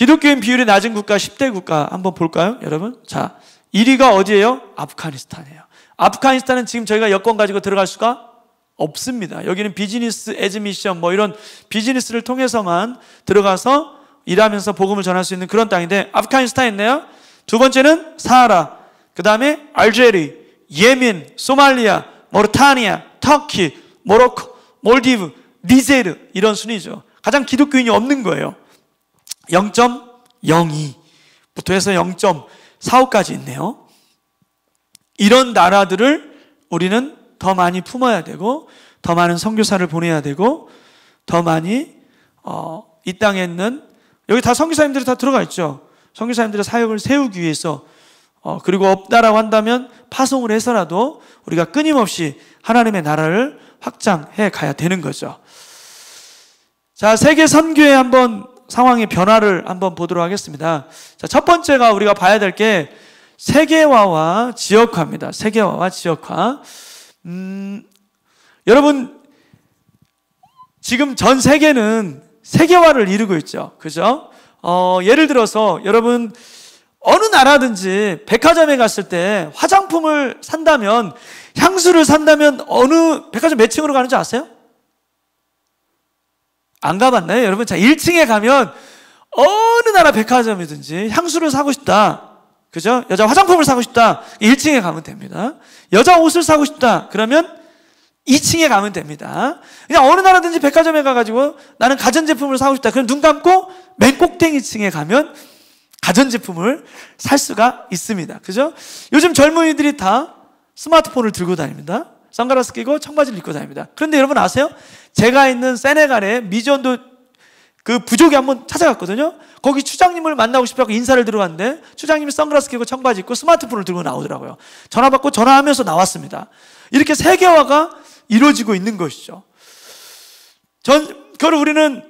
기독교인 비율이 낮은 국가 10대 국가 한번 볼까요, 여러분? 자, 1위가 어디예요? 아프가니스탄이에요. 아프가니스탄은 지금 저희가 여권 가지고 들어갈 수가 없습니다. 여기는 비즈니스 에즈 미션 뭐 이런 비즈니스를 통해서만 들어가서 일하면서 복음을 전할 수 있는 그런 땅인데 아프가니스탄 있네요. 두 번째는 사하라, 그 다음에 알제리, 예멘, 소말리아, 모르타니아, 터키, 모로코, 몰디브, 니제르 이런 순위죠. 가장 기독교인이 없는 거예요. 0.02부터 해서 0.45까지 있네요. 이런 나라들을 우리는 더 많이 품어야 되고 더 많은 선교사를 보내야 되고 더 많이 이 땅에 있는 여기 다 선교사님들이 다 들어가 있죠. 선교사님들의 사역을 세우기 위해서 그리고 없다라고 한다면 파송을 해서라도 우리가 끊임없이 하나님의 나라를 확장해 가야 되는 거죠. 자, 세계 선교의 한번 상황의 변화를 한번 보도록 하겠습니다. 자, 첫 번째가 우리가 봐야 될 게 세계화와 지역화입니다. 세계화와 지역화. 여러분, 지금 전 세계는 세계화를 이루고 있죠. 그죠? 예를 들어서 여러분, 어느 나라든지 백화점에 갔을 때 화장품을 산다면, 향수를 산다면 어느 백화점 몇 층으로 가는지 아세요? 안 가봤나요? 여러분, 자, 1층에 가면 어느 나라 백화점이든지 향수를 사고 싶다. 그죠? 여자 화장품을 사고 싶다. 1층에 가면 됩니다. 여자 옷을 사고 싶다. 그러면 2층에 가면 됩니다. 그냥 어느 나라든지 백화점에 가가지고 나는 가전제품을 사고 싶다. 그럼 눈 감고 맨 꼭대기층에 가면 가전제품을 살 수가 있습니다. 그죠? 요즘 젊은이들이 다 스마트폰을 들고 다닙니다. 선글라스 끼고 청바지를 입고 다닙니다. 그런데 여러분 아세요? 제가 있는 세네갈의 미전도 그 부족에 한번 찾아갔거든요. 거기 추장님을 만나고 싶어서 인사를 들어갔는데 추장님이 선글라스 끼고 청바지 입고 스마트폰을 들고 나오더라고요. 전화 받고 전화하면서 나왔습니다. 이렇게 세계화가 이루어지고 있는 것이죠. 그걸 우리는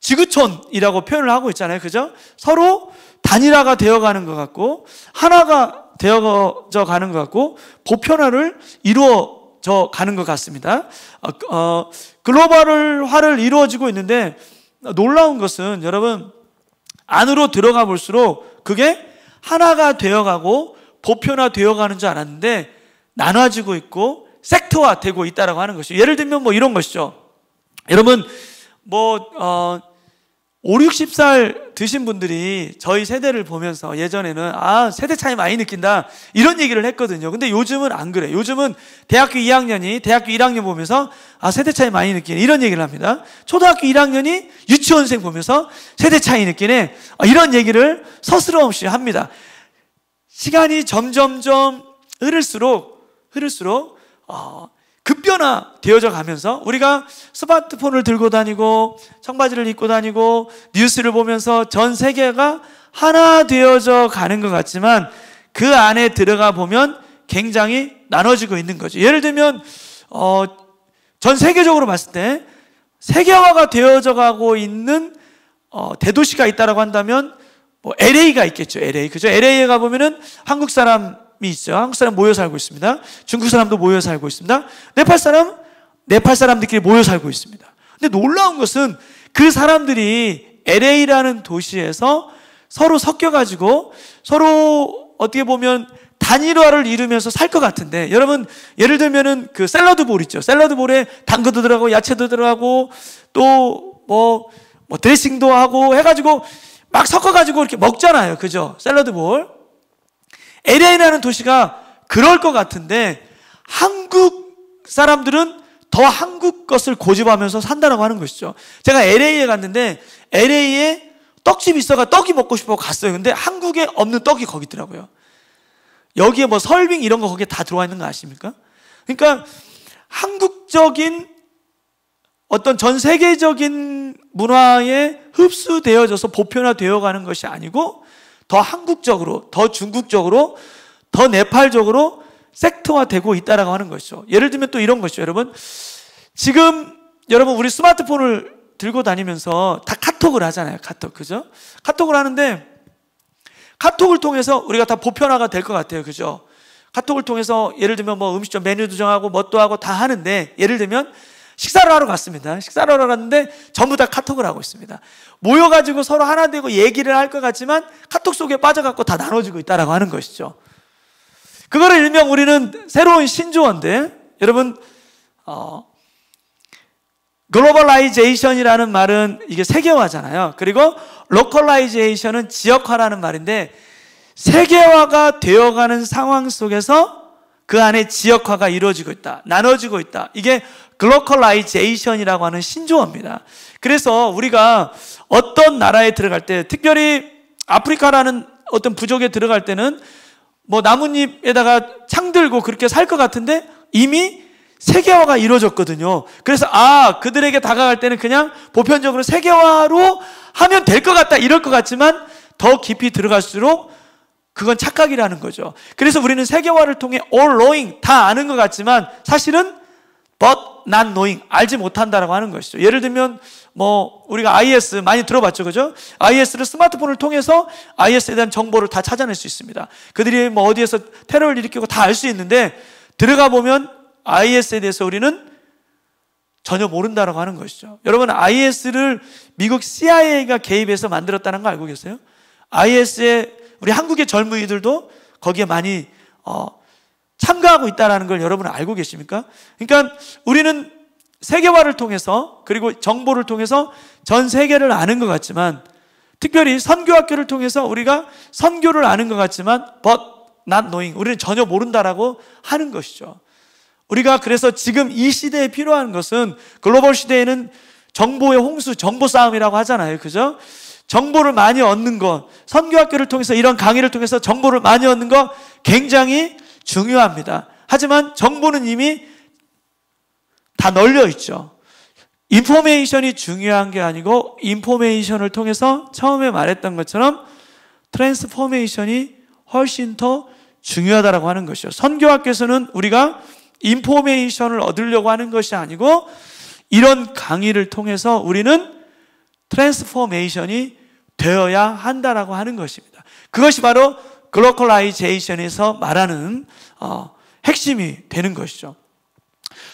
지구촌이라고 표현을 하고 있잖아요. 그죠? 서로 단일화가 되어가는 것 같고 하나가 되어져 가는 것 같고 보편화를 이루어져 가는 것 같습니다. 글로벌화를 이루어지고 있는데 놀라운 것은 여러분 안으로 들어가 볼수록 그게 하나가 되어가고 보편화 되어가는 줄 알았는데 나눠지고 있고 섹터화 되고 있다라고 하는 것이죠. 예를 들면 뭐 이런 것이죠. 여러분 5, 60살 드신 분들이 저희 세대를 보면서 예전에는 세대 차이 많이 느낀다 이런 얘기를 했거든요. 근데 요즘은 안 그래. 요즘은 대학교 2학년이 대학교 1학년 보면서 세대 차이 많이 느끼네 이런 얘기를 합니다. 초등학교 1학년이 유치원생 보면서 세대 차이 느끼네 이런 얘기를 서스럼없이 합니다. 시간이 점점점 흐를수록 급변화 되어져 가면서 우리가 스마트폰을 들고 다니고 청바지를 입고 다니고 뉴스를 보면서 전 세계가 하나 되어져 가는 것 같지만 그 안에 들어가 보면 굉장히 나눠지고 있는 거죠. 예를 들면 전 세계적으로 봤을 때 세계화가 되어져 가고 있는 대도시가 있다라고 한다면 뭐 LA가 있겠죠. LA. 그죠? LA에 가 보면은 한국 사람이 있죠. 한국 사람 모여 살고 있습니다. 중국 사람도 모여 살고 있습니다. 네팔 사람들끼리 모여 살고 있습니다. 근데 놀라운 것은 그 사람들이 LA라는 도시에서 서로 섞여가지고 서로 어떻게 보면 단일화를 이루면서 살 것 같은데 여러분 예를 들면은 그 샐러드볼 있죠. 샐러드볼에 당근도 들어가고 야채도 들어가고 또 뭐 드레싱도 하고 해가지고 막 섞어가지고 이렇게 먹잖아요. 그죠? 샐러드볼. LA라는 도시가 그럴 것 같은데 한국 사람들은 더 한국 것을 고집하면서 산다라고 하는 것이죠. 제가 LA에 갔는데 LA에 떡집이 있어가 떡이 먹고 싶어 갔어요. 근데 한국에 없는 떡이 거기 있더라고요. 여기에 뭐 설빙 이런 거 거기에 다 들어와 있는 거 아십니까? 그러니까 한국적인 어떤 전 세계적인 문화에 흡수되어져서 보편화되어 가는 것이 아니고 더 한국적으로, 더 중국적으로, 더 네팔적으로 섹터화되고 있다라고 하는 것이죠. 예를 들면 또 이런 것이죠. 여러분 지금 여러분 우리 스마트폰을 들고 다니면서 다 카톡을 하잖아요. 카톡. 그죠? 카톡을 하는데 카톡을 통해서 우리가 다 보편화가 될 것 같아요. 그죠? 카톡을 통해서 예를 들면 뭐 음식점 메뉴도 정하고 뭣도 하고 다 하는데 예를 들면 식사를 하러 갔습니다. 식사를 하러 갔는데 전부 다 카톡을 하고 있습니다. 모여가지고 서로 하나 되고 얘기를 할 것 같지만 카톡 속에 빠져갖고 다 나눠주고 있다라고 하는 것이죠. 그거를 일명 우리는 새로운 신조어인데, 여러분, 글로벌라이제이션이라는 말은 이게 세계화잖아요. 그리고 로컬라이제이션은 지역화라는 말인데, 세계화가 되어가는 상황 속에서 그 안에 지역화가 이루어지고 있다, 나눠지고 있다. 이게 글로컬라이제이션이라고 하는 신조어입니다. 그래서 우리가 어떤 나라에 들어갈 때, 특별히 아프리카라는 어떤 부족에 들어갈 때는 뭐 나뭇잎에다가 창 들고 그렇게 살 것 같은데 이미 세계화가 이루어졌거든요. 그래서 그들에게 다가갈 때는 그냥 보편적으로 세계화로 하면 될 것 같다 이럴 것 같지만 더 깊이 들어갈수록 그건 착각이라는 거죠. 그래서 우리는 세계화를 통해 all knowing, 다 아는 것 같지만 사실은 but not knowing, 알지 못한다라고 하는 것이죠. 예를 들면 뭐 우리가 IS 많이 들어봤죠, 그죠? IS를 스마트폰을 통해서 IS에 대한 정보를 다 찾아낼 수 있습니다. 그들이 뭐 어디에서 테러를 일으키고 다 알 수 있는데 들어가 보면 IS에 대해서 우리는 전혀 모른다라고 하는 것이죠. 여러분, IS를 미국 CIA가 개입해서 만들었다는 거 알고 계세요? IS에 우리 한국의 젊은이들도 거기에 많이 참가하고 있다는 걸 여러분 알고 계십니까? 그러니까 우리는 세계화를 통해서, 그리고 정보를 통해서 전 세계를 아는 것 같지만, 특별히 선교학교를 통해서 우리가 선교를 아는 것 같지만 but not knowing, 우리는 전혀 모른다라고 하는 것이죠. 우리가 그래서 지금 이 시대에 필요한 것은, 글로벌 시대에는 정보의 홍수, 정보 싸움이라고 하잖아요, 그죠? 정보를 많이 얻는 것, 선교학교를 통해서 이런 강의를 통해서 정보를 많이 얻는 것 굉장히 중요합니다. 하지만 정보는 이미 다 널려 있죠. 인포메이션이 중요한 게 아니고 인포메이션을 통해서 처음에 말했던 것처럼 트랜스포메이션이 훨씬 더 중요하다고 하는 것이죠. 선교학교에서는 우리가 인포메이션을 얻으려고 하는 것이 아니고 이런 강의를 통해서 우리는 트랜스포메이션이 되어야 한다라고 하는 것입니다. 그것이 바로 글로컬라이제이션에서 말하는 핵심이 되는 것이죠.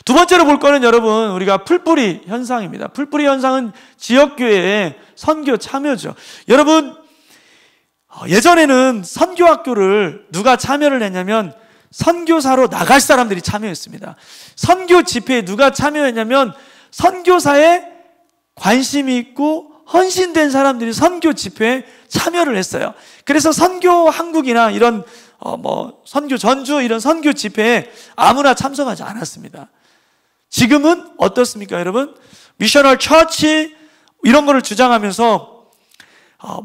두 번째로 볼 거는 여러분, 우리가 풀뿌리 현상입니다. 풀뿌리 현상은 지역교회의 선교 참여죠. 여러분, 예전에는 선교학교를 누가 참여를 했냐면 선교사로 나갈 사람들이 참여했습니다. 선교 집회에 누가 참여했냐면 선교사에 관심이 있고 헌신된 사람들이 선교 집회에 참여를 했어요. 그래서 선교 한국이나 이런 선교 전주 이런 선교 집회에 아무나 참석하지 않았습니다. 지금은 어떻습니까, 여러분? 미셔널 처치 이런 거를 주장하면서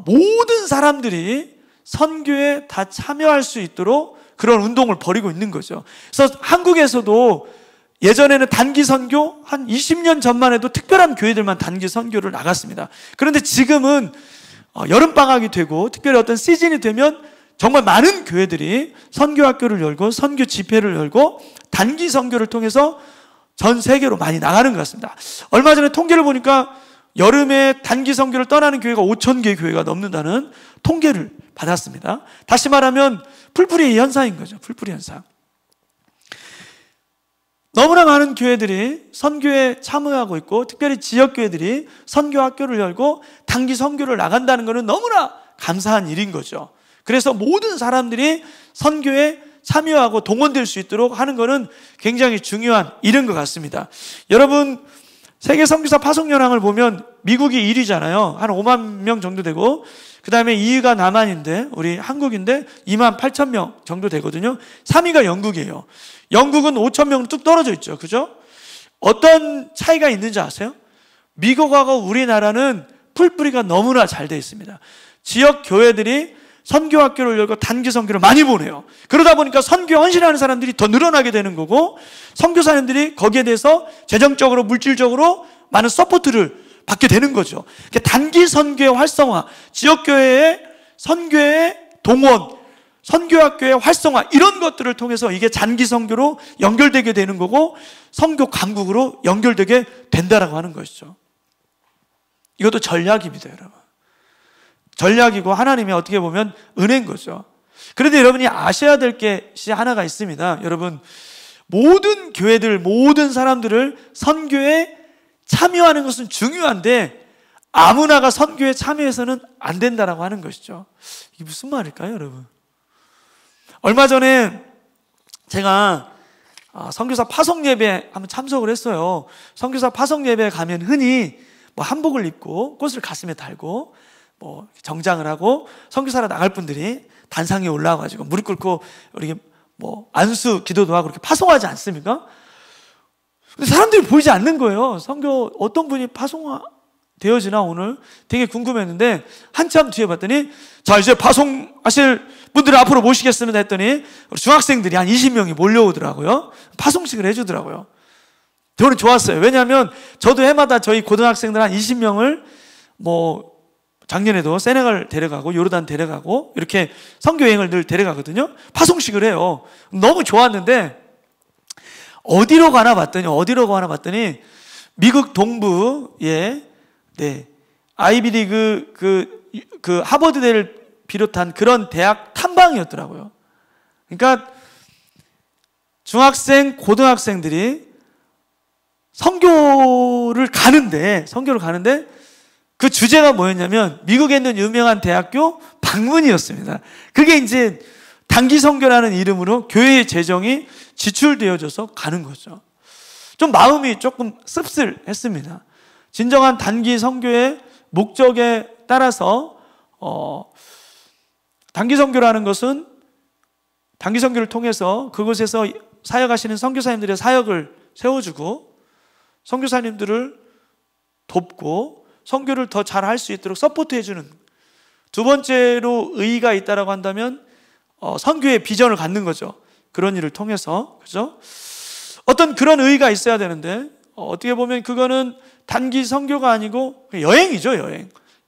모든 사람들이 선교에 다 참여할 수 있도록 그런 운동을 벌이고 있는 거죠. 그래서 한국에서도 예전에는 단기 선교 한 20년 전만 해도 특별한 교회들만 단기 선교를 나갔습니다. 그런데 지금은 여름방학이 되고 특별히 어떤 시즌이 되면 정말 많은 교회들이 선교학교를 열고 선교 집회를 열고 단기 선교를 통해서 전 세계로 많이 나가는 것 같습니다. 얼마 전에 통계를 보니까 여름에 단기 선교를 떠나는 교회가 5,000개 교회가 넘는다는 통계를 받았습니다. 다시 말하면 풀뿌리 현상인 거죠. 풀뿌리 현상. 너무나 많은 교회들이 선교에 참여하고 있고 특별히 지역교회들이 선교학교를 열고 단기 선교를 나간다는 것은 너무나 감사한 일인 거죠. 그래서 모든 사람들이 선교에 참여하고 동원될 수 있도록 하는 것은 굉장히 중요한 일인 것 같습니다. 여러분, 세계 선교사 파송연합을 보면 미국이 1위잖아요. 한 5만 명 정도 되고 그 다음에 2위가 남한인데 우리 한국인데 2만 8천 명 정도 되거든요. 3위가 영국이에요. 영국은 5천 명 뚝 떨어져 있죠. 그죠? 어떤 차이가 있는지 아세요? 미국하고 우리나라는 풀뿌리가 너무나 잘 되어 있습니다. 지역 교회들이 선교학교를 열고 단기 선교를 많이 보내요. 그러다 보니까 선교 헌신하는 사람들이 더 늘어나게 되는 거고 선교사님들이 거기에 대해서 재정적으로 물질적으로 많은 서포트를 받게 되는 거죠. 단기 선교의 활성화, 지역교회의 선교의 동원, 선교학교의 활성화 이런 것들을 통해서 이게 단기 선교로 연결되게 되는 거고 선교 강국으로 연결되게 된다라고 하는 것이죠. 이것도 전략입니다, 여러분. 전략이고 하나님의 어떻게 보면 은혜인 거죠. 그런데 여러분이 아셔야 될 것이 하나가 있습니다. 여러분, 모든 교회들, 모든 사람들을 선교에 참여하는 것은 중요한데 아무나가 선교에 참여해서는 안 된다라고 하는 것이죠. 이게 무슨 말일까요, 여러분? 얼마 전에 제가 선교사 파송 예배 한번 참석을 했어요. 선교사 파송 예배 가면 흔히 뭐 한복을 입고 꽃을 가슴에 달고 뭐 정장을 하고 선교사로 나갈 분들이 단상에 올라와가지고 무릎 꿇고 이렇게 뭐 안수 기도도 하고 그렇게 파송하지 않습니까? 근데 사람들이 보이지 않는 거예요. 선교 어떤 분이 파송되어지나 오늘 되게 궁금했는데 한참 뒤에 봤더니 자 이제 파송하실 분들을 앞으로 모시겠습니다 했더니 우리 중학생들이 한 20명이 몰려오더라고요. 파송식을 해주더라고요. 저는 좋았어요. 왜냐하면 저도 해마다 저희 고등학생들 한 20명을 뭐 작년에도 세네갈 데려가고 요르단 데려가고 이렇게 선교여행을 늘 데려가거든요. 파송식을 해요. 너무 좋았는데 어디로 가나 봤더니 미국 동부에 아이비리그 그 하버드대를 비롯한 그런 대학 탐방이었더라고요. 그러니까 중학생, 고등학생들이 선교를 가는데 그 주제가 뭐였냐면 미국에 있는 유명한 대학교 방문이었습니다. 그게 이제 단기 선교라는 이름으로 교회의 재정이 지출되어져서 가는 거죠. 좀 마음이 조금 씁쓸했습니다. 진정한 단기 선교의 목적에 따라서 단기 선교라는 것은 단기 선교를 통해서 그곳에서 사역하시는 선교사님들의 사역을 세워주고 선교사님들을 돕고 선교를 더 잘할 수 있도록 서포트해주는, 두 번째로 의의가 있다라고 한다면 선교의 비전을 갖는 거죠. 그런 일을 통해서, 그죠? 어떤 그런 의의가 있어야 되는데 어떻게 보면 그거는 단기 선교가 아니고 여행이죠,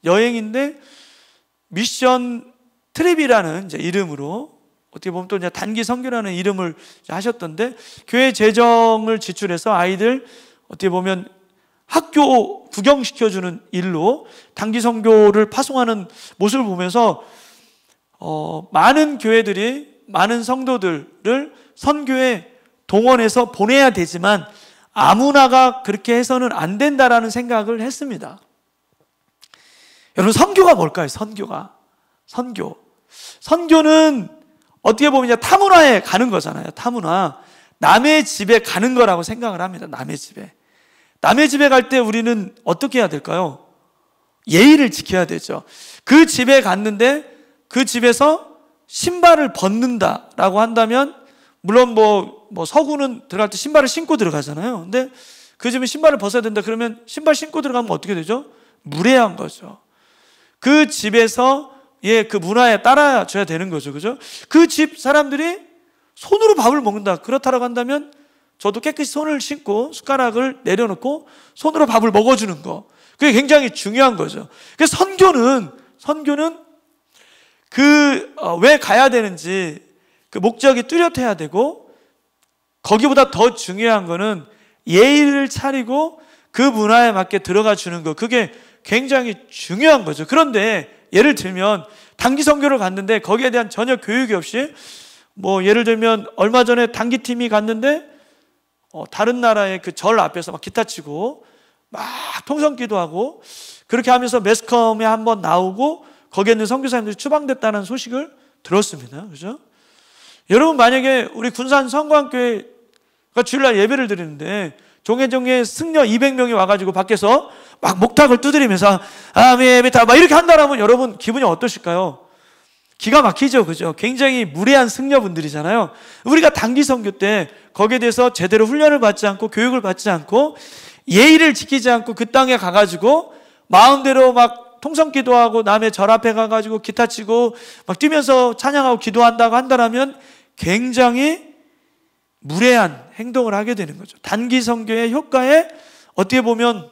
여행인데 미션 트립이라는 이제 이름으로 어떻게 보면 또 이제 단기 선교라는 이름을 하셨던데 교회 재정을 지출해서 아이들 어떻게 보면 학교 구경시켜주는 일로 단기 선교를 파송하는 모습을 보면서 많은 교회들이 많은 성도들을 선교에 동원해서 보내야 되지만 아무나가 그렇게 해서는 안 된다라는 생각을 했습니다. 여러분, 선교가 뭘까요? 선교는 어떻게 보면 이제 타문화에 가는 거잖아요. 타문화. 남의 집에 가는 거라고 생각을 합니다. 남의 집에 갈 때 우리는 어떻게 해야 될까요? 예의를 지켜야 되죠. 그 집에 갔는데 그 집에서 신발을 벗는다라고 한다면 물론 뭐 서구는 들어갈 때 신발을 신고 들어가잖아요. 근데 그 집에 신발을 벗어야 된다 그러면 신발 신고 들어가면 어떻게 되죠? 무례한 거죠. 그 집에서 그 문화에 따라줘야 되는 거죠. 그죠? 그 집 사람들이 손으로 밥을 먹는다. 그렇다라고 한다면 저도 깨끗이 손을 씻고 숟가락을 내려놓고 손으로 밥을 먹어주는 거. 그게 굉장히 중요한 거죠. 그래서 선교는 왜 가야 되는지 그 목적이 뚜렷해야 되고 거기보다 더 중요한 거는 예의를 차리고 그 문화에 맞게 들어가 주는 거. 그게 굉장히 중요한 거죠. 그런데 예를 들면 단기 선교를 갔는데 거기에 대한 전혀 교육이 없이 예를 들면 얼마 전에 단기팀이 갔는데 다른 나라의 그 절 앞에서 막 기타 치고 막 통성기도 하고 그렇게 하면서 매스컴에 한번 나오고 거기에 있는 선교사님들이 추방됐다는 소식을 들었습니다. 그죠? 여러분, 만약에 우리 군산 성광교회가 주일날 예배를 드리는데 종회정에 승려 200명이 와가지고 밖에서 막 목탁을 두드리면서 아메메타 막 이렇게 한다라면 여러분 기분이 어떠실까요? 기가 막히죠, 그죠? 굉장히 무례한 승려분들이잖아요. 우리가 단기 선교 때 거기에 대해서 제대로 훈련을 받지 않고 교육을 받지 않고 예의를 지키지 않고 그 땅에 가가지고 마음대로 막 통성기도하고 남의 절 앞에 가가지고 기타 치고 막 뛰면서 찬양하고 기도한다고 한다라면 굉장히 무례한 행동을 하게 되는 거죠. 단기 선교의 효과에 어떻게 보면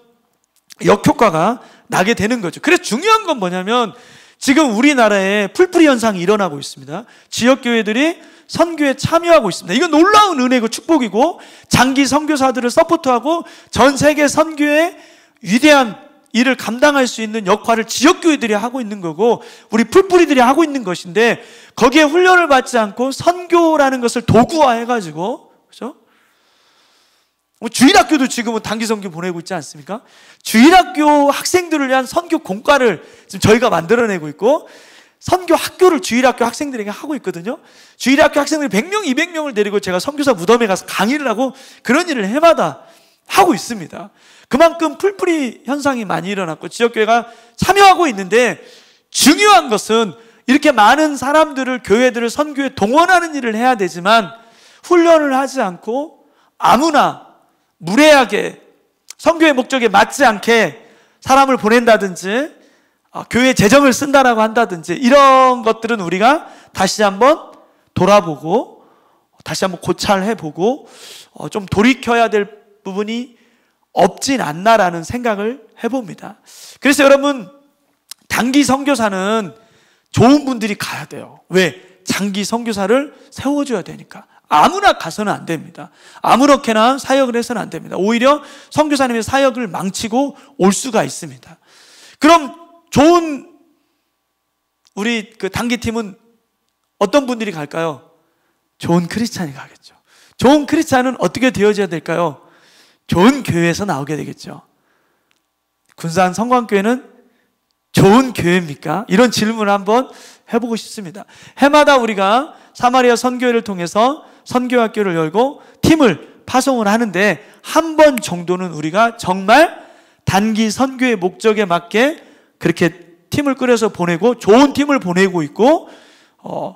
역효과가 나게 되는 거죠. 그래서 중요한 건 뭐냐면 지금 우리나라에 풀뿌리 현상이 일어나고 있습니다. 지역교회들이 선교에 참여하고 있습니다. 이건 놀라운 은혜고 축복이고 장기 선교사들을 서포트하고 전 세계 선교의 위대한 일을 감당할 수 있는 역할을 지역교회들이 하고 있는 거고 우리 풀뿌리들이 하고 있는 것인데 거기에 훈련을 받지 않고 선교라는 것을 도구화해가지고 그죠? 주일학교도 지금은 단기 선교 보내고 있지 않습니까? 주일학교 학생들을 위한 선교 공과를 지금 저희가 만들어내고 있고, 선교 학교를 주일학교 학생들에게 하고 있거든요. 주일학교 학생들이 100명, 200명을 데리고 제가 선교사 무덤에 가서 강의를 하고 그런 일을 해마다 하고 있습니다. 그만큼 풀뿌리 현상이 많이 일어났고 지역교회가 참여하고 있는데, 중요한 것은 이렇게 많은 사람들을, 교회들을 선교에 동원하는 일을 해야 되지만 훈련을 하지 않고 아무나 무례하게 선교의 목적에 맞지 않게 사람을 보낸다든지 교회 재정을 쓴다라고 한다든지, 이런 것들은 우리가 다시 한번 돌아보고 다시 한번 고찰해보고 좀 돌이켜야 될 부분이 없진 않나라는 생각을 해봅니다. 그래서 여러분, 단기 선교사는 좋은 분들이 가야 돼요. 왜? 장기 선교사를 세워줘야 되니까. 아무나 가서는 안 됩니다. 아무렇게나 사역을 해서는 안 됩니다. 오히려 선교사님의 사역을 망치고 올 수가 있습니다. 그럼 좋은 우리 그 단기팀은 어떤 분들이 갈까요? 좋은 크리스찬이 가겠죠. 좋은 크리스찬은 어떻게 되어져야 될까요? 좋은 교회에서 나오게 되겠죠. 군산 성광교회는 좋은 교회입니까? 이런 질문을 한번 해보고 싶습니다. 해마다 우리가 사마리아 선교회를 통해서 선교학교를 열고 팀을 파송을 하는데, 한 번 정도는 우리가 정말 단기 선교의 목적에 맞게 그렇게 팀을 꾸려서 보내고 좋은 팀을 보내고 있고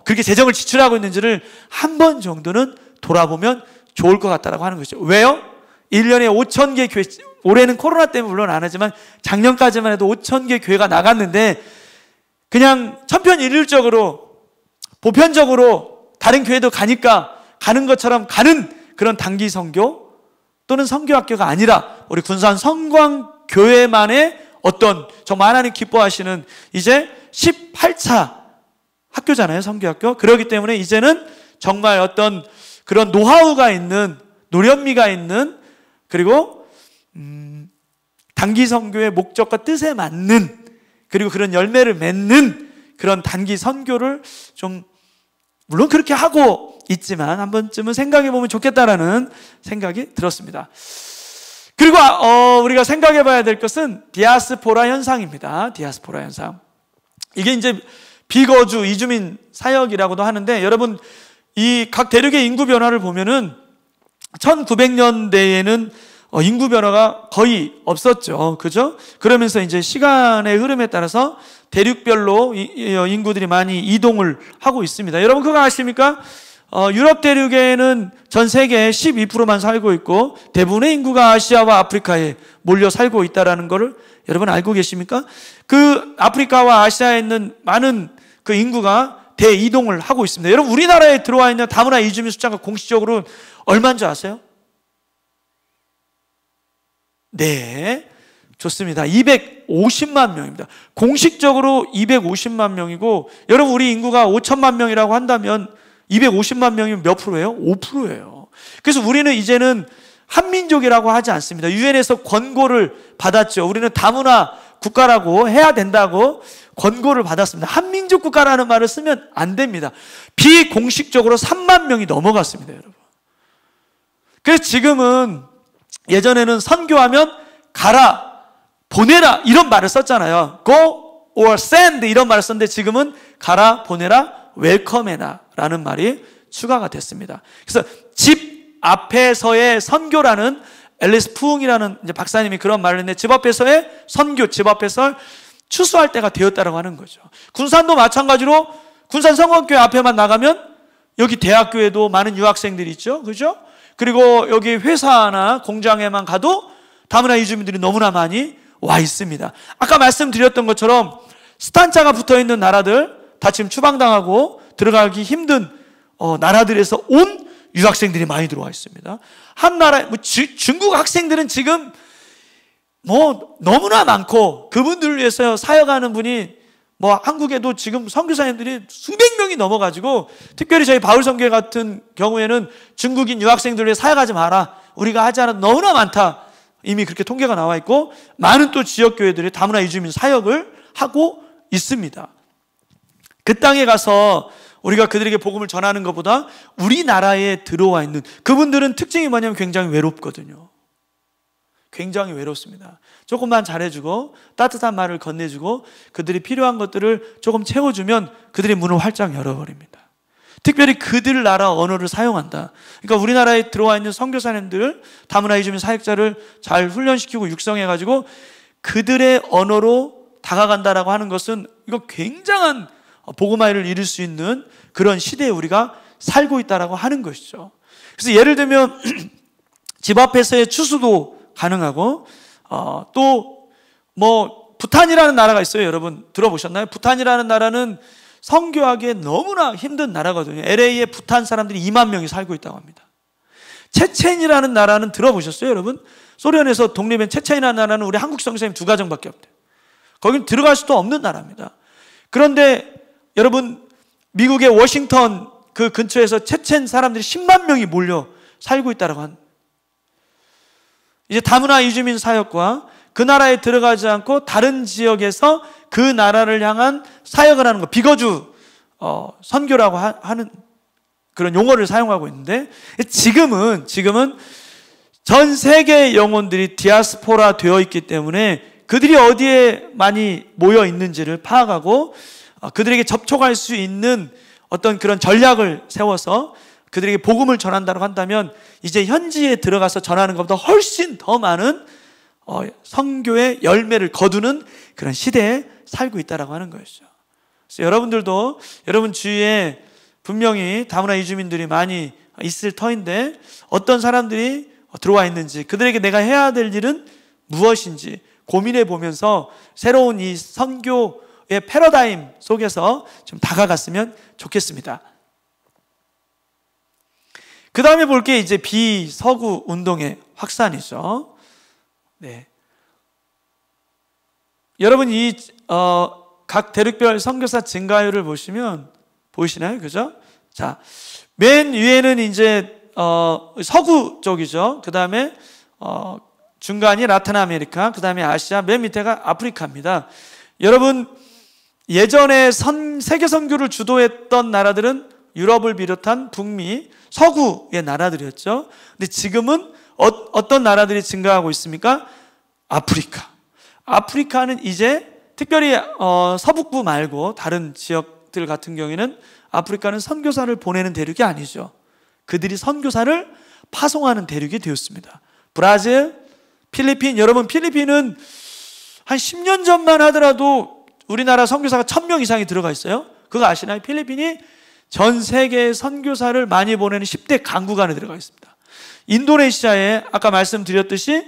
그렇게 재정을 지출하고 있는지를 한 번 정도는 돌아보면 좋을 것 같다라고 하는 것이죠. 왜요? 1년에 5,000개 교회, 올해는 코로나 때문에 물론 안 하지만 작년까지만 해도 5,000개 교회가 나갔는데, 그냥 천편일률적으로 보편적으로 다른 교회도 가니까 가는 것처럼 가는 그런 단기 선교 또는 선교학교가 아니라 우리 군산 성광교회만의 어떤 정말 하나님 기뻐하시는 이제 18차 학교잖아요, 선교학교. 그렇기 때문에 이제는 정말 어떤 그런 노하우가 있는, 노련미가 있는, 그리고 단기 선교의 목적과 뜻에 맞는, 그리고 그런 열매를 맺는 그런 단기 선교를 좀 물론 그렇게 하고 있지만 한 번쯤은 생각해 보면 좋겠다라는 생각이 들었습니다. 그리고 우리가 생각해 봐야 될 것은 디아스포라 현상입니다. 디아스포라 현상. 이게 이제 비거주 이주민 사역이라고도 하는데, 여러분 이 각 대륙의 인구 변화를 보면은 1900년대에는 인구 변화가 거의 없었죠. 그죠? 그러면서 이제 시간의 흐름에 따라서 대륙별로 인구들이 많이 이동을 하고 있습니다. 여러분 그거 아십니까? 유럽 대륙에는 전 세계의 12%만 살고 있고 대부분의 인구가 아시아와 아프리카에 몰려 살고 있다는 것을 여러분 알고 계십니까? 그 아프리카와 아시아에 있는 많은 그 인구가 대이동을 하고 있습니다. 여러분 우리나라에 들어와 있는 다문화 이주민 숫자가 공식적으로 얼마인 줄 아세요? 네, 좋습니다. 250만 명입니다. 공식적으로 250만 명이고, 여러분 우리 인구가 5천만 명이라고 한다면 250만 명이면 몇 프로예요? 5%예요. 그래서 우리는 이제는 한민족이라고 하지 않습니다. 유엔에서 권고를 받았죠. 우리는 다문화 국가라고 해야 된다고 권고를 받았습니다. 한민족 국가라는 말을 쓰면 안 됩니다. 비공식적으로 3만 명이 넘어갔습니다, 여러분. 그래서 지금은, 예전에는 선교하면 가라, 보내라 이런 말을 썼잖아요. Go or send 이런 말을 썼는데, 지금은 가라, 보내라, 웰컴해라 라는 말이 추가가 됐습니다. 그래서 집 앞에서의 선교라는, 앨리스 푸웅이라는 이제 박사님이 그런 말을 했는데, 집 앞에서의 선교, 집 앞에서 추수할 때가 되었다라고 하는 거죠. 군산도 마찬가지로 군산 성광교회 앞에만 나가면 여기 대학교에도 많은 유학생들이 있죠. 그죠? 그리고 여기 회사나 공장에만 가도 다문화 이주민들이 너무나 많이 와 있습니다. 아까 말씀드렸던 것처럼 스탄자가 붙어있는 나라들, 다 지금 추방당하고 들어가기 힘든 나라들에서 온 유학생들이 많이 들어와 있습니다. 한 나라, 중국 학생들은 지금 너무나 많고, 그분들을 위해서 사역하는 분이 한국에도 지금 선교사님들이 수백 명이 넘어가지고, 특별히 저희 바울선교회 같은 경우에는 중국인 유학생들을 사역하지 마라, 우리가 하지 않아도 너무나 많다, 이미 그렇게 통계가 나와 있고, 많은 또 지역교회들이 다문화 이주민 사역을 하고 있습니다. 그 땅에 가서 우리가 그들에게 복음을 전하는 것보다 우리나라에 들어와 있는 그분들은 특징이 뭐냐면 굉장히 외롭거든요. 굉장히 외롭습니다. 조금만 잘해주고 따뜻한 말을 건네주고 그들이 필요한 것들을 조금 채워주면 그들이 문을 활짝 열어버립니다. 특별히 그들 나라 언어를 사용한다. 그러니까 우리나라에 들어와 있는 선교사님들, 다문화 이주민 사역자를 잘 훈련시키고 육성해가지고 그들의 언어로 다가간다라고 하는 것은 이거 굉장한 복음화를 이룰 수 있는 그런 시대에 우리가 살고 있다라고 하는 것이죠. 그래서 예를 들면 집 앞에서의 추수도 가능하고 또 뭐 부탄이라는 나라가 있어요. 여러분 들어보셨나요? 부탄이라는 나라는 선교하기에 너무나 힘든 나라거든요. LA에 부탄 사람들이 2만 명이 살고 있다고 합니다. 체첸이라는 나라는 들어보셨어요, 여러분? 소련에서 독립한 체첸이라는 나라는 우리 한국 선교사님 2가정밖에 없대요. 거긴 들어갈 수도 없는 나라입니다. 그런데 여러분 미국의 워싱턴 그 근처에서 체첸 사람들이 10만 명이 몰려 살고 있다라고 한. 이제 다문화 이주민 사역과 그 나라에 들어가지 않고 다른 지역에서 그 나라를 향한 사역을 하는 거, 비거주 선교라고 하는 그런 용어를 사용하고 있는데, 지금은 전 세계의 영혼들이 디아스포라 되어 있기 때문에 그들이 어디에 많이 모여 있는지를 파악하고 그들에게 접촉할 수 있는 어떤 그런 전략을 세워서 그들에게 복음을 전한다고 한다면 이제 현지에 들어가서 전하는 것보다 훨씬 더 많은 선교의 열매를 거두는 그런 시대에 살고 있다라고 하는 것이죠. 그래서 여러분들도 여러분 주위에 분명히 다문화 이주민들이 많이 있을 터인데 어떤 사람들이 들어와 있는지, 그들에게 내가 해야 될 일은 무엇인지 고민해 보면서 새로운 이 선교의 패러다임 속에서 좀 다가갔으면 좋겠습니다. 그 다음에 볼 게 이제 비서구 운동의 확산이죠. 네. 여러분 이 각 대륙별 선교사 증가율을 보시면 보이시나요? 그죠? 자, 맨 위에는 이제 서구 쪽이죠. 그 다음에 중간이 라틴 아메리카, 그 다음에 아시아, 맨 밑에가 아프리카입니다. 여러분 예전에 세계 선교를 주도했던 나라들은 유럽을 비롯한 북미, 서구의 나라들이었죠. 근데 지금은 어떤 나라들이 증가하고 있습니까? 아프리카는 이제 특별히 서북부 말고 다른 지역들 같은 경우에는 아프리카는 선교사를 보내는 대륙이 아니죠. 그들이 선교사를 파송하는 대륙이 되었습니다. 브라질, 필리핀, 여러분 필리핀은 한 10년 전만 하더라도 우리나라 선교사가 1000명 이상이 들어가 있어요. 그거 아시나요? 필리핀이 전 세계의 선교사를 많이 보내는 10대 강국 안에 들어가 있습니다. 인도네시아에 아까 말씀드렸듯이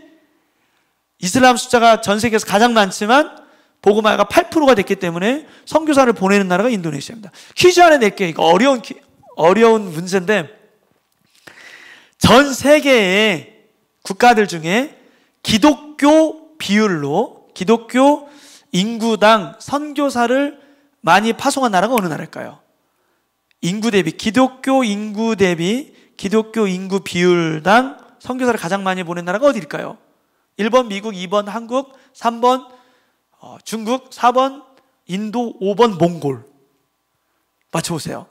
이슬람 숫자가 전 세계에서 가장 많지만 복음화가 8%가 됐기 때문에 선교사를 보내는 나라가 인도네시아입니다. 퀴즈 하나 낼게요. 이거 어려운 문제인데 전 세계의 국가들 중에 기독교 비율로 기독교 인구당 선교사를 많이 파송한 나라가 어느 나라일까요? 인구 대비, 기독교 인구 대비 기독교 인구 비율당 선교사를 가장 많이 보낸 나라가 어디일까요? 1번 미국, 2번 한국, 3번 중국, 4번 인도, 5번 몽골. 맞춰보세요.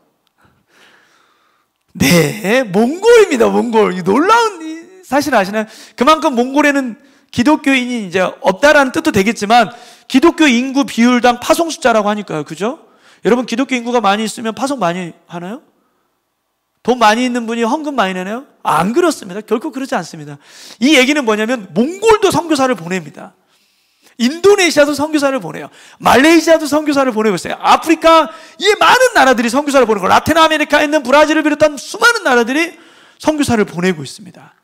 네, 몽골입니다. 몽골. 놀라운 사실 아시나요? 그만큼 몽골에는 기독교인이 이제 없다라는 뜻도 되겠지만 기독교 인구 비율당 파송 숫자라고 하니까요. 그죠? 여러분 기독교 인구가 많이 있으면 파송 많이 하나요? 돈 많이 있는 분이 헌금 많이 내나요? 안 그렇습니다. 결코 그렇지 않습니다. 이 얘기는 뭐냐면 몽골도 선교사를 보냅니다. 인도네시아도 선교사를 보내요. 말레이시아도 선교사를 보내고 있어요. 아프리카 이 많은 나라들이 선교사를 보내고 라틴 아메리카에 있는 브라질을 비롯한 수많은 나라들이 선교사를 보내고 있습니다.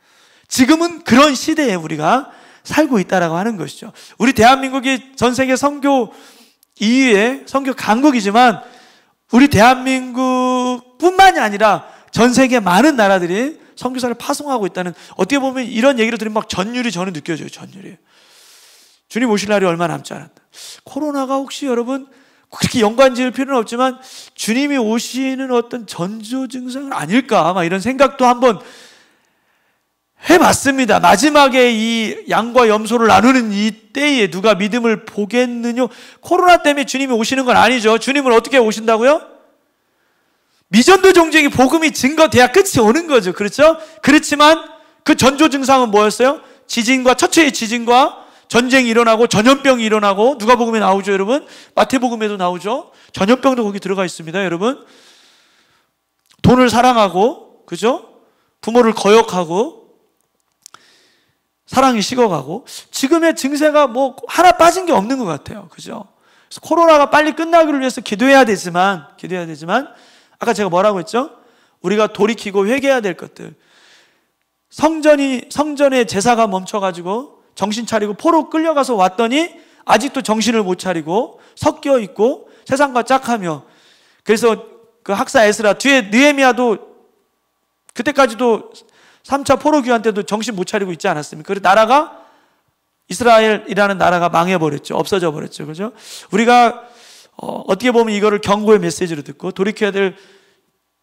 지금은 그런 시대에 우리가 살고 있다라고 하는 것이죠. 우리 대한민국이 전 세계 선교 2위의 선교 강국이지만 우리 대한민국뿐만이 아니라 전 세계 많은 나라들이 선교사를 파송하고 있다는, 어떻게 보면 이런 얘기를 들으면 막 전율이 저는 느껴져요. 전율이. 주님 오실 날이 얼마 남지 않았다. 코로나가 혹시 여러분 그렇게 연관 지을 필요는 없지만 주님이 오시는 어떤 전조 증상은 아닐까, 막 이런 생각도 한번 해봤습니다. 마지막에 이 양과 염소를 나누는 이 때에 누가 믿음을 보겠느냐. 코로나 때문에 주님이 오시는 건 아니죠. 주님은 어떻게 오신다고요? 미전도 종족이 복음이 증거돼야 끝이 오는 거죠. 그렇죠? 그렇지만 그 전조 증상은 뭐였어요? 지진과 처처의 지진과 전쟁이 일어나고 전염병이 일어나고 누가복음에 나오죠, 여러분. 마태복음에도 나오죠. 전염병도 거기 들어가 있습니다, 여러분. 돈을 사랑하고, 그죠? 부모를 거역하고 사랑이 식어가고 지금의 증세가 뭐 하나 빠진 게 없는 것 같아요, 그죠? 그래서 코로나가 빨리 끝나기를 위해서 기도해야 되지만 아까 제가 뭐라고 했죠? 우리가 돌이키고 회개해야 될 것들. 성전의 제사가 멈춰가지고 정신 차리고 포로 끌려가서 왔더니 아직도 정신을 못 차리고 섞여 있고 세상과 짝하며, 그래서 그 학사 에스라 뒤에 느헤미야도 그때까지도 3차 포로 귀환 때도 정신 못 차리고 있지 않았습니까? 그래서 나라가 이스라엘이라는 나라가 망해버렸죠. 없어져 버렸죠. 그죠? 우리가 어떻게 보면 이거를 경고의 메시지로 듣고 돌이켜야 될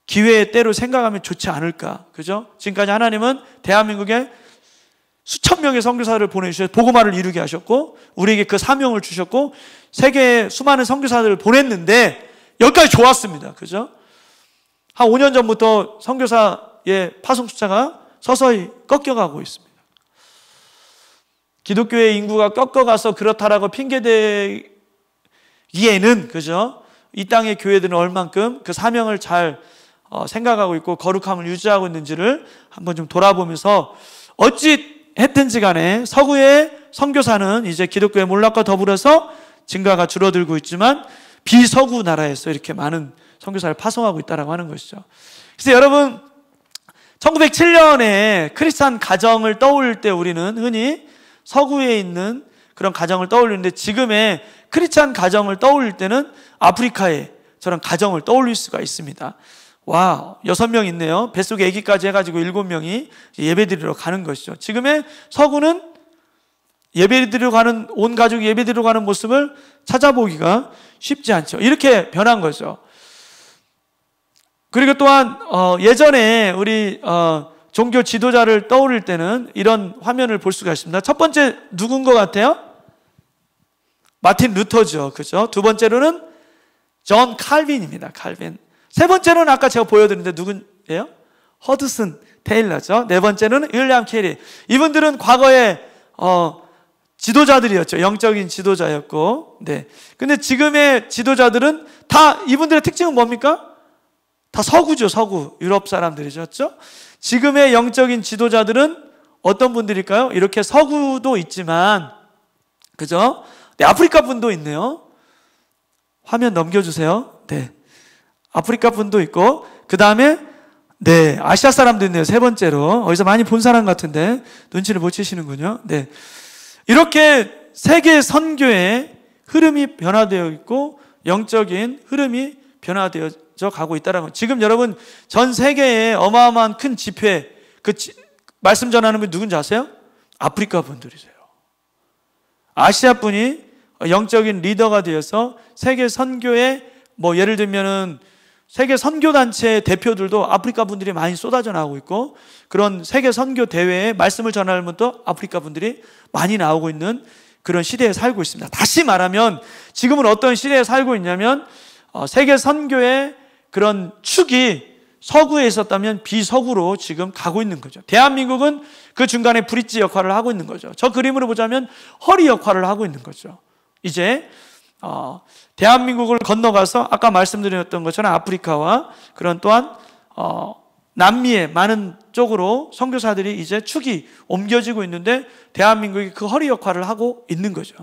기회의 때로 생각하면 좋지 않을까. 그죠? 지금까지 하나님은 대한민국에 수천 명의 선교사를 보내주셔서 복음화를 이루게 하셨고 우리에게 그 사명을 주셨고 세계에 수많은 선교사들을 보냈는데 여기까지 좋았습니다. 그죠? 한 5년 전부터 선교사의 파송 숫자가 서서히 꺾여가고 있습니다. 기독교의 인구가 꺾어가서 그렇다라고 핑계대기에는, 그죠? 이 땅의 교회들은 얼만큼 그 사명을 잘 생각하고 있고 거룩함을 유지하고 있는지를 한번 좀 돌아보면서, 어찌 했든지 간에 서구의 선교사는 이제 기독교의 몰락과 더불어서 증가가 줄어들고 있지만 비서구 나라에서 이렇게 많은 선교사를 파송하고 있다고 하는 것이죠. 그래서 여러분, 1907년에 크리스찬 가정을 떠올릴 때 우리는 흔히 서구에 있는 그런 가정을 떠올리는데, 지금의 크리스찬 가정을 떠올릴 때는 아프리카의 저런 가정을 떠올릴 수가 있습니다. 와, 6명 있네요. 뱃속에 아기까지 해가지고 7명이 예배드리러 가는 것이죠. 지금의 서구는 예배드리러 가는, 온 가족이 예배드리러 가는 모습을 찾아보기가 쉽지 않죠. 이렇게 변한 거죠. 그리고 또한 예전에 우리 종교 지도자를 떠올릴 때는 이런 화면을 볼 수가 있습니다. 첫 번째 누군 것 같아요? 마틴 루터죠. 그죠? 두 번째로는 존 칼빈입니다. 칼빈. 세 번째로는 아까 제가 보여드렸는데 누구예요? 허드슨 테일러죠. 네 번째는 윌리엄 캐리. 이분들은 과거에 지도자들이었죠. 영적인 지도자였고. 네. 근데 지금의 지도자들은 다, 이분들의 특징은 뭡니까? 다 서구죠. 서구. 유럽 사람들이죠. 지금의 영적인 지도자들은 어떤 분들일까요? 이렇게 서구도 있지만, 그죠? 네, 아프리카 분도 있네요. 화면 넘겨주세요. 네. 아프리카 분도 있고, 그 다음에, 네, 아시아 사람도 있네요. 세 번째로. 어디서 많이 본 사람 같은데, 눈치를 못 채시는군요. 네. 이렇게 세계 선교의 흐름이 변화되어 있고, 영적인 흐름이 변화되어져 가고 있다는 거. 지금 여러분, 전 세계에 어마어마한 큰 집회, 말씀 전하는 분 누군지 아세요? 아프리카 분들이세요. 아시아 분이 영적인 리더가 되어서 세계 선교에, 뭐 예를 들면은 세계 선교단체 대표들도 아프리카 분들이 많이 쏟아져 나오고 있고, 그런 세계 선교 대회에 말씀을 전하는 분도 아프리카 분들이 많이 나오고 있는 그런 시대에 살고 있습니다. 다시 말하면 지금은 어떤 시대에 살고 있냐면, 세계 선교의 그런 축이 서구에 있었다면 비서구로 지금 가고 있는 거죠. 대한민국은 그 중간에 브릿지 역할을 하고 있는 거죠. 저 그림으로 보자면 허리 역할을 하고 있는 거죠. 이제 대한민국을 건너가서 아까 말씀드렸던 것처럼 아프리카와 그런 또한 남미의 많은 쪽으로 선교사들이 이제 축이 옮겨지고 있는데, 대한민국이 그 허리 역할을 하고 있는 거죠.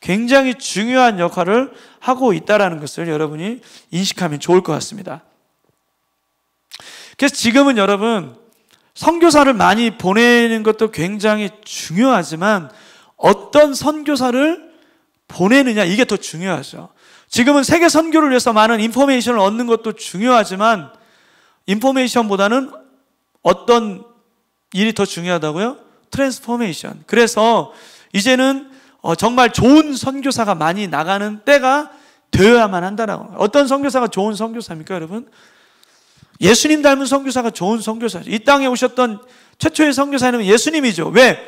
굉장히 중요한 역할을 하고 있다는 것을 여러분이 인식하면 좋을 것 같습니다. 그래서 지금은 여러분, 선교사를 많이 보내는 것도 굉장히 중요하지만 어떤 선교사를 보내느냐, 이게 더 중요하죠. 지금은 세계 선교를 위해서 많은 인포메이션을 얻는 것도 중요하지만 인포메이션보다는 어떤 일이 더 중요하다고요? 트랜스포메이션. 그래서 이제는 정말 좋은 선교사가 많이 나가는 때가 되어야만 한다라고. 어떤 선교사가 좋은 선교사입니까, 여러분? 예수님 닮은 선교사가 좋은 선교사죠. 이 땅에 오셨던 최초의 선교사는 예수님이죠. 왜?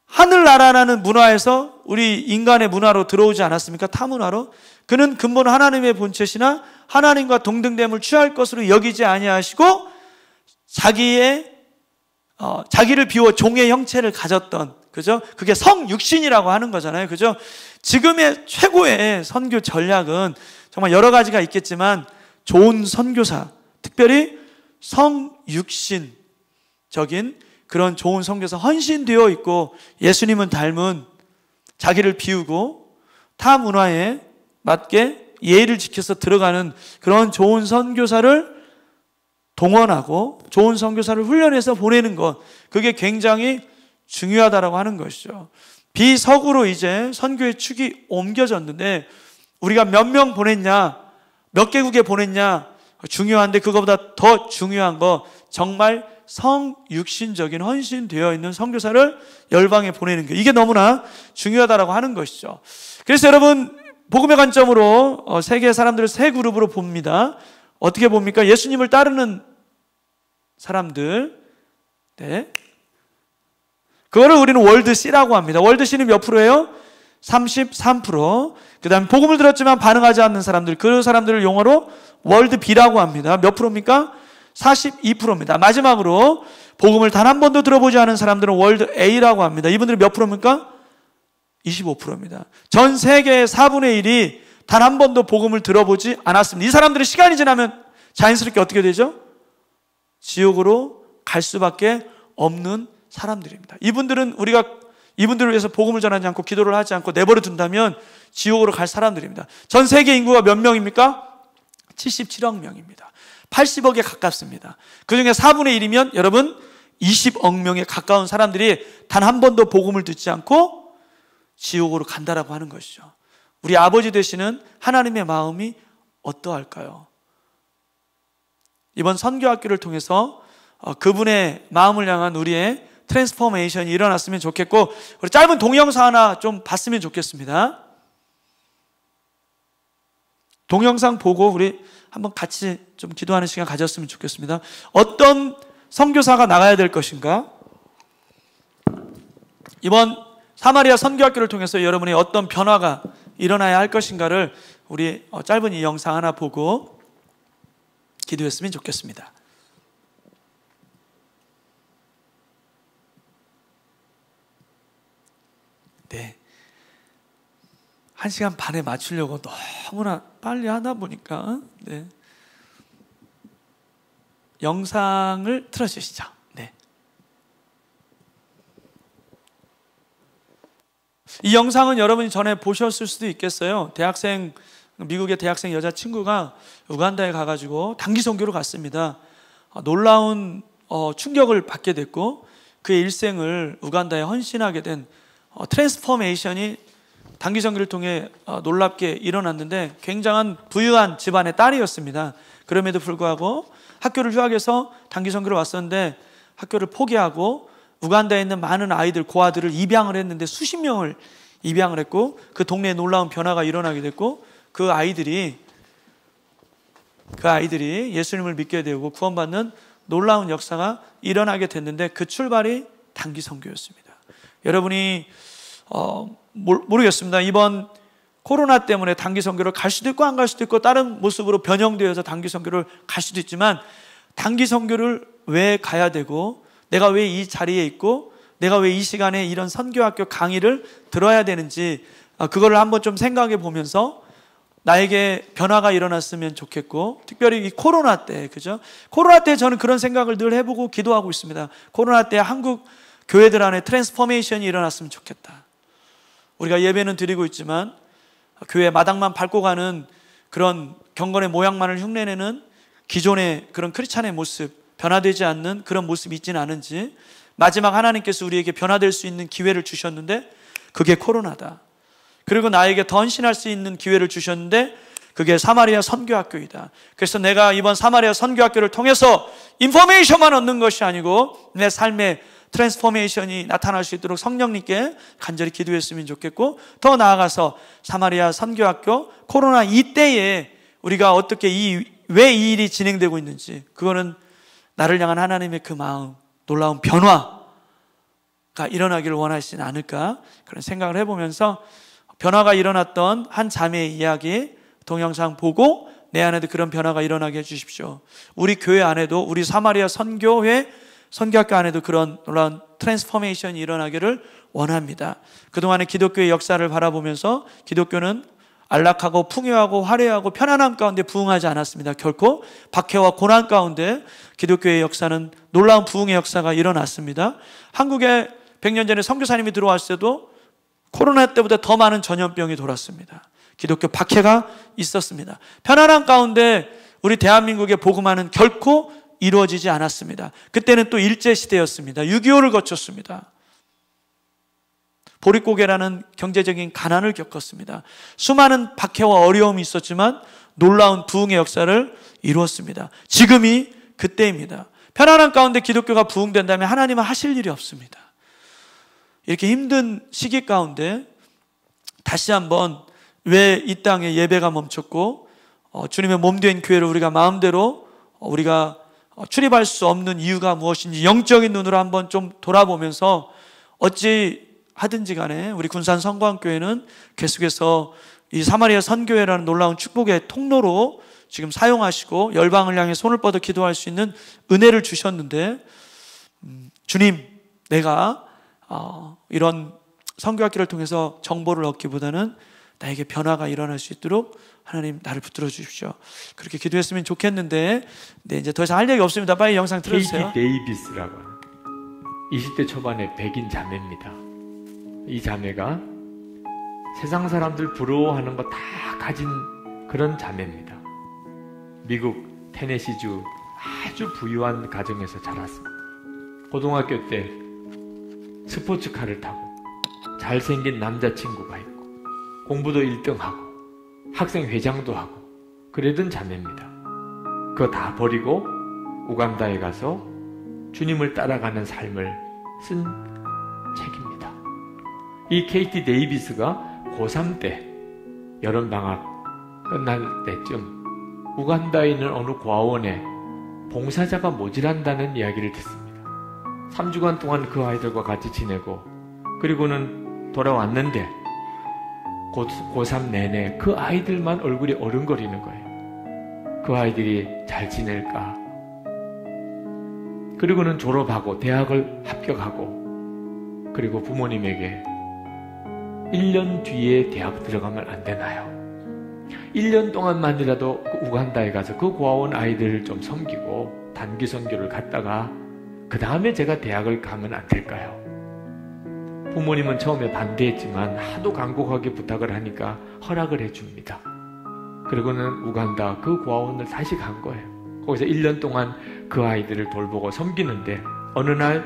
하늘나라라는 문화에서 우리 인간의 문화로 들어오지 않았습니까? 타문화로. 그는 근본 하나님의 본체시나 하나님과 동등됨을 취할 것으로 여기지 아니하시고 자기를 비워 종의 형체를 가졌던, 그죠? 그게 성육신이라고 하는 거잖아요, 그죠? 지금의 최고의 선교 전략은 정말 여러 가지가 있겠지만 좋은 선교사, 특별히 성육신적인 그런 좋은 선교사, 헌신되어 있고 예수님은 닮은, 자기를 비우고 타 문화에 맞게 예의를 지켜서 들어가는 그런 좋은 선교사를 동원하고 좋은 선교사를 훈련해서 보내는 것, 그게 굉장히 중요하다라고 하는 것이죠. 비석으로 이제 선교의 축이 옮겨졌는데 우리가 몇 명 보냈냐, 몇 개국에 보냈냐 중요한데, 그거보다 더 중요한 거 정말 성육신적인 헌신되어 있는 선교사를 열방에 보내는 것, 이게 너무나 중요하다라고 하는 것이죠. 그래서 여러분, 복음의 관점으로 세계 사람들을 세 그룹으로 봅니다. 어떻게 봅니까? 예수님을 따르는 사람들, 네, 그거를 우리는 월드 C라고 합니다. 월드 C는 몇 프로예요? 33%. 그 다음에 복음을 들었지만 반응하지 않는 사람들, 그 사람들을 용어로 월드 B라고 합니다. 몇 프로입니까? 42%입니다. 마지막으로 복음을 단 한 번도 들어보지 않은 사람들은 월드 A라고 합니다. 이분들이 몇 프로입니까? 25%입니다. 전 세계의 4분의 1이 단 한 번도 복음을 들어보지 않았습니다. 이 사람들은 시간이 지나면 자연스럽게 어떻게 되죠? 지옥으로 갈 수밖에 없는 사람들입니다. 우리가 이분들을 위해서 복음을 전하지 않고 기도를 하지 않고 내버려 둔다면 지옥으로 갈 사람들입니다. 전 세계 인구가 몇 명입니까? 77억 명입니다. 80억에 가깝습니다. 그 중에 4분의 1이면 여러분 20억 명에 가까운 사람들이 단 한 번도 복음을 듣지 않고 지옥으로 간다라고 하는 것이죠. 우리 아버지 되시는 하나님의 마음이 어떠할까요? 이번 선교학교를 통해서 그분의 마음을 향한 우리의 트랜스포메이션이 일어났으면 좋겠고, 우리 짧은 동영상 하나 좀 봤으면 좋겠습니다. 동영상 보고 우리 한번 같이 좀 기도하는 시간 가졌으면 좋겠습니다. 어떤 선교사가 나가야 될 것인가? 이번 사마리아 선교학교를 통해서 여러분이 어떤 변화가 일어나야 할 것인가를 우리 짧은 이 영상 하나 보고 기도했으면 좋겠습니다. 네, 1시간 반에 맞추려고 너무나 빨리 하다 보니까, 네, 영상을 틀어주시죠. 네. 이 영상은 여러분이 전에 보셨을 수도 있겠어요. 미국의 대학생 여자친구가 우간다에 가가지고 단기 선교로 갔습니다. 놀라운 충격을 받게 됐고 그의 일생을 우간다에 헌신하게 된 트랜스포메이션이 단기 선교를 통해 놀랍게 일어났는데, 굉장한 부유한 집안의 딸이었습니다. 그럼에도 불구하고 학교를 휴학해서 단기 선교를 왔었는데 학교를 포기하고 우간다에 있는 많은 아이들, 고아들을 입양을 했는데 수십 명을 입양을 했고, 그 동네에 놀라운 변화가 일어나게 됐고, 그 아이들이 예수님을 믿게 되고 구원받는 놀라운 역사가 일어나게 됐는데, 그 출발이 단기 선교였습니다. 여러분이 모르겠습니다. 이번 코로나 때문에 단기 선교를 갈 수도 있고 안 갈 수도 있고 다른 모습으로 변형되어서 단기 선교를 갈 수도 있지만, 단기 선교를 왜 가야 되고, 내가 왜 이 자리에 있고, 내가 왜 이 시간에 이런 선교학교 강의를 들어야 되는지, 그거를 한번 좀 생각해 보면서 나에게 변화가 일어났으면 좋겠고, 특별히 이 코로나 때, 그죠? 코로나 때 저는 그런 생각을 늘 해보고 기도하고 있습니다. 코로나 때 한국 교회들 안에 트랜스포메이션이 일어났으면 좋겠다. 우리가 예배는 드리고 있지만 교회 마당만 밟고 가는 그런 경건의 모양만을 흉내내는 기존의 그런 크리스찬의 모습, 변화되지 않는 그런 모습이 있지는 않은지, 마지막 하나님께서 우리에게 변화될 수 있는 기회를 주셨는데 그게 코로나다. 그리고 나에게 더 헌신할 수 있는 기회를 주셨는데 그게 사마리아 선교학교이다. 그래서 내가 이번 사마리아 선교학교를 통해서 인포메이션만 얻는 것이 아니고 내 삶의 트랜스포메이션이 나타날 수 있도록 성령님께 간절히 기도했으면 좋겠고, 더 나아가서 사마리아 선교학교 코로나 이때에 우리가 어떻게 왜 이 일이 진행되고 있는지, 그거는 나를 향한 하나님의 그 마음, 놀라운 변화가 일어나기를 원하시지 않을까, 그런 생각을 해보면서 변화가 일어났던 한 자매의 이야기 동영상 보고 내 안에도 그런 변화가 일어나게 해주십시오. 우리 교회 안에도, 우리 사마리아 선교회 선교학교 안에도 그런 놀라운 트랜스포메이션이 일어나기를 원합니다. 그동안의 기독교의 역사를 바라보면서 기독교는 안락하고 풍요하고 화려하고 편안함 가운데 부흥하지 않았습니다. 결코 박해와 고난 가운데 기독교의 역사는 놀라운 부흥의 역사가 일어났습니다. 한국에 100년 전에 선교사님이 들어왔을 때도 코로나 때보다 더 많은 전염병이 돌았습니다. 기독교 박해가 있었습니다. 편안함 가운데 우리 대한민국의 복음화는 결코 이루어지지 않았습니다. 그때는 또 일제시대였습니다. 6.25를 거쳤습니다. 보릿고개라는 경제적인 가난을 겪었습니다. 수많은 박해와 어려움이 있었지만 놀라운 부흥의 역사를 이루었습니다. 지금이 그때입니다. 편안한 가운데 기독교가 부흥된다면 하나님은 하실 일이 없습니다. 이렇게 힘든 시기 가운데 다시 한번 왜 이 땅에 예배가 멈췄고 주님의 몸된 교회를 우리가 마음대로 우리가 출입할 수 없는 이유가 무엇인지 영적인 눈으로 한번 좀 돌아보면서 어찌 하든지 간에 우리 군산 성광교회는 계속해서 이 사마리아 선교회라는 놀라운 축복의 통로로 지금 사용하시고 열방을 향해 손을 뻗어 기도할 수 있는 은혜를 주셨는데 주님, 내가 이런 선교학기를 통해서 정보를 얻기보다는 나에게 변화가 일어날 수 있도록 하나님 나를 붙들어 주십시오. 그렇게 기도했으면 좋겠는데 이제 더 이상 할 얘기 없습니다. 빨리 영상 틀어주세요. KT 데이비스라고 20대 초반의 백인 자매입니다. 이 자매가 세상 사람들 부러워하는 거 다 가진 그런 자매입니다. 미국 테네시주 아주 부유한 가정에서 자랐습니다. 고등학교 때 스포츠카를 타고 잘생긴 남자친구가 있고 공부도 1등하고 학생회장도 하고 그러던 자매입니다. 그거 다 버리고 우간다에 가서 주님을 따라가는 삶을 쓴 책입니다. 이 KT 데이비스가 고3 때 여름방학 끝날 때쯤 우간다에 있는 어느 고아원에 봉사자가 모자란다는 이야기를 듣습니다. 3주간 동안 그 아이들과 같이 지내고 그리고는 돌아왔는데 고3 내내 그 아이들만 얼굴이 어른거리는 거예요. 그 아이들이 잘 지낼까? 그리고는 졸업하고 대학을 합격하고 그리고 부모님에게 1년 뒤에 대학 들어가면 안 되나요? 1년 동안만이라도 그 우간다에 가서 그 고아원 아이들을 좀 섬기고 단기 선교를 갔다가 그 다음에 제가 대학을 가면 안 될까요? 부모님은 처음에 반대했지만 하도 간곡하게 부탁을 하니까 허락을 해줍니다. 그리고는 우간다 그 고아원을 다시 간 거예요. 거기서 1년 동안 그 아이들을 돌보고 섬기는데 어느 날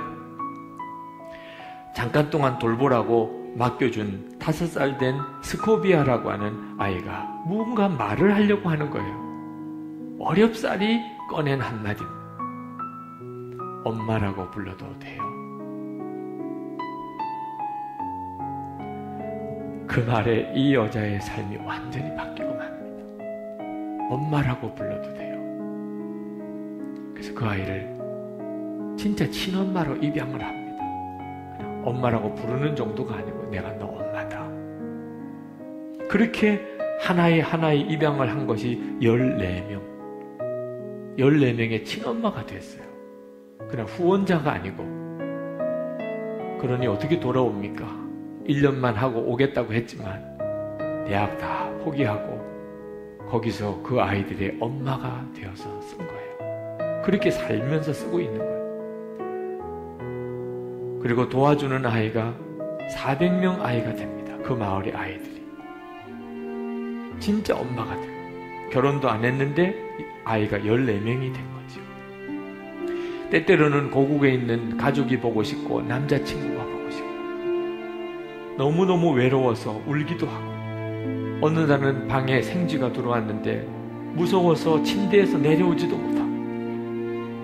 잠깐 동안 돌보라고 맡겨준 5살 된 스코비아라고 하는 아이가 뭔가 말을 하려고 하는 거예요. 어렵사리 꺼낸 한마디, 엄마라고 불러도 돼요. 그 말에 이 여자의 삶이 완전히 바뀌고 맙니다. 엄마라고 불러도 돼요. 그래서 그 아이를 진짜 친엄마로 입양을 합니다. 그냥 엄마라고 부르는 정도가 아니고 내가 너 엄마다. 그렇게 하나의 입양을 한 것이 14명. 14명의 친엄마가 됐어요. 그냥 후원자가 아니고. 그러니 어떻게 돌아옵니까? 1년만 하고 오겠다고 했지만 대학 다 포기하고 거기서 그 아이들의 엄마가 되어서 쓴 거예요. 그렇게 살면서 쓰고 있는 거예요. 그리고 도와주는 아이가 400명 아이가 됩니다. 그 마을의 아이들이. 진짜 엄마가 돼요. 결혼도 안 했는데 아이가 14명이 된 거죠. 때때로는 고국에 있는 가족이 보고 싶고 남자친구가 보고 싶고 너무너무 외로워서 울기도 하고 어느 날은 방에 생쥐가 들어왔는데 무서워서 침대에서 내려오지도 못하고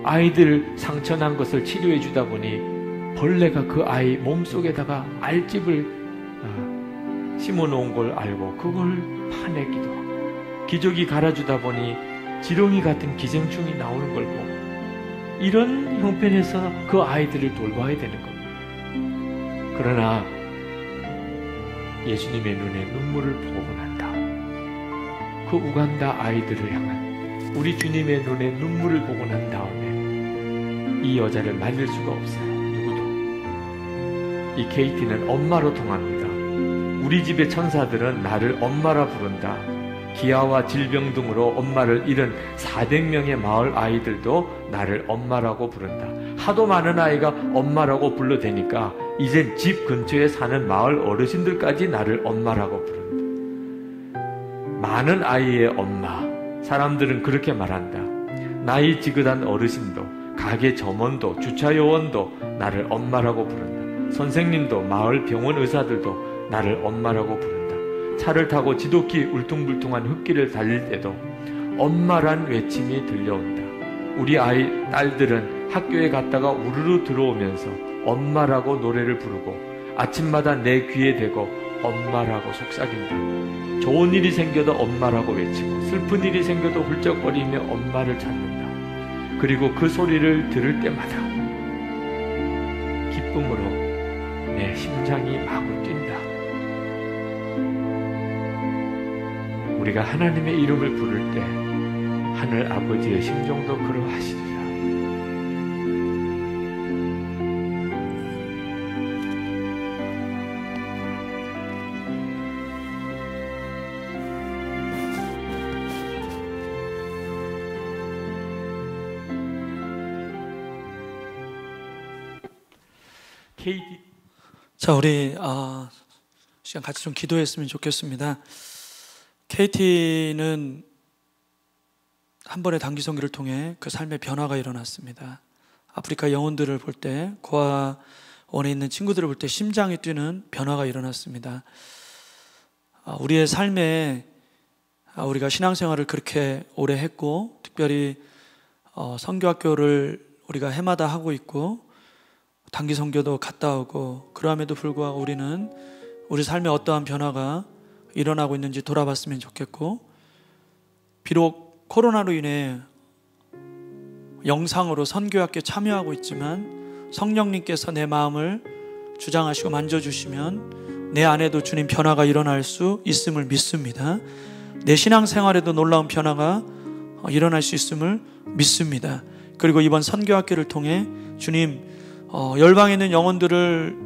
아이들 상처난 것을 치료해 주다 보니 벌레가 그 아이 몸속에다가 알집을 심어놓은 걸 알고 그걸 파내기도 하고 기저귀 갈아주다 보니 지렁이 같은 기생충이 나오는 걸 보고 이런 형편에서 그 아이들을 돌봐야 되는 겁니다. 그러나 예수님의 눈에 눈물을 보고 난 다음 그 우간다 아이들을 향한 우리 주님의 눈에 눈물을 보고 난 다음에 이 여자를 말릴 수가 없어요. 누구도. 이 케이티는 엄마로 통합니다. 우리 집의 천사들은 나를 엄마라 부른다. 기아와 질병 등으로 엄마를 잃은 400명의 마을 아이들도 나를 엄마라고 부른다. 하도 많은 아이가 엄마라고 불러대니까 이젠 집 근처에 사는 마을 어르신들까지 나를 엄마라고 부른다. 많은 아이의 엄마. 사람들은 그렇게 말한다. 나이 지긋한 어르신도, 가게 점원도, 주차 요원도 나를 엄마라고 부른다. 선생님도, 마을 병원 의사들도 나를 엄마라고 부른다. 차를 타고 지독히 울퉁불퉁한 흙길을 달릴 때도 엄마란 외침이 들려온다. 우리 아이 딸들은 학교에 갔다가 우르르 들어오면서 엄마라고 노래를 부르고 아침마다 내 귀에 대고 엄마라고 속삭인다. 좋은 일이 생겨도 엄마라고 외치고 슬픈 일이 생겨도 훌쩍거리며 엄마를 찾는다. 그리고 그 소리를 들을 때마다 기쁨으로 내 심장이 마구 뛴다. 우리가 하나님의 이름을 부를 때 하늘 아버지의 심정도 그러하시리라. 자, 우리 시간 같이 좀 기도했으면 좋겠습니다. KT는 한 번의 단기 선교를 통해 그 삶의 변화가 일어났습니다. 아프리카 영혼들을 볼 때, 고아원에 있는 친구들을 볼 때 심장이 뛰는 변화가 일어났습니다. 우리의 삶에 우리가 신앙생활을 그렇게 오래 했고, 특별히 선교학교를 우리가 해마다 하고 있고 단기 선교도 갔다 오고, 그럼에도 불구하고 우리는 우리 삶에 어떠한 변화가 일어나고 있는지 돌아봤으면 좋겠고, 비록 코로나로 인해 영상으로 선교학교에 참여하고 있지만 성령님께서 내 마음을 주장하시고 만져주시면 내 안에도 주님 변화가 일어날 수 있음을 믿습니다. 내 신앙생활에도 놀라운 변화가 일어날 수 있음을 믿습니다. 그리고 이번 선교학교를 통해 주님 열방에 있는 영혼들을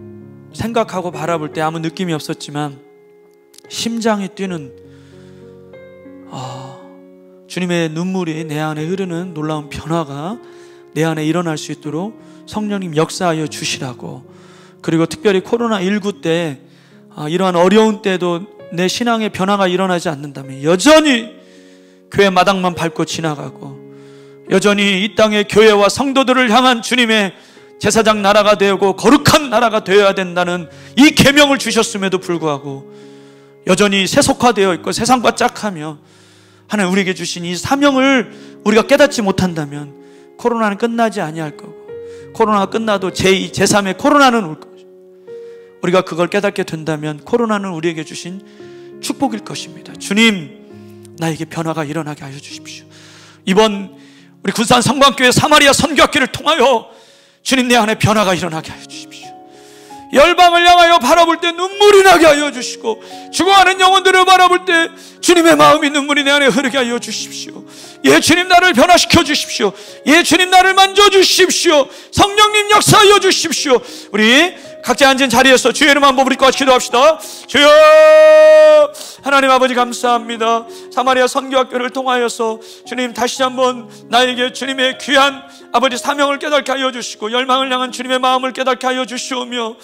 생각하고 바라볼 때 아무 느낌이 없었지만 심장이 뛰는 주님의 눈물이 내 안에 흐르는 놀라운 변화가 내 안에 일어날 수 있도록 성령님 역사하여 주시라고, 그리고 특별히 코로나19 때 이러한 어려운 때도 내 신앙의 변화가 일어나지 않는다면 여전히 교회 마당만 밟고 지나가고 여전히 이 땅의 교회와 성도들을 향한 주님의 제사장 나라가 되고 거룩한 나라가 되어야 된다는 이 계명을 주셨음에도 불구하고 여전히 세속화되어 있고 세상과 짝하며 하나님 우리에게 주신 이 사명을 우리가 깨닫지 못한다면 코로나는 끝나지 아니할 거고, 코로나가 끝나도 제2, 제3의 코로나는 올 것이고, 우리가 그걸 깨닫게 된다면 코로나는 우리에게 주신 축복일 것입니다. 주님, 나에게 변화가 일어나게 하여 주십시오. 이번 우리 군산 성광교회 사마리아 선교학교를 통하여 주님 내 안에 변화가 일어나게 하여 주십시오. 열방을 향하여 바라볼 때 눈물이 나게 하여 주시고, 죽어가는 영혼들을 바라볼 때 주님의 마음이 눈물이 내 안에 흐르게 하여 주십시오. 예, 주님 나를 변화시켜 주십시오. 예, 주님 나를 만져주십시오. 성령님 역사하여 주십시오. 우리 각자 앉은 자리에서 주의 이름 한번 부르고 기도합시다. 주여, 하나님 아버지 감사합니다. 사마리아 선교학교를 통하여서 주님 다시 한번 나에게 주님의 귀한 아버지 사명을 깨닫게 하여 주시고 열망을 향한 주님의 마음을 깨닫게 하여 주시오며,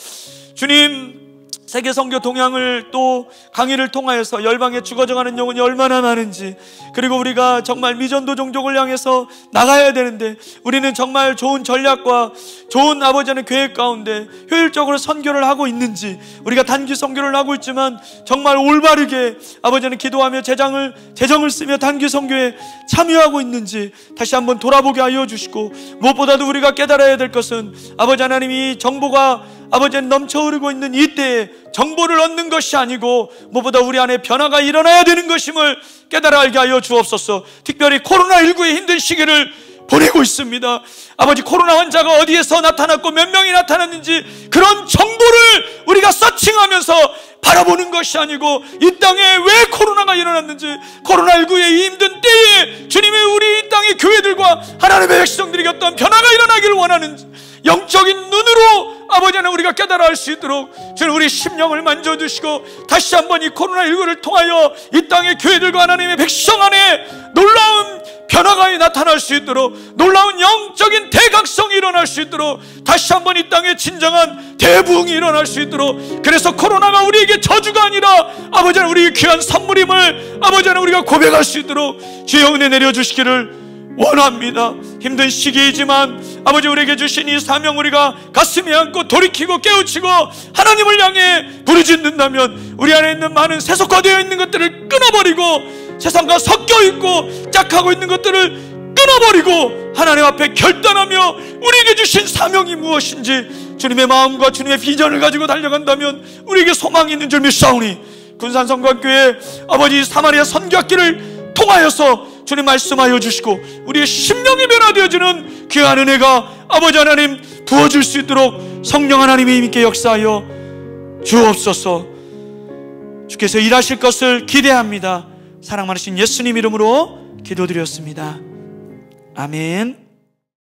주님 세계 선교 동향을 또 강의를 통하여서 열방에 죽어져가는 영혼이 얼마나 많은지, 그리고 우리가 정말 미전도 종족을 향해서 나가야 되는데 우리는 정말 좋은 전략과 좋은 아버지의 계획 가운데 효율적으로 선교를 하고 있는지, 우리가 단기 선교를 하고 있지만 정말 올바르게 아버지는 기도하며 재정을 쓰며 단기 선교에 참여하고 있는지 다시 한번 돌아보게 하여 주시고, 무엇보다도 우리가 깨달아야 될 것은 아버지 하나님이 정보가 아버지는 넘쳐 흐르고 있는 이때에 정보를 얻는 것이 아니고 무엇보다 우리 안에 변화가 일어나야 되는 것임을 깨달아 알게 하여 주옵소서. 특별히 코로나19의 힘든 시기를 보내고 있습니다. 아버지, 코로나 환자가 어디에서 나타났고 몇 명이 나타났는지 그런 정보를 우리가 서칭하면서 바라보는 것이 아니고, 이 땅에 왜 코로나가 일어났는지, 코로나19의 이 힘든 때에 주님의 우리 이 땅의 교회들과 하나님의 백성들에게 어떤 변화가 일어나기를 원하는지 영적인 눈으로 아버지 하나님 우리가 깨달아 알 수 있도록 주님 우리 심령을 만져주시고, 다시 한번 이 코로나19를 통하여 이 땅의 교회들과 하나님의 백성 안에 놀라운 변화가 나타날 수 있도록, 놀라운 영적인 대각성이 일어날 수 있도록, 다시 한번 이 땅에 진정한 대부흥이 일어날 수 있도록, 그래서 코로나가 우리에게 저주가 아니라 아버지 하나님 우리의 귀한 선물임을 아버지 하나님 우리가 고백할 수 있도록 주의 은혜 내려주시기를 원합니다. 힘든 시기이지만 아버지 우리에게 주신 이 사명 우리가 가슴에 안고 돌이키고 깨우치고 하나님을 향해 부르짖는다면, 우리 안에 있는 많은 세속화되어 있는 것들을 끊어버리고, 세상과 섞여 있고 짝하고 있는 것들을 끊어버리고 하나님 앞에 결단하며 우리에게 주신 사명이 무엇인지 주님의 마음과 주님의 비전을 가지고 달려간다면 우리에게 소망이 있는 줄 믿사오니, 군산성곽교회 아버지 사마리아 선교학기를 통하여서 주님 말씀하여 주시고 우리의 심령이 변화되어지는 귀한 은혜가 아버지 하나님 부어줄 수 있도록 성령 하나님이 힘있게 역사하여 주옵소서. 주께서 일하실 것을 기대합니다. 사랑 많으신 예수님 이름으로 기도드렸습니다. 아멘.